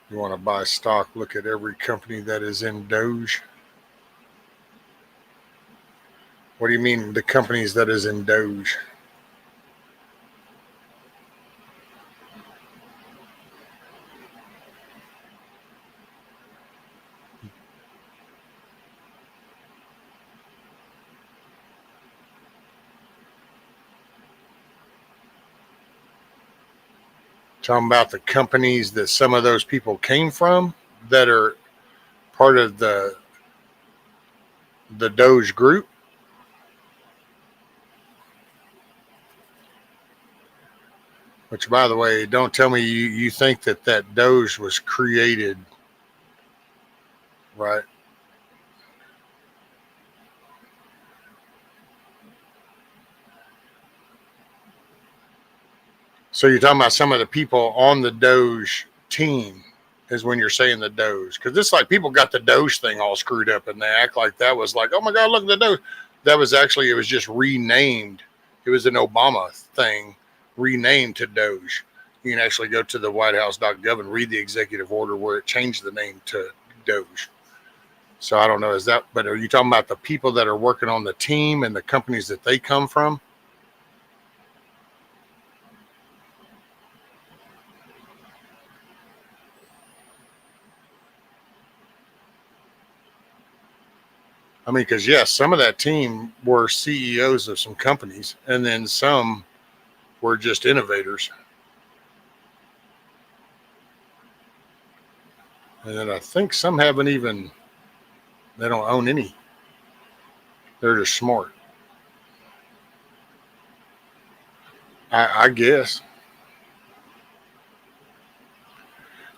You want to buy stock, look at every company that is in Doge. What do you mean, the companies that is in Doge? Talking about the companies that some of those people came from that are part of the Doge group. Which, by the way, don't tell me you think that Doge was created, right? So you're talking about some of the people on the Doge team is when you're saying the Doge. Because it's like people got the Doge thing all screwed up and they act like that was like, oh my God, look at the Doge. That was actually, it was just renamed. It was an Obama thing renamed to Doge. You can actually go to the whitehouse.gov and read the executive order where it changed the name to Doge. So I don't know, is that, but are you talking about the people that are working on the team and the companies that they come from? I mean, because yes, some of that team were CEOs of some companies, and then some were just innovators. And then I think some haven't even, they don't own any. They're just smart. I guess.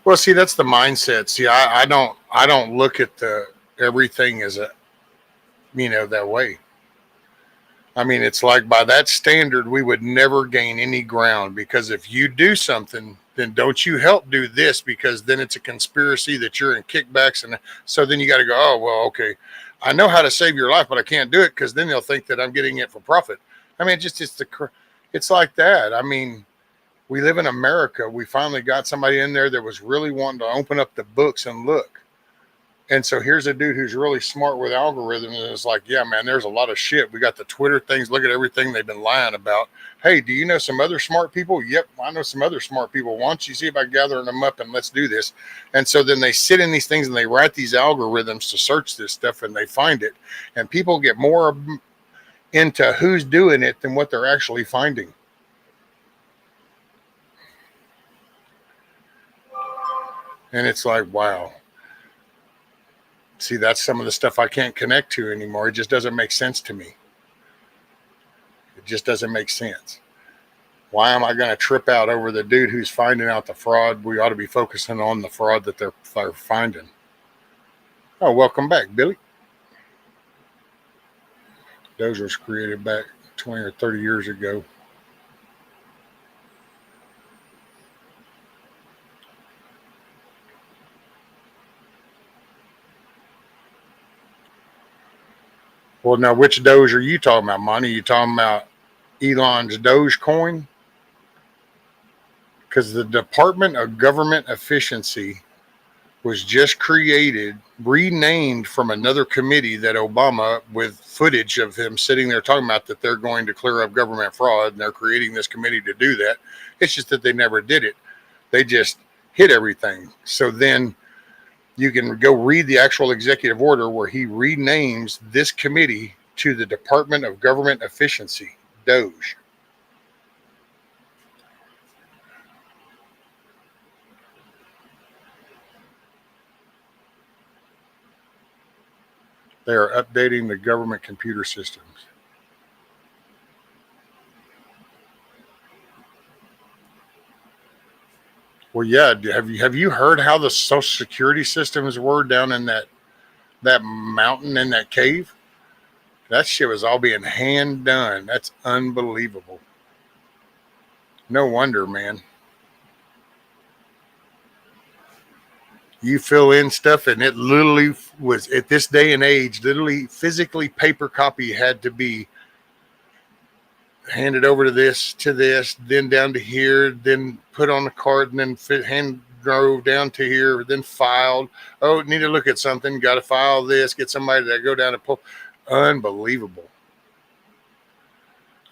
Well, see, that's the mindset. See, I don't look at the everything as a, that way. I mean, it's like by that standard, we would never gain any ground because if you do something, then don't you help do this because then it's a conspiracy that you're in kickbacks. And so then you got to go, oh, well, okay, I know how to save your life, but I can't do it because then they'll think that I'm getting it for profit. I mean, it's like that. I mean, we live in America. We finally got somebody in there that was really wanting to open up the books and look. And so here's a dude who's really smart with algorithms. And it's like, yeah, man, there's a lot of shit. We got the Twitter things. Look at everything they've been lying about. Hey, do you know some other smart people? Yep, I know some other smart people. Why don't you see about gathering them up and let's do this? And so then they sit in these things and they write these algorithms to search this stuff and they find it. And people get more into who's doing it than what they're actually finding. And it's like, wow. See, that's some of the stuff I can't connect to anymore. It just doesn't make sense to me. It just doesn't make sense. Why am I going to trip out over the dude who's finding out the fraud? We ought to be focusing on the fraud that they're finding. Oh, welcome back, Billy. Those was created back 20 or 30 years ago. Well, now, which Doge are you talking about, Monty? You talking about Elon's Dogecoin? Because the Department of Government Efficiency was just created, renamed from another committee that Obama, with footage of him sitting there talking about that they're going to clear up government fraud and they're creating this committee to do that. It's just that they never did it. They just hid everything. So then you can go read the actual executive order where he renames this committee to the Department of Government Efficiency, Doge. They are updating the government computer systems. Well, yeah. Have you heard how the Social Security systems were down in that mountain in that cave? That shit was all being hand done. That's unbelievable. No wonder, man. You fill in stuff, and it literally was at this day and age, literally physically paper copy had to be handed over to this, then down to here, then put on the card, and then hand drove down to here, then filed. Oh, need to look at something. Got to file this. Get somebody to go down and pull. Unbelievable.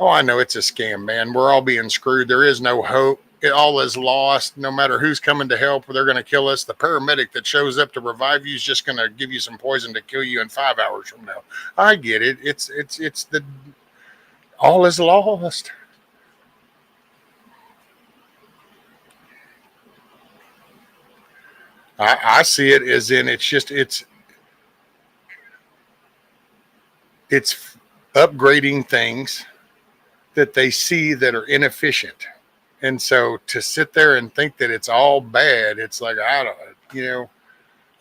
Oh, I know it's a scam, man. We're all being screwed. There is no hope. It all is lost. No matter who's coming to help, they're going to kill us. The paramedic that shows up to revive you is just going to give you some poison to kill you in 5 hours from now. I get it. It's the all is lost. I see it as in it's upgrading things that they see that are inefficient. And so to sit there and think that it's all bad, it's like, I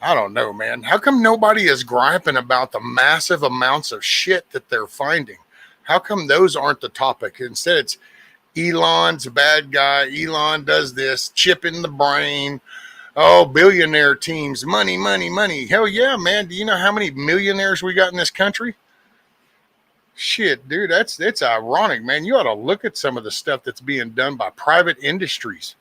don't know, man. How come nobody is griping about the massive amounts of shit that they're finding? How come those aren't the topic? Instead, it's Elon's a bad guy. Elon does this, chip in the brain. Oh, billionaire teams, money, money, money. Hell yeah, man. Do you know how many millionaires we got in this country? Shit, dude, that's ironic, man. You ought to look at some of the stuff that's being done by private industries.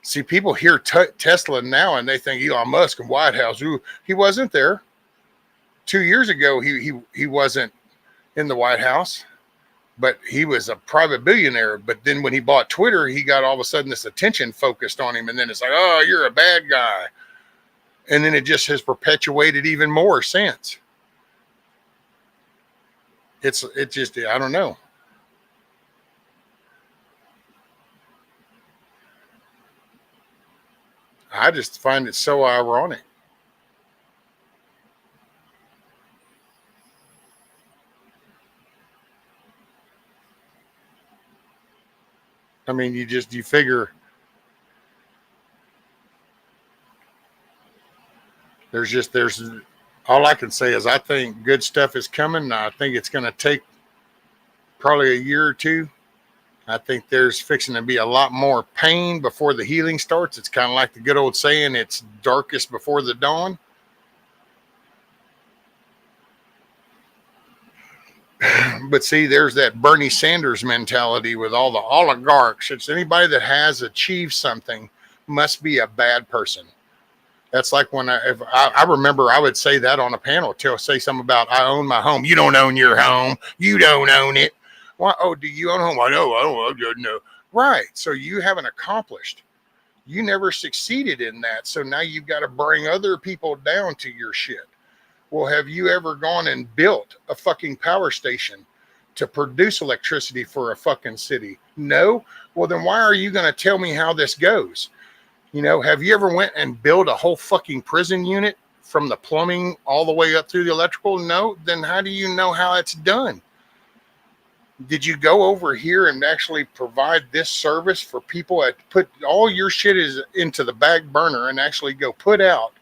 See, people hear Tesla now and they think Elon Musk and White House. Ooh, he wasn't there 2 years ago. He wasn't in the White House, but he was a private billionaire. But then when he bought Twitter, he got all of a sudden this attention focused on him, and then it's like, oh, you're a bad guy, and then it just has perpetuated even more since. It just, I don't know. I just find it so ironic. I mean, you figure there's all I can say is I think good stuff is coming. I think it's going to take probably a year or two. I think there's fixing to be a lot more pain before the healing starts. It's kind of like the good old saying, it's darkest before the dawn. But see, there's that Bernie Sanders mentality with all the oligarchs. It's anybody that has achieved something must be a bad person. That's like when I remember I would say that on a panel, say something about I own my home. You don't own your home. You don't own it. Why? Oh, do you own a home? I don't know. Right. So you haven't accomplished. You never succeeded in that. So now you've got to bring other people down to your shit. Well, have you ever gone and built a fucking power station to produce electricity for a fucking city? No. Well, then why are you going to tell me how this goes? You know, have you ever went and built a whole fucking prison unit from the plumbing all the way up through the electrical? No. Then how do you know how it's done? Did you go over here and actually provide this service for people that put all your shit is into the back burner and actually go put out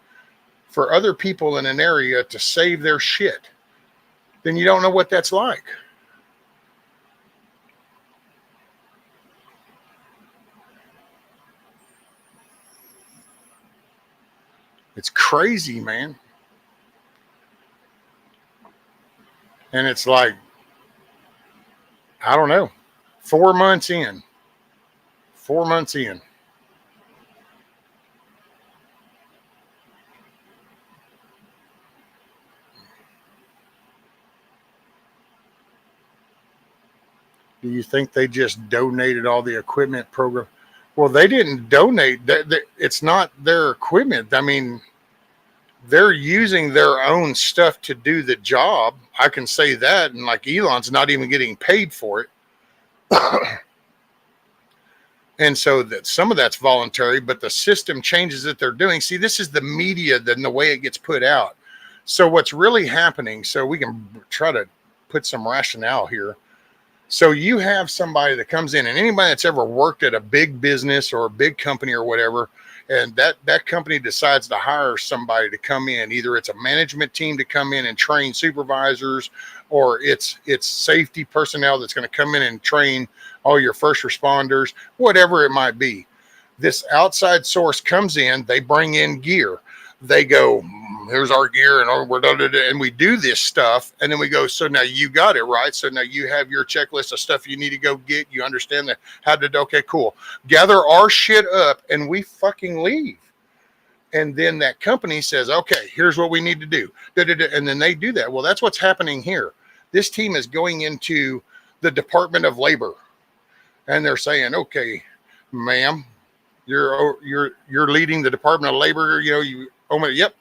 for other people in an area to save their shit? Then you don't know what that's like. It's crazy, man. And it's like, I don't know, 4 months in. 4 months in. Do you think they just donated all the equipment program? Well, they didn't donate. It's not their equipment. I mean, they're using their own stuff to do the job. I can say that. And like Elon's not even getting paid for it. And so that some of that's voluntary, but the system changes that they're doing. See, this is the media, then the way it gets put out. So what's really happening, so we can try to put some rationale here. So you have somebody that comes in, and anybody that's ever worked at a big business or a big company or whatever, and that company decides to hire somebody to come in, either it's a management team to come in and train supervisors, or it's safety personnel that's going to come in and train all your first responders, whatever it might be. This outside source comes in, they bring in gear. They go, here's our gear, and we do this stuff, and then we go, so now you got it, right? So now you have your checklist of stuff you need to go get. You understand that how to, okay, cool. Gather our shit up, and we fucking leave. And then that company says, okay, here's what we need to do. And then they do that. Well, that's what's happening here. This team is going into the Department of Labor, and they're saying, okay, ma'am, you're leading the Department of Labor. You know, you open it. Yep,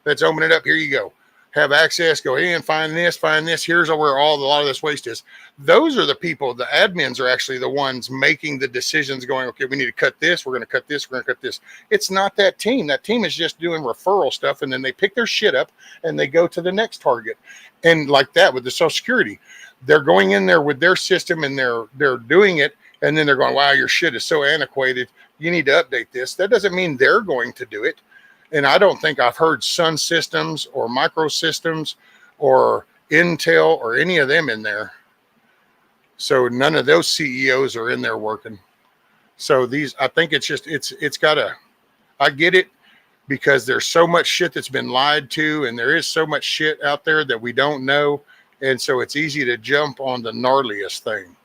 let's open it up. Here you go. Have access. Go in, find this. Here's where a lot of this waste is. Those are the people. The admins are actually the ones making the decisions. Going, okay, we need to cut this. We're going to cut this. We're going to cut this. It's not that team. That team is just doing referral stuff, and then they pick their shit up and they go to the next target. And like that with the Social Security, they're going in there with their system and they're doing it, and then they're going, wow, your shit is so antiquated. You need to update this. That doesn't mean they're going to do it. And I don't think I've heard Sun Systems or Microsystems or Intel or any of them in there. So none of those CEOs are in there working. So I think it's just, it's gotta, I get it, because there's so much shit that's been lied to, and there is so much shit out there that we don't know. And so it's easy to jump on the gnarliest thing.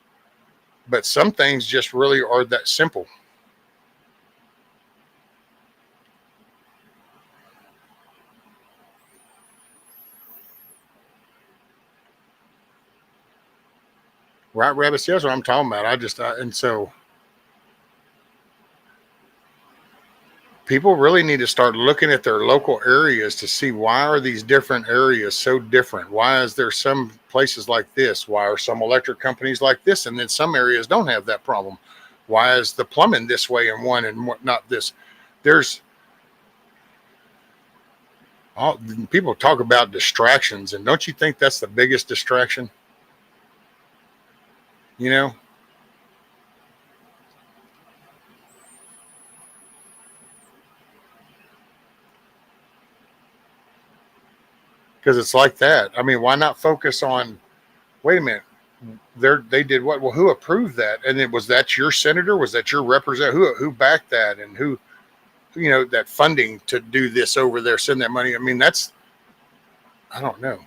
But some things just really are that simple. Right, Rabbit? See, that's what I'm talking about. And so people really need to start looking at their local areas to see, why are these different areas so different? Why is there some places like this? Why are some electric companies like this? And then some areas don't have that problem. Why is the plumbing this way in one and not this? There's all, people talk about distractions, and don't you think that's the biggest distraction? You know, because it's like that. I mean, why not focus on, wait a minute, they did what? Well, who approved that? And then, was that your senator? Was that your representative? Who backed that? And who, that funding to do this over there, send that money? I mean, I don't know.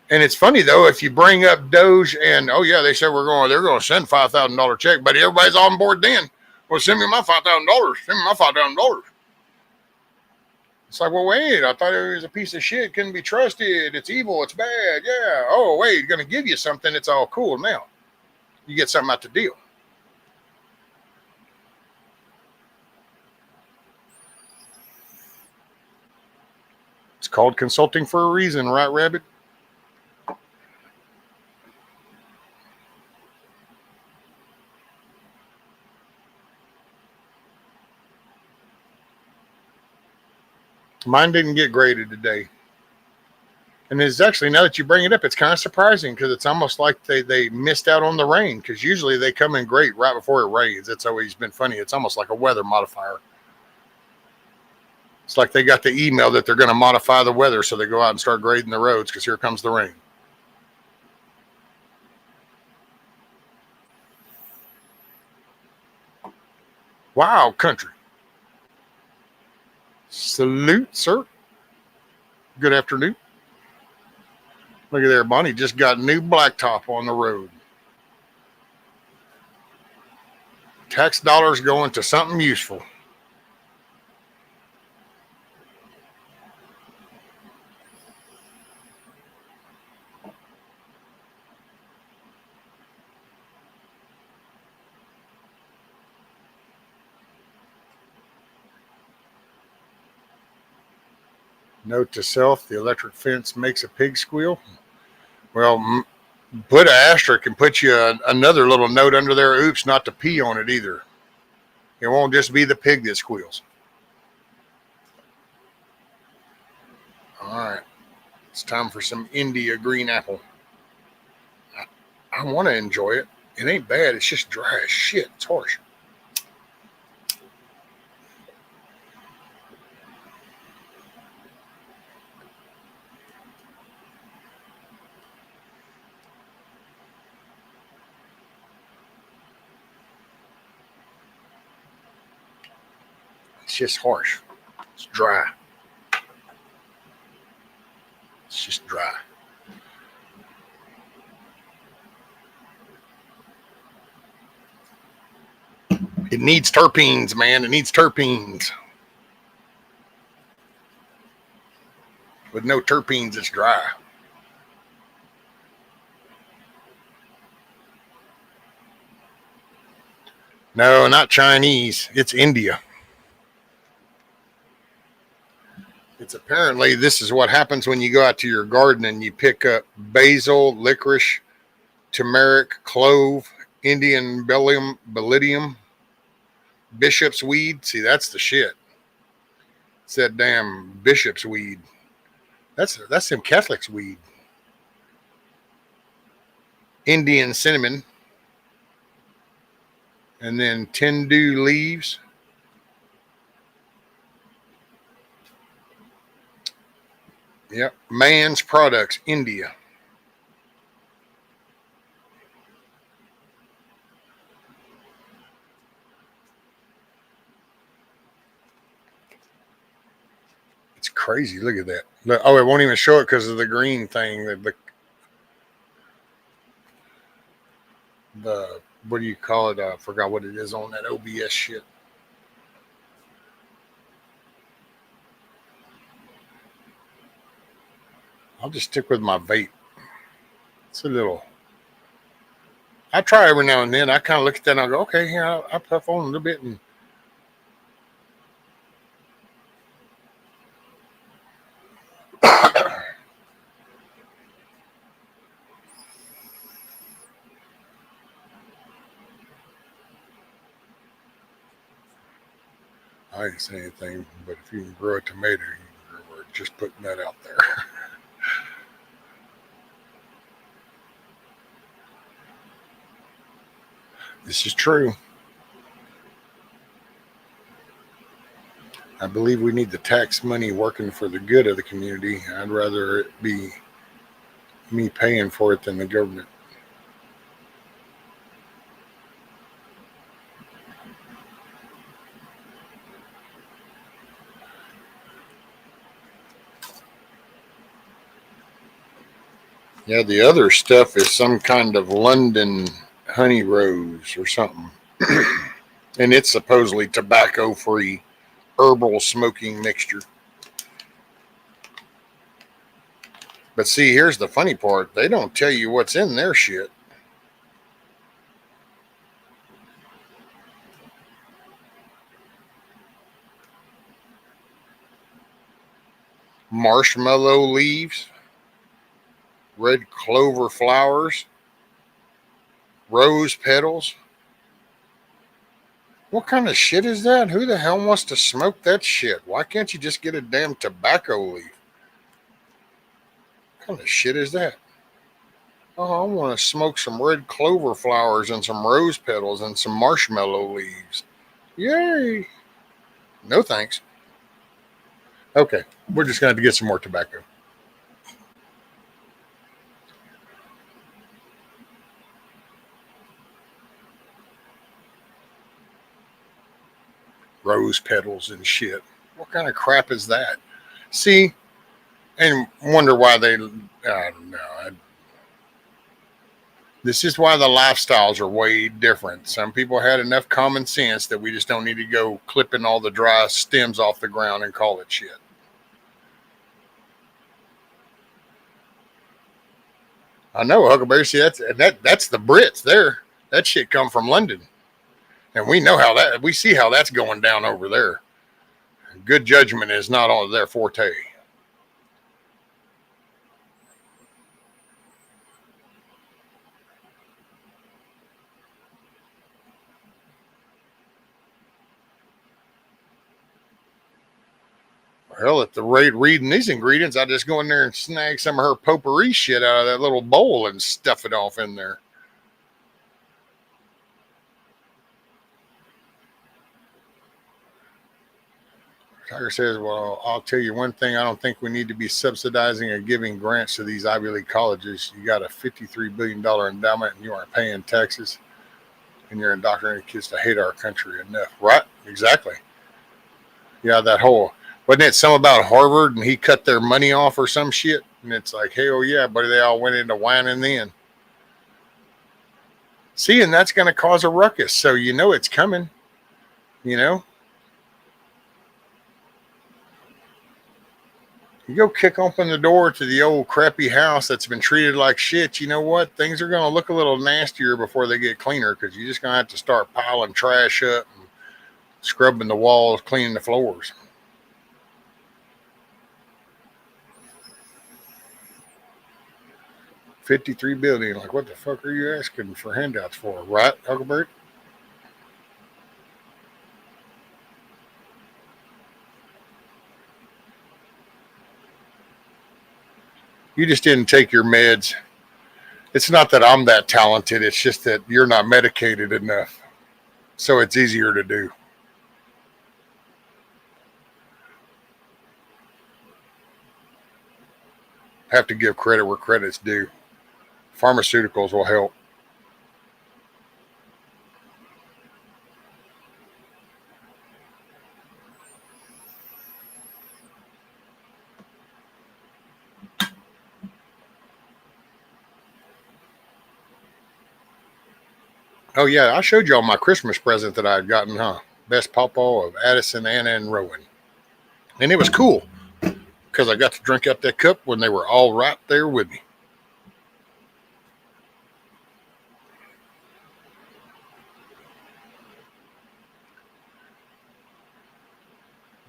And it's funny though, if you bring up Doge and, oh yeah, they said they're going to send $5,000 check, but everybody's on board then. Well, send me my $5,000. Send me my $5,000. It's like, well, wait, I thought it was a piece of shit, couldn't be trusted. It's evil. It's bad. Yeah. Oh, wait, going to give you something. It's all cool now. You get something out the deal. It's called consulting for a reason, right, Rabbit? Mine didn't get graded today. And it's actually, now that you bring it up, it's kind of surprising, because it's almost like they missed out on the rain, because usually they come in great right before it rains. It's always been funny. It's almost like a weather modifier. It's like they got the email that they're going to modify the weather, so they go out and start grading the roads because here comes the rain. Wow, country. Salute, sir. Good afternoon. Look at there, Bonnie just got new blacktop on the road. Tax dollars going to something useful. Note to self: the electric fence makes a pig squeal. Well, put an asterisk and put you another little note under there. Oops, not to pee on it either. It won't just be the pig that squeals. All right. It's time for some India green apple. I want to enjoy it. It ain't bad. It's just dry as shit. It's harsh. It's just harsh. It's dry. It's just dry. It needs terpenes, man. It needs terpenes. With no terpenes, it's dry. No, not Chinese. It's India. It's apparently, this is what happens when you go out to your garden and you pick up basil, licorice, turmeric, clove, Indian bellinium, bishop's weed. See, that's the shit. It's that damn bishop's weed. That's some Catholics' weed. Indian cinnamon, and then tendu leaves. Yep, man's products, India. It's crazy. Look at that. Look, oh, it won't even show it because of the green thing. The what do you call it? I forgot what it is on that OBS shit. I'll just stick with my vape. It's I try every now and then. I kind of look at that and I go, okay, yeah, I'll puff on a little bit and I ain't saying anything, but if you can grow a tomato, you can grow it. Just putting that out there. This is true. I believe we need the tax money working for the good of the community. I'd rather it be me paying for it than the government. Yeah, the other stuff is some kind of London honey rose or something. And it's supposedly tobacco free herbal smoking mixture. But see, here's the funny part. They don't tell you what's in their shit. Marshmallow leaves, red clover flowers, rose petals. What kind of shit is that? Who the hell wants to smoke that shit? Why can't you just get a damn tobacco leaf? What kind of shit is that? Oh, I want to smoke some red clover flowers and some rose petals and some marshmallow leaves. Yay! No thanks. Okay, we're just going to have to get some more tobacco. Rose petals and shit. What kind of crap is that? See, and wonder why they. I don't know. This is why the lifestyles are way different. Some people had enough common sense that we just don't need to go clipping all the dry stems off the ground and call it shit. I know, Huckleberry. See, that's the Brits there. That shit come from London, and we know how that. We see how that's going down over there. Good judgment is not on their forte. Hell, at the rate reading these ingredients, I just go in there and snag some of her potpourri shit out of that little bowl and stuff it off in there. Tiger says, well, I'll tell you one thing. I don't think we need to be subsidizing or giving grants to these Ivy League colleges. You got a $53 billion endowment and you aren't paying taxes and you're indoctrinating kids to hate our country enough. Right? Exactly. Yeah, that whole, wasn't it some about Harvard and he cut their money off or some shit? And it's like, hell yeah, buddy, they all went into whining then. See, and that's going to cause a ruckus. So you know it's coming, you know? You go kick open the door to the old crappy house that's been treated like shit, you know what? Things are going to look a little nastier before they get cleaner because you're just going to have to start piling trash up and scrubbing the walls, cleaning the floors. $53 billion. Like, what the fuck are you asking for handouts for? Right, Huckleberry? You just didn't take your meds. It's not that I'm that talented. It's just that you're not medicated enough. So it's easier to do. Have to give credit where credit's due. Pharmaceuticals will help. Oh, yeah, I showed y'all my Christmas present that I had gotten, huh? Best pawpaw of Addison, Anna, and Rowan. And it was cool because I got to drink out that cup when they were all right there with me.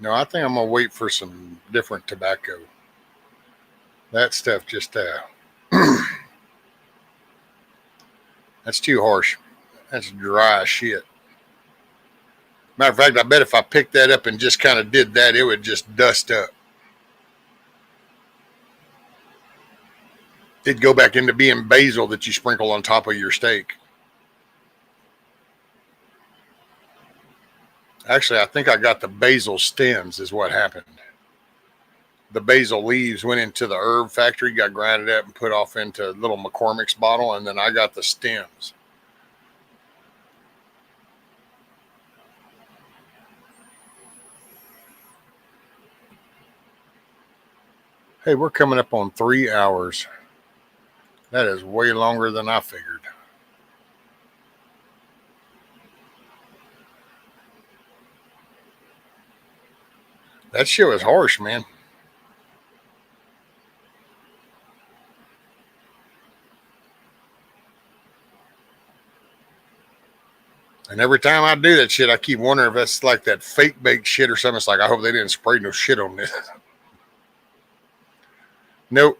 No, I think I'm gonna wait for some different tobacco. That stuff just that's too harsh. That's dry shit. Matter of fact, I bet if I picked that up and just kind of did that, it would just dust up. It'd go back into being basil that you sprinkle on top of your steak. Actually, I think I got the basil stems is what happened. The basil leaves went into the herb factory, got grinded up and put off into little McCormick's bottle, and then I got the stems. Hey, we're coming up on 3 hours. That is way longer than I figured. That shit was harsh, man. And every time I do that shit, I keep wondering if that's like that fake baked shit or something. It's like, I hope they didn't spray no shit on this. Nope.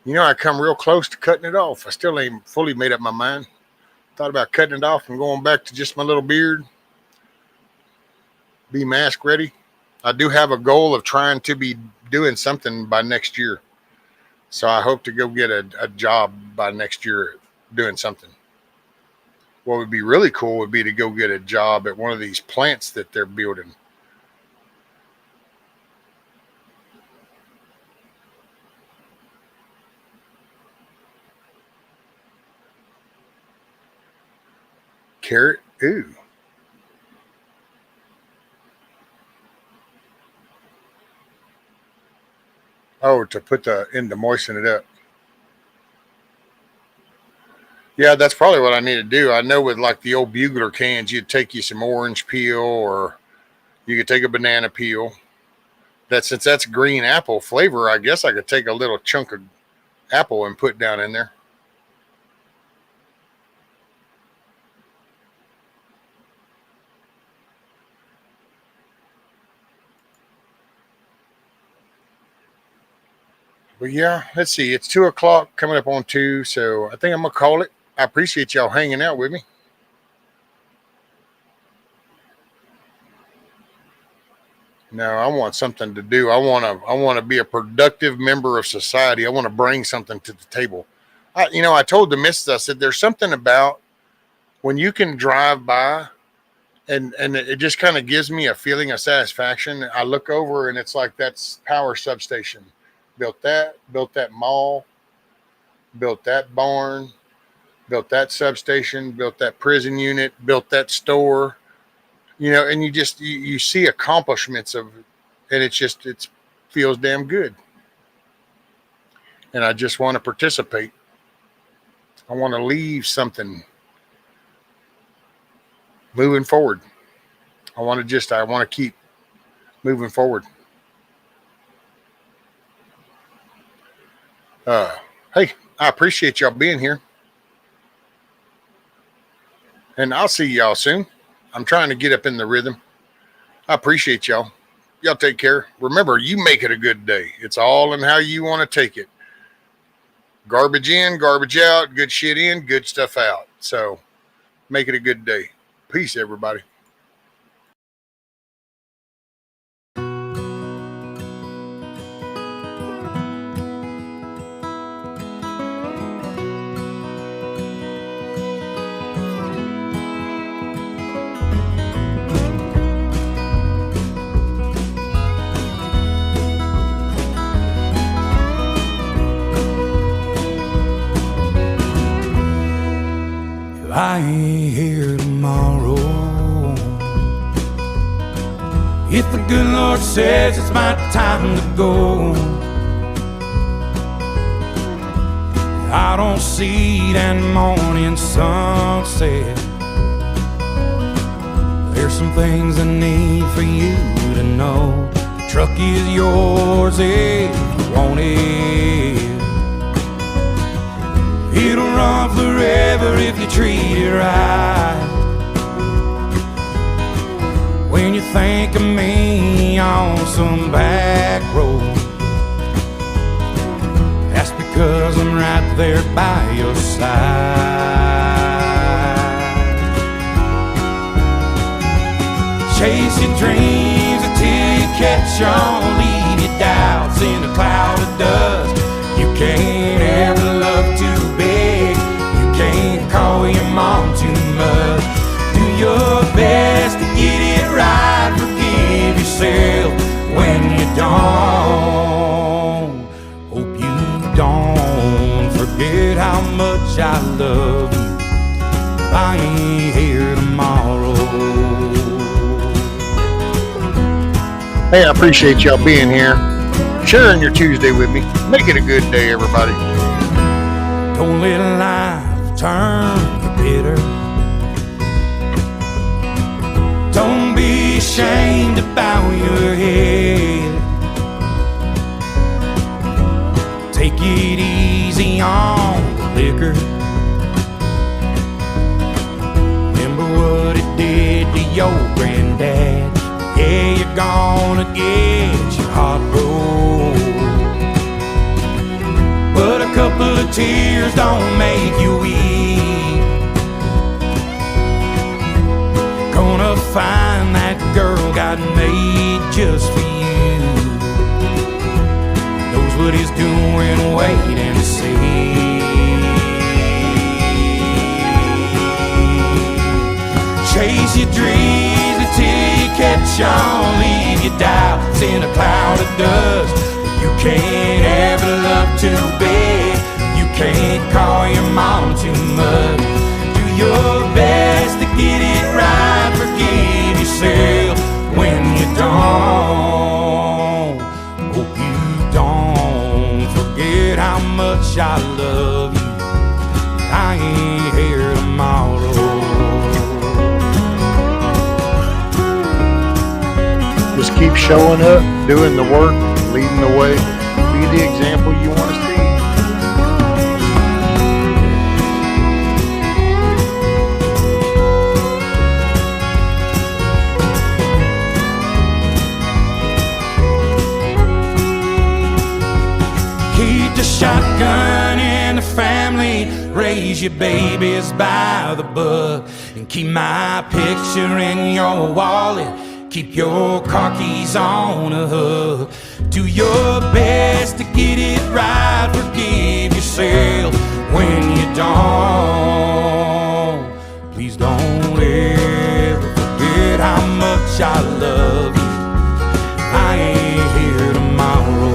You know, I come real close to cutting it off. I still ain't fully made up my mind. Thought about cutting it off and going back to just my little beard. Be mask ready. I do have a goal of trying to be doing something by next year. So I hope to go get a job by next year doing something. What would be really cool would be to go get a job at one of these plants that they're building. Carrot? Ooh. Oh, to put to moisten it up. Yeah, that's probably what I need to do. I know with like the old Bugler cans, you'd take you some orange peel or you could take a banana peel. That since that's green apple flavor, I guess I could take a little chunk of apple and put down in there. But yeah, let's see. It's 2 o'clock, coming up on 2, so I think I'm gonna call it. I appreciate y'all hanging out with me. No, I want something to do. I want to be a productive member of society. I want to bring something to the table. I told the missus, I said, there's something about when you can drive by and it just kind of gives me a feeling of satisfaction. I look over and it's like that's power substation. Built that mall, built that barn, built that substation, built that prison unit, built that store. And you see accomplishments of, and it feels damn good. And I just want to participate. I want to leave something moving forward. I want to keep moving forward. Hey, I appreciate y'all being here. And I'll see y'all soon. I'm trying to get up in the rhythm. I appreciate y'all. Y'all take care. Remember, you make it a good day. It's all in how you want to take it. Garbage in, garbage out, good shit in, good stuff out. So make it a good day. Peace, everybody. I ain't here tomorrow. If the good Lord says it's my time to go, I don't see that morning sunset. There's some things I need for you to know. The truck is yours if you want it. It'll run forever if you treat it right. When when you think of me on some back road, that's because I'm right there by your side. Chase your dreams until you catch on, leave your doubts in a cloud of dust. You can't ever love too big, you can't call your mom too much. Do your best to get it right, forgive yourself when you don't. Hope you don't forget how much I love you. I ain't here tomorrow. Hey, I appreciate y'all being here, sharing your Tuesday with me. Make it a good day, everybody. Don't let life turn you bitter. Don't be ashamed about your head. Take it easy on the liquor. Remember what it did to your granddad. Yeah, you're gonna get your heart broke, but a couple of tears don't make you weak. Gonna find that girl God made just for you. Knows what he's doing, wait and see. Chase your dreams until you catch on, leave your doubts in a cloud of dust. You can't ever love too big, you can't call your mom too much. Do your best to get it right, forgive yourself when you don't. Hope you don't forget how much I love you. I ain't here tomorrow. Just keep showing up, doing the work, leading the way. Be the example you want to see. Keep the shotgun in the family, raise your babies by the book, and keep my picture in your wallet. Keep your car keys on a hook. Do your best to get it right, forgive yourself when you don't. Please don't ever forget how much I love you. I ain't here tomorrow.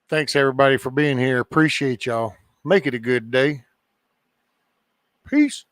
Thanks, everybody, for being here. Appreciate y'all. Make it a good day. Peace.